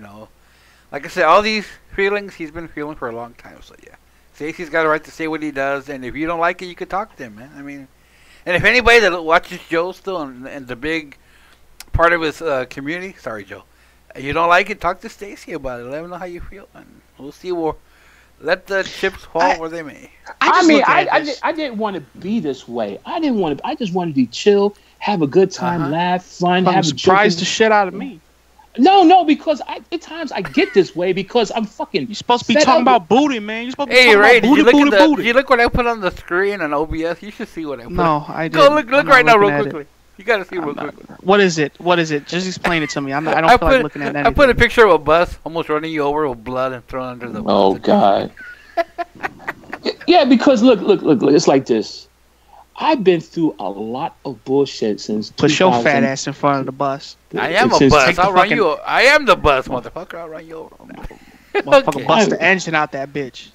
like I said, all these feelings he's been feeling for a long time. So, yeah, Stacy's got a right to say what he does, and if you don't like it, you can talk to him, man. I mean, and if anybody that watches Joe still and the big part of his community, sorry, Joe, you don't like it, talk to Stacy about it. Let him know how you feel, and we'll see where. Let the chips fall where they may. I didn't want to be this way. I just wanted to be chill, have a good time, laugh, fun, have a surprise the shit out of me. No, because at times I get this way because I'm fucking. You're supposed to be talking about booty, man. You're supposed to be talking Ray, about booty, booty. Did you look what I put on the screen on OBS? You should see what I put. No, I didn't. Go look right now, real quickly. You gotta see real quickly. What is it? Just explain it to me. I don't feel like looking at anything. I put a picture of a bus almost running you over with blood and thrown under the bus. Oh God. Yeah, because look, it's like this. I've been through a lot of bullshit since. Put your fat ass in front of the bus. I am a bus. I'll run you. I am the bus, motherfucker. I'll run you over. Motherfucker, bust the engine out that bitch.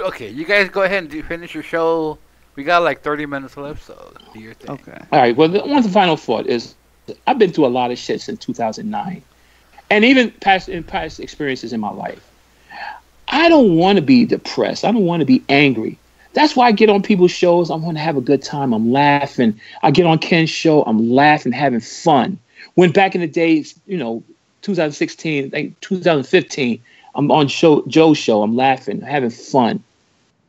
Okay, you guys go ahead and finish your show. We got like 30 minutes left, so do your thing. Okay. All right. Well, the final thought is, I've been through a lot of shit since 2009, and even past experiences in my life. I don't want to be depressed. I don't want to be angry. That's why I get on people's shows. I want to have a good time. I'm laughing. I get on Ken's show. I'm laughing, having fun. When back in the days, 2016, 2015, I'm on Joe's show. I'm laughing, having fun.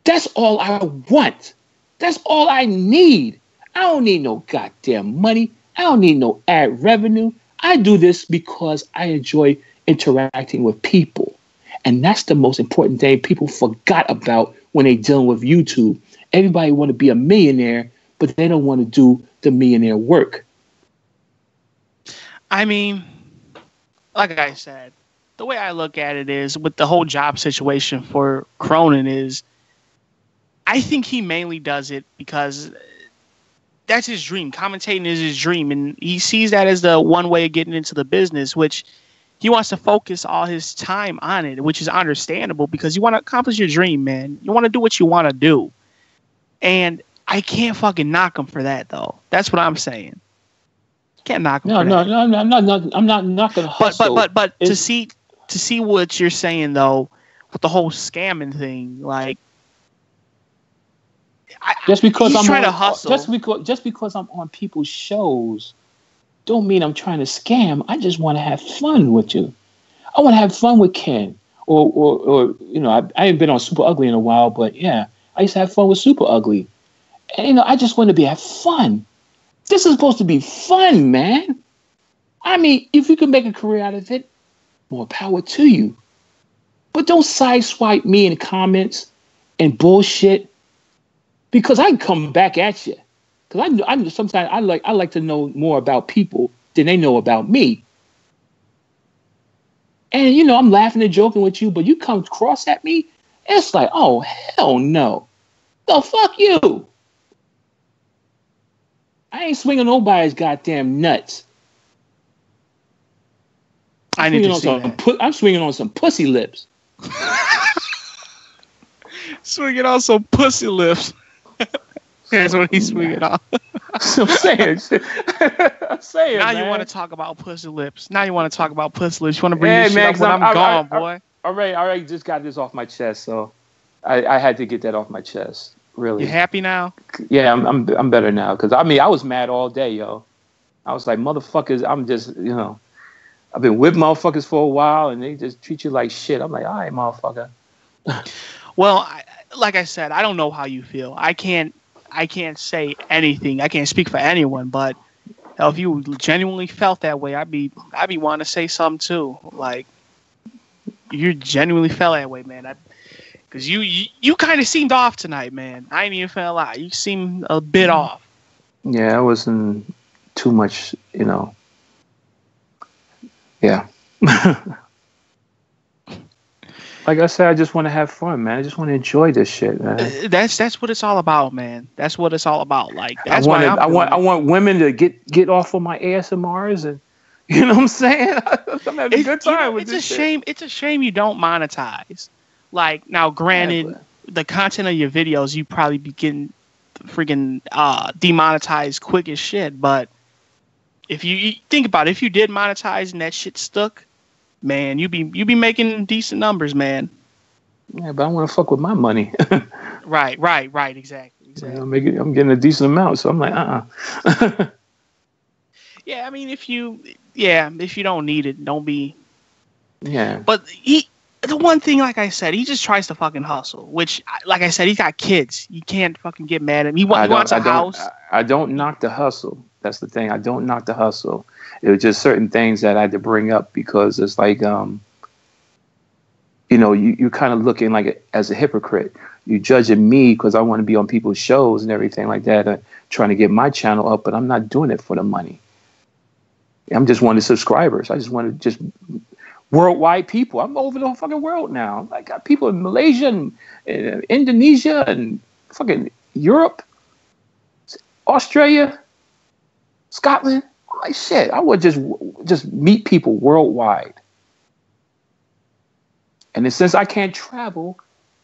That's all I want. That's all I need. I don't need no goddamn money. I don't need no ad revenue. I do this because I enjoy interacting with people. And that's the most important thing people forgot about when they're dealing with YouTube. Everybody want to be a millionaire, but they don't want to do the millionaire work. I mean, like I said, the way I look at it is with the whole job situation for Cronin is, I think he mainly does it because that's his dream. Commentating is his dream, and he sees that as the one way of getting into the business, which he wants to focus all his time on it, which is understandable because you want to accomplish your dream, man. You want to do what you want to do. And I can't fucking knock him for that, though. That's what I'm saying. Can't knock him for that. No, I'm not knocking hustle. But to see what you're saying, though, with the whole scamming thing, like, just because I'm trying to hustle. Just because I'm on people's shows don't mean I'm trying to scam. I just want to have fun with you. I want to have fun with Ken. Or I ain't been on Super Ugly in a while, but yeah, I used to have fun with Super Ugly. And, I just want to have fun. This is supposed to be fun, man. I mean, if you can make a career out of it, more power to you. But don't sideswipe me in comments and bullshit, because I can come back at you. Because I sometimes I like to know more about people than they know about me. And I'm laughing and joking with you, but you come cross at me, it's like, oh hell no, the fuck you. I ain't swinging nobody's goddamn nuts. I'm swinging on some pussy lips. Swinging on some pussy lips. That's what he's swinging on. I'm saying. Now man. You want to talk about pussy lips. You want to bring this shit up when I'm gone, boy. I already just got this off my chest, so I had to get that off my chest. Really. You happy now? Yeah, I'm better now. Because, I was mad all day, yo. I was like, motherfuckers, I'm just, I've been with motherfuckers for a while, and they just treat you like shit. I'm like, all right, motherfucker. Well, like I said, I don't know how you feel. I can't say anything. I can't speak for anyone, but if you genuinely felt that way, I'd be wanting to say something too. Like, you genuinely felt that way, man. Because you kind of seemed off tonight, man. I ain't even feel a lot. You seemed a bit off. Yeah, I wasn't too much, Yeah. Like I said, I just want to have fun, man. I just want to enjoy this shit, man. That's what it's all about, man. That's what it's all about. Like, that's I want women to get off of my ASMRs, and you know what I'm saying. I'm having a good time with this shit. It's a shame you don't monetize. Like, now, granted, the content of your videos, you probably be getting freaking demonetized quick as shit. But if you think about it, if you did monetize and that shit stuck, man, you be making decent numbers, man. Yeah, but I want to fuck with my money. Right, exactly. I'm getting a decent amount, so I'm like, Yeah, I mean, if you don't need it, don't be. Yeah. But the one thing, like I said, he just tries to fucking hustle. Which, like I said, he's got kids. You can't fucking get mad at him. He wants a house. I don't knock the hustle. That's the thing. I don't knock the hustle. It was just certain things that I had to bring up because it's like, you're kind of looking like as a hypocrite. You judging me because I want to be on people's shows and everything like that, trying to get my channel up, but I'm not doing it for the money. I'm just wanting subscribers. I just want to worldwide people. I'm over the whole fucking world now. I got people in Malaysia and Indonesia and fucking Europe, Australia, Scotland. I'm like, shit, I would just meet people worldwide. And since I can't travel,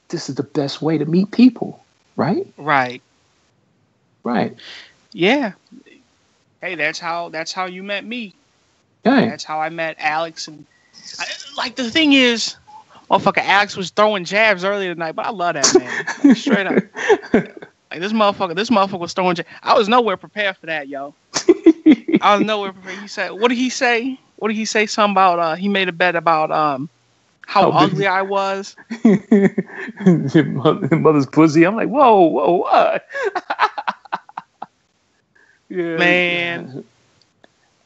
this is the best way to meet people, right? Right. Yeah. Hey, that's how you met me. Yeah. That's how I met Alex. And the thing is, motherfucker, Alex was throwing jabs earlier tonight, but I love that man. Like, straight up. Like this motherfucker was throwing jabs. I was nowhere prepared for that, yo. I was nowhere prepared. He said, what did he say? Something about he made a bet about how ugly I was. Your mother's pussy. I'm like, whoa, what? Yeah, man.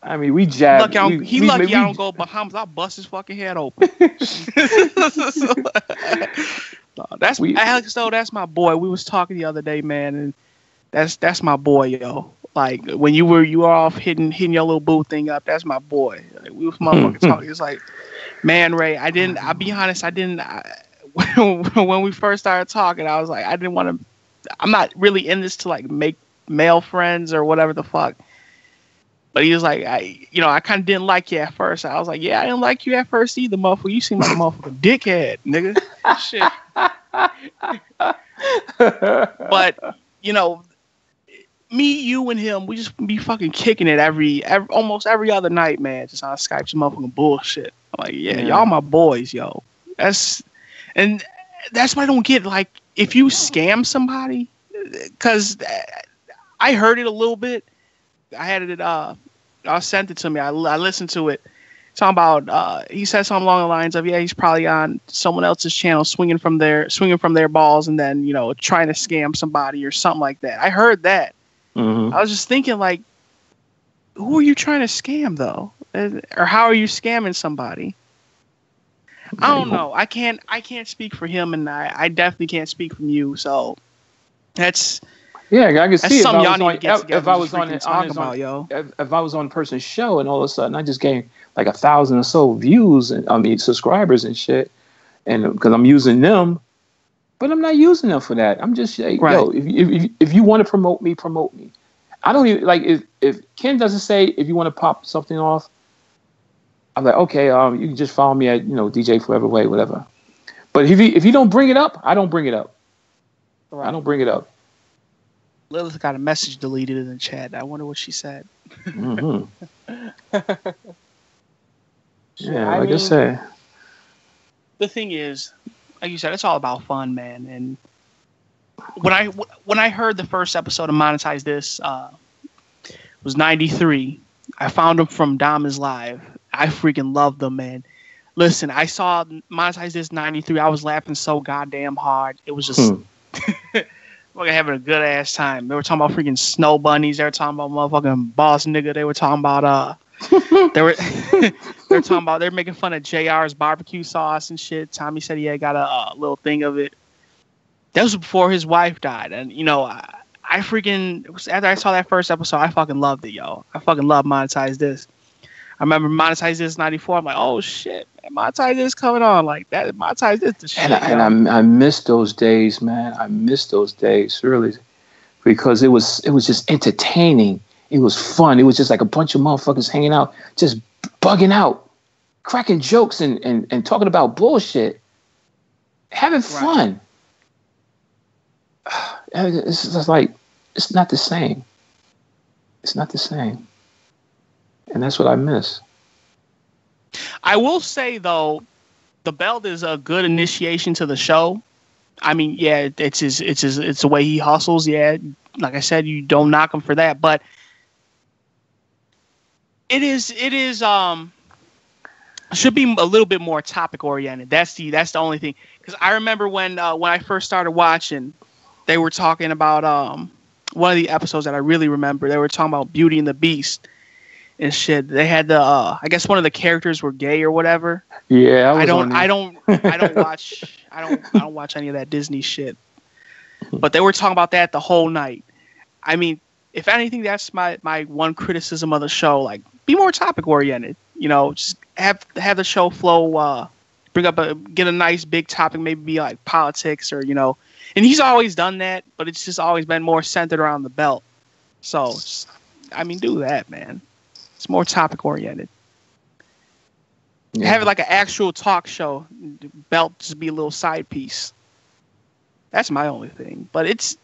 I mean, we jabbed. Lucky I don't go Bahamas. I'll bust his fucking head open. Alex, though. That's my boy. We was talking the other day, man, and that's my boy, yo. Like when you were off hitting your little boo thing up. That's my boy. Like, we was motherfucking talking. It's like, man, Ray. I'll be honest. When we first started talking, I was like, I didn't want to. I'm not really in this to like make male friends or whatever the fuck. But he was like, I kind of didn't like you at first. I was like, yeah, I didn't like you at first either, motherfucker. You seem like a motherfucking dickhead, nigga. Shit. But, me, you, and him, we just be fucking kicking it almost every other night, man. Just on Skype, some motherfucking bullshit. I'm like, yeah, y'all my boys, yo. That's what I don't get. Like, if you scam somebody, because I heard it a little bit. I had it. I sent it to me. I listened to it. Talking about. He said something along the lines of, "Yeah, he's probably on someone else's channel, swinging from their balls, and then trying to scam somebody or something like that." I heard that. Mm-hmm. I was just thinking, like, who are you trying to scam though, or how are you scamming somebody? I don't know. I can't speak for him, and I definitely can't speak from you. So that's. Yeah, I can see if I was on a person's show and all of a sudden I just gained like 1,000 or so views and subscribers and shit, and because I'm using them, but I'm not using them for that. I'm just like, yo, if you want to promote me. I don't even like if Ken doesn't say if you want to pop something off, I'm like, okay, you can just follow me at DJ Forever Way, whatever. But if you don't bring it up, I don't bring it up. Right. I don't bring it up. Lilith got a message deleted in the chat. I wonder what she said. Mm-hmm. Yeah, I said. The thing is, like you said, it's all about fun, man. And when I heard the first episode of Monetize This, it was 93. I found them from Dom is Live. I freaking loved them, man. Listen, I saw Monetize This 93. I was laughing so goddamn hard. It was just. Fucking having a good ass time. They were talking about freaking snow bunnies. They were talking about motherfucking boss nigga. They were talking about they're making fun of JR's barbecue sauce and shit. Tommy said he had got a little thing of it. That was before his wife died, and I freaking after I saw that first episode, I fucking loved it, yo. I fucking love Monetize This. I remember Monetize This 94. I'm like, oh shit, man, Monetize This coming on like that. Monetize This the shit. And I miss those days, man. I miss those days really, because it was just entertaining. It was fun. It was just like a bunch of motherfuckers hanging out, just bugging out, cracking jokes and talking about bullshit, having fun. It's just like it's not the same. It's not the same. And that's what I miss. I will say, though, the belt is a good initiation to the show. I mean, yeah, it's the way he hustles. Yeah, like I said, you don't knock him for that, but it is should be a little bit more topic oriented. That's the only thing. Because I remember when I first started watching, they were talking about one of the episodes that I really remember. They were talking about Beauty and the Beast and shit. They had the I guess one of the characters were gay or whatever. Yeah, I don't watch any of that Disney shit. But they were talking about that the whole night. I mean, if anything, that's my one criticism of the show. Like, be more topic oriented. You know, just have the show flow. Get a nice big topic, maybe be like politics or, you know. And he's always done that, but it's just always been more centered around the belt. So, I mean, do that, man. It's more topic oriented. Yeah. Have it like an actual talk show. Belt just be a little side piece. That's my only thing. But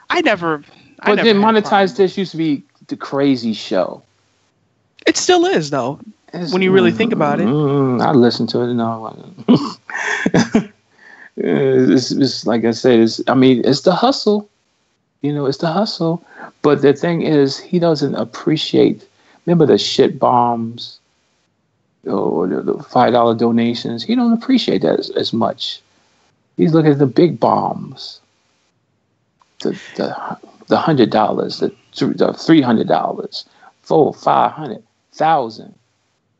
I never monetize this used to be the crazy show. It still is, though. When you really think about it. I listen to it. No. It's like I said. It's the hustle. You know, it's the hustle. But the thing is, he doesn't appreciate. Remember the shit bombs or the $5 donations? He don't appreciate that as much. He's looking at the big bombs, the $100, the $300, $400, $500, $1,000,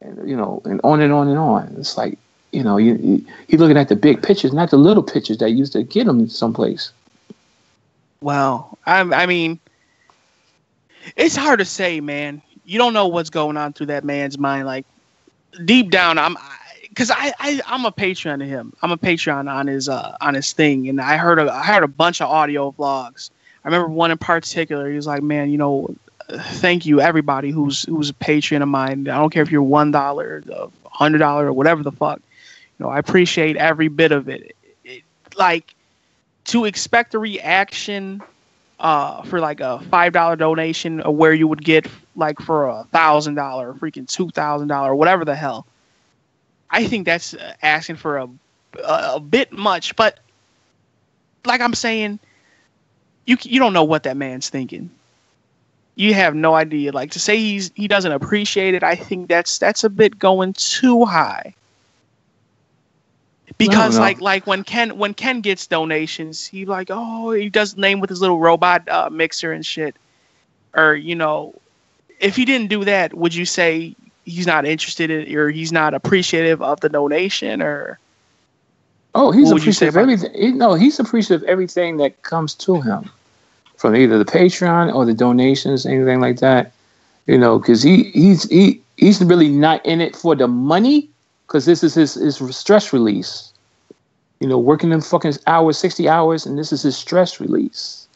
and you know, and on and on and on. It's like, you know, he's looking at the big pictures, not the little pictures that used to get him someplace. Well, I mean, it's hard to say, man. You don't know what's going on through that man's mind. Like, deep down, I'm a Patreon to him. I'm a Patreon on his thing, and I heard a bunch of audio vlogs. I remember one in particular. He was like, "Man, you know, thank you everybody who's a Patreon of mine. I don't care if you're $1, $100, or whatever the fuck. You know, I appreciate every bit of it. Like, to expect a reaction for like a $5 donation, or where you would get like for $1,000, freaking $2,000, whatever the hell. I think that's asking for a bit much. But like I'm saying, you don't know what that man's thinking. You have no idea. Like, to say he doesn't appreciate it, I think that's a bit going too high. Because like when Ken gets donations, he does name with his little robot mixer and shit. Or, you know, if he didn't do that, would you say he's not interested in, or he's not appreciative of the donation? Or he's appreciative of everything. No, he's appreciative of everything that comes to him, from either the Patreon or the donations, anything like that. You know, because he's really not in it for the money, because this is his stress release. You know, working them fucking hours, 60 hours, and this is his stress release.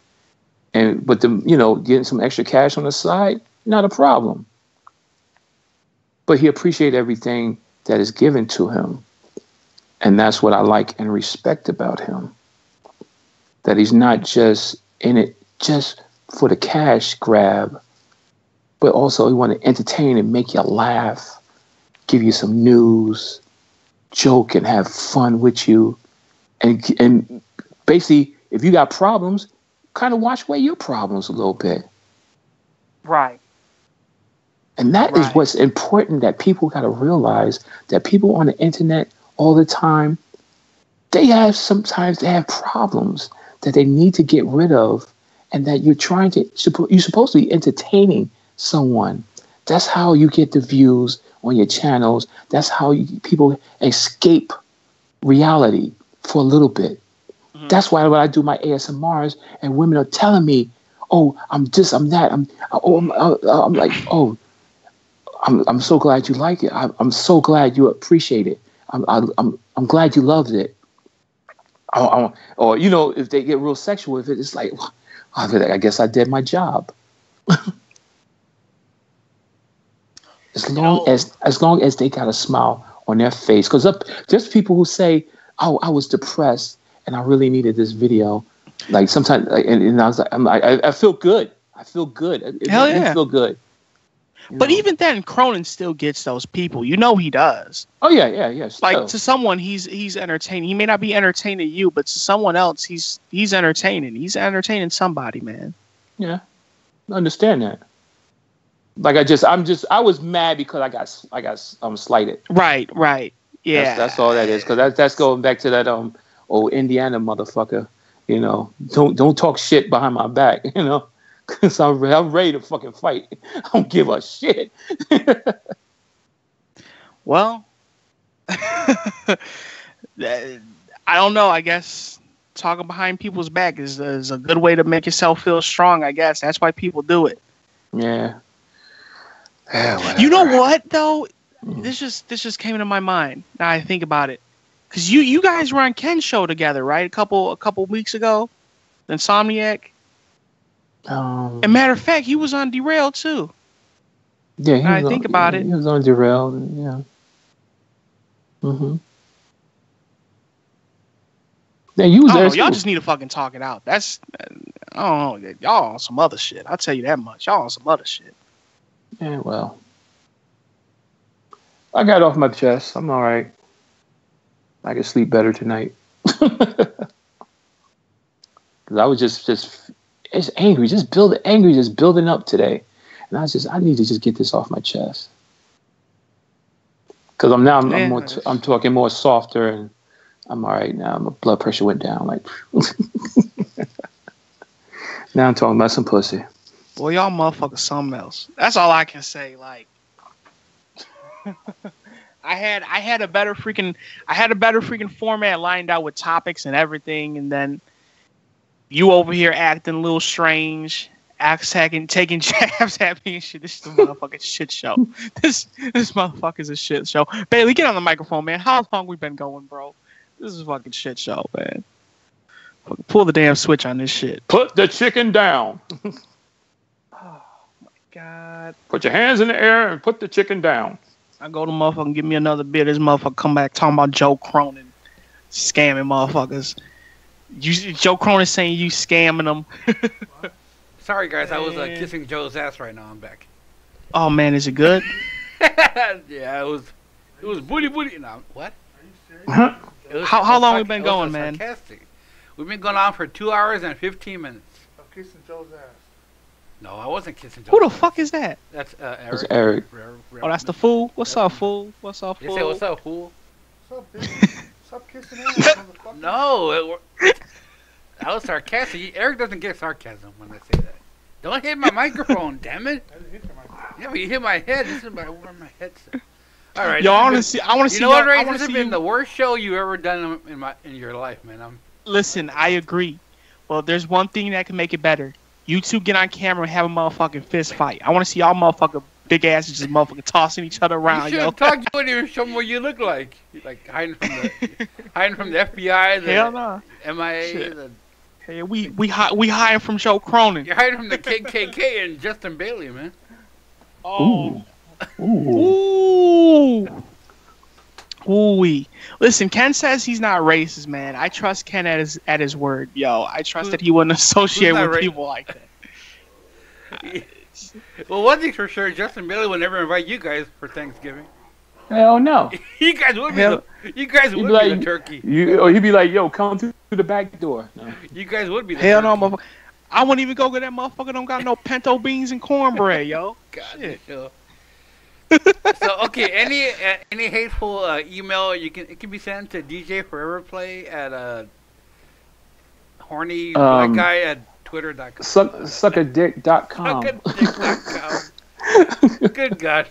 But getting some extra cash on the side, not a problem. But he appreciates everything that is given to him. And that's what I like and respect about him. That he's not just in it just for the cash grab, but also he want to entertain and make you laugh, give you some news, joke and have fun with you. And basically, if you got problems, kind of wash away your problems a little bit. Right. And that is what's important, that people got to realize, that people on the internet all the time, sometimes they have problems that they need to get rid of, and that you're supposed to be entertaining someone. That's how you get the views on your channels. That's how people escape reality for a little bit. Mm-hmm. That's why when I do my ASMRs and women are telling me, "Oh, I'm this, I'm that," I'm like, "Oh, I'm so glad you like it. I'm so glad you appreciate it. I'm glad you loved it." Or you know, if they get real sexual with it, it's like, I guess I did my job. As long as they got a smile on their face, because there's people who say, "Oh, I was depressed and I really needed this video." Like sometimes, and I was like, I feel good. I feel good. Hell yeah, I feel good. But even then, Cronin still gets those people. You know he does. Oh yeah. Still. Like to someone, he's entertaining. He may not be entertaining you, but to someone else, he's entertaining. He's entertaining somebody, man. Yeah, I understand that. Like I was mad because I got slighted. Right. Yeah, that's all that is. Because that's going back to that old Indiana motherfucker. You know, don't talk shit behind my back. You know, because I'm ready to fucking fight. I don't give a shit. Well, I don't know. I guess talking behind people's back is a good way to make yourself feel strong. I guess that's why people do it. Yeah. You know what though? This just came into my mind. Now I think about it, because you guys were on Ken's show together, right? A couple weeks ago, Insomniac. And matter of fact, he was on Derail too. Yeah, I think about it. He was on Derail. Yeah. Yeah, you was there. Y'all just need to fucking talk it out. That's I don't know. Y'all on some other shit. I'll tell you that much. Y'all on some other shit. Yeah, well, I got it off my chest. I'm all right. I can sleep better tonight. Because I was just it's angry, just building up today, and I need to just get this off my chest. Because I'm talking more softer, and I'm all right now. My blood pressure went down. Like now I'm talking about some pussy. Boy, y'all motherfuckers something else. That's all I can say. Like, I had a better freaking format lined out with topics and everything, and then you over here acting a little strange, taking jabs at me and shit. This is a motherfucking shit show. This motherfucker's a shit show. Bailey, get on the microphone, man. How long we been going, bro? This is a fucking shit show, man. Pull the damn switch on this shit. Put the chicken down. God. Put your hands in the air and put the chicken down. I go to motherfucking give me another beer. This motherfucker come back talking about Joe Cronin scamming motherfuckers. Joe Cronin saying you scamming them. Sorry guys, I was kissing Joe's ass right now. I'm back. Oh man, is it good? Yeah, it was booty. No, what? How long we been going, man? Sarcastic. We've been going on for 2 hours and 15 minutes. I'm kissing Joe's ass. No, I wasn't kissing Joe. Who the fuck is that? That's Eric. That's Eric. Oh, that's the fool? What's up, fool? What's up, fool? You say, what's up, fool? What's up, bitch? Stop kissing ass, motherfucker. No, that was sarcastic. Eric doesn't get sarcasm when I say that. Don't hit my microphone, damn it. I didn't hit your microphone. Yeah, but you hit my head. This is where my headset. All right. Yo, I want to see. You know what, Ray? This has been the worst show you've ever done in your life, man. Listen, I agree. Well, there's one thing that can make it better. You two get on camera and have a motherfucking fist fight. I want to see y'all motherfucking big asses just motherfucking tossing each other around. You should have talked. You wouldn't even show them what you look like. Like hiding from the FBI, the Hell no. MIA. Hey, we hiding from Joe Cronin. You're hiding from the KKK and Justin Bailey, man. Oh. Ooh. Ooh-wee. Listen, Ken says he's not racist, man. I trust Ken at his word, yo. I trust that he wouldn't associate with people like that. Well, one thing's for sure, Justin Bailey would never invite you guys for Thanksgiving. Hell no. You guys would be the turkey. He'd be like, yo, come through the back door. No. You guys would be the Hell turkey. no, motherfucker. I wouldn't even go get that motherfucker. Don't got no pinto beans and cornbread, yo. God, shit. So okay, any hateful email it can be sent to DJ Forever Play at horny black guy at twitter.com. Suckadick.com. Suckadick.com. Good God.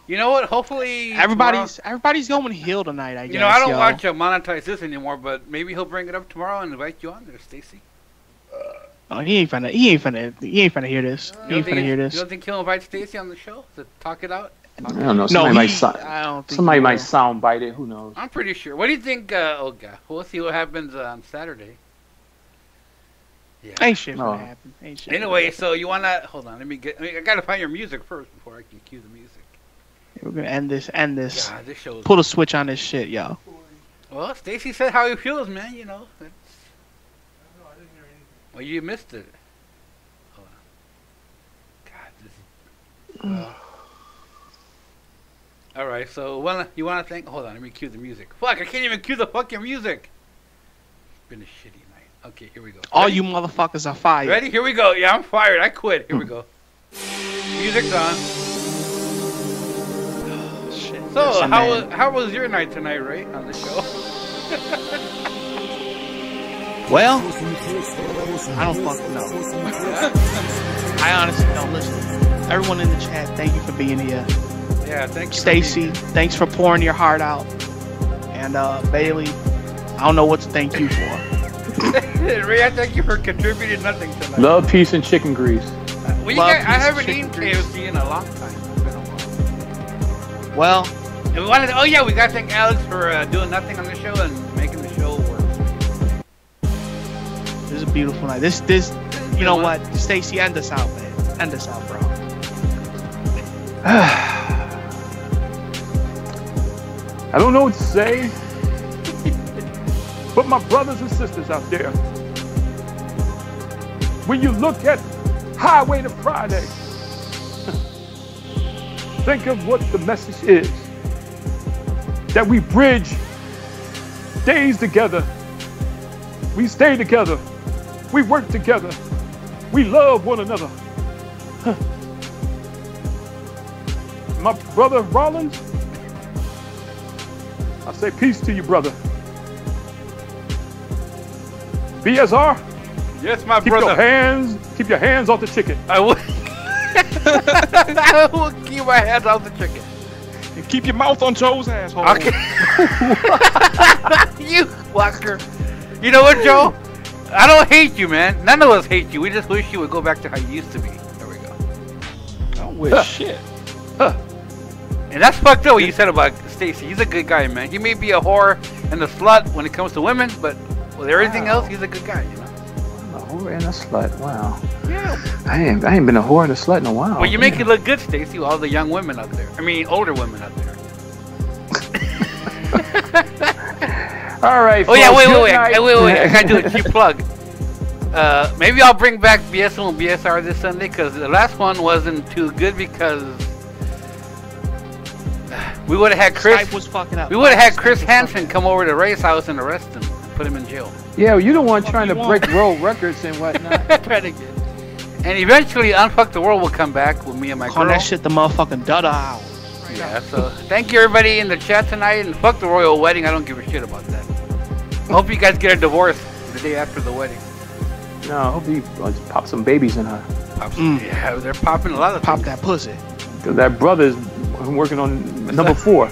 You know what? Hopefully everybody's going heel tonight. I guess. You know, I don't want to monetize this anymore, but maybe he'll bring it up tomorrow and invite you on there, Stacy. Oh, he ain't finna hear this. He ain't finna hear this. You don't think he'll invite Stacy on the show to talk it out? I don't know. Somebody might sound bite it. Who knows? I'm pretty sure. What do you think? Oh God, we'll see what happens on Saturday. Yeah. Ain't shit gonna happen. Ain't shit. Anyway, so you wanna hold on? I gotta find your music first before I can cue the music. We're gonna end this. God, this show's pull the switch on this shit, yo. Well, Stacy said how he feels, man. You know. That's... I didn't hear anything. Well, you missed it. Hold on. God, All right, so you want to thank? Hold on, let me cue the music. Fuck, I can't even cue the fucking music. It's been a shitty night. Okay, here we go. All you motherfuckers are fired. Ready? Here we go. Yeah, I'm fired. I quit. Here we go. Music's on. Oh, shit. So, how was your night tonight, Ray, on the show? Well, I don't fucking know. I honestly don't listen. Everyone in the chat, thank you for being here. Yeah, thank you. Stacy, thanks for pouring your heart out. And Bailey, I don't know what to thank you for. Ray, I thank you for contributing nothing tonight. Love, peace, and chicken grease. I haven't eaten KFC in a long time. It's been a while. Well, and we gotta thank Alex for doing nothing on the show and making the show work. this is a beautiful night. This, you know what? Stacy, end us out, man. End us out, bro. I don't know what to say, but my brothers and sisters out there, when you look at Highway to Friday, think of what the message is. That we bridge days together. We stay together. We work together. We love one another. My brother Rawlins, I say peace to you, brother. BSR, Yes, my keep brother. keep your hands off the chicken. I will. I will keep my hands off the chicken. And keep your mouth on Joe's asshole. Okay. You fucker. You know what, Joe? I don't hate you, man. None of us hate you. We just wish you would go back to how you used to be. There we go. I don't wish shit. And that's fucked up what you said about Stacy. He's a good guy, man. He may be a whore and a slut when it comes to women, but with everything else, he's a good guy, you know? A whore and a slut. Wow. Yeah. I ain't been a whore and a slut in a while. Well, you make it look good, Stacy, with all the young women out there. I mean, older women out there. All right. Oh, yeah, folks, wait. good Wait. night. I gotta do a cheap plug. Maybe I'll bring back BS1 and BSR this Sunday, because the last one wasn't too good because we would have had Chris. Skype was fucking up. We would have had Chris Hansen come over to Ray's house and arrest him, and put him in jail. Yeah, well, you the one trying to break world records and whatnot. Trying to get. And eventually, Unfuck the World will come back with me and my Call girl. that shit the motherfucking Dada Hour. Yeah, so thank you everybody in the chat tonight, and fuck the royal wedding. I don't give a shit about that. I hope you guys get a divorce the day after the wedding. No, I hope you pop some babies in her. Yeah, they're popping a lot of Pop things. that pussy. Because that brother's working on number 4.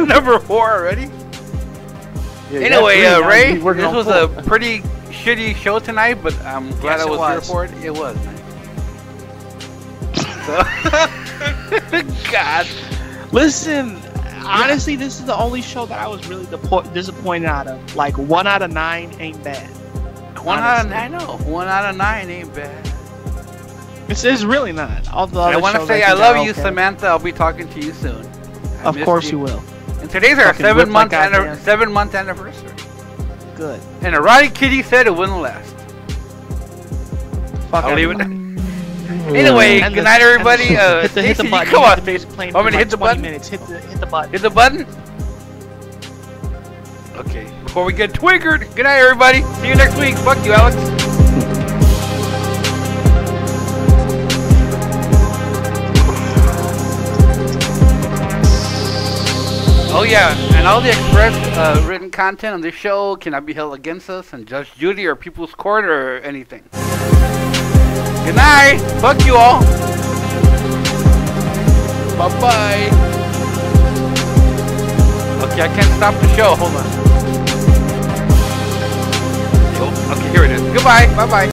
Number 4 already. Yeah, Anyway, that's 3, now Ray, he's working this on was 4. a pretty shitty show tonight, but I'm glad Yes, I it was here was. for it. It was, man. So, God. Listen, honestly, this is the only show that I was really disappointed out of. Like, 1 out of 9 ain't bad. 1 out of 9, I know. 1 out of 9 ain't bad. It's really not. All the I other want to shows say think I love are you, okay. Samantha. I'll be talking to you soon. I Of missed course you will. And today's our Fucking whip like goddamn. 7-month anniversary. Good. And a Roddy Kitty said it wouldn't last. Fuck I'll leave it. everyone. Anyway, And good the- night, everybody. hit the Stacy, button. come You on, have to be Stacy. playing Want me to for hit the 20 button? minutes. Hit the button. Hit the button? Okay, before we get twiggered, good night, everybody. See you next week. Fuck you, Alex. Oh yeah, and all the express written content on this show cannot be held against us in Judge Judy or People's Court or anything. Good night. Fuck you all. Bye-bye. Okay, I can't stop the show. Hold on. Okay, here it is. Goodbye. Bye-bye.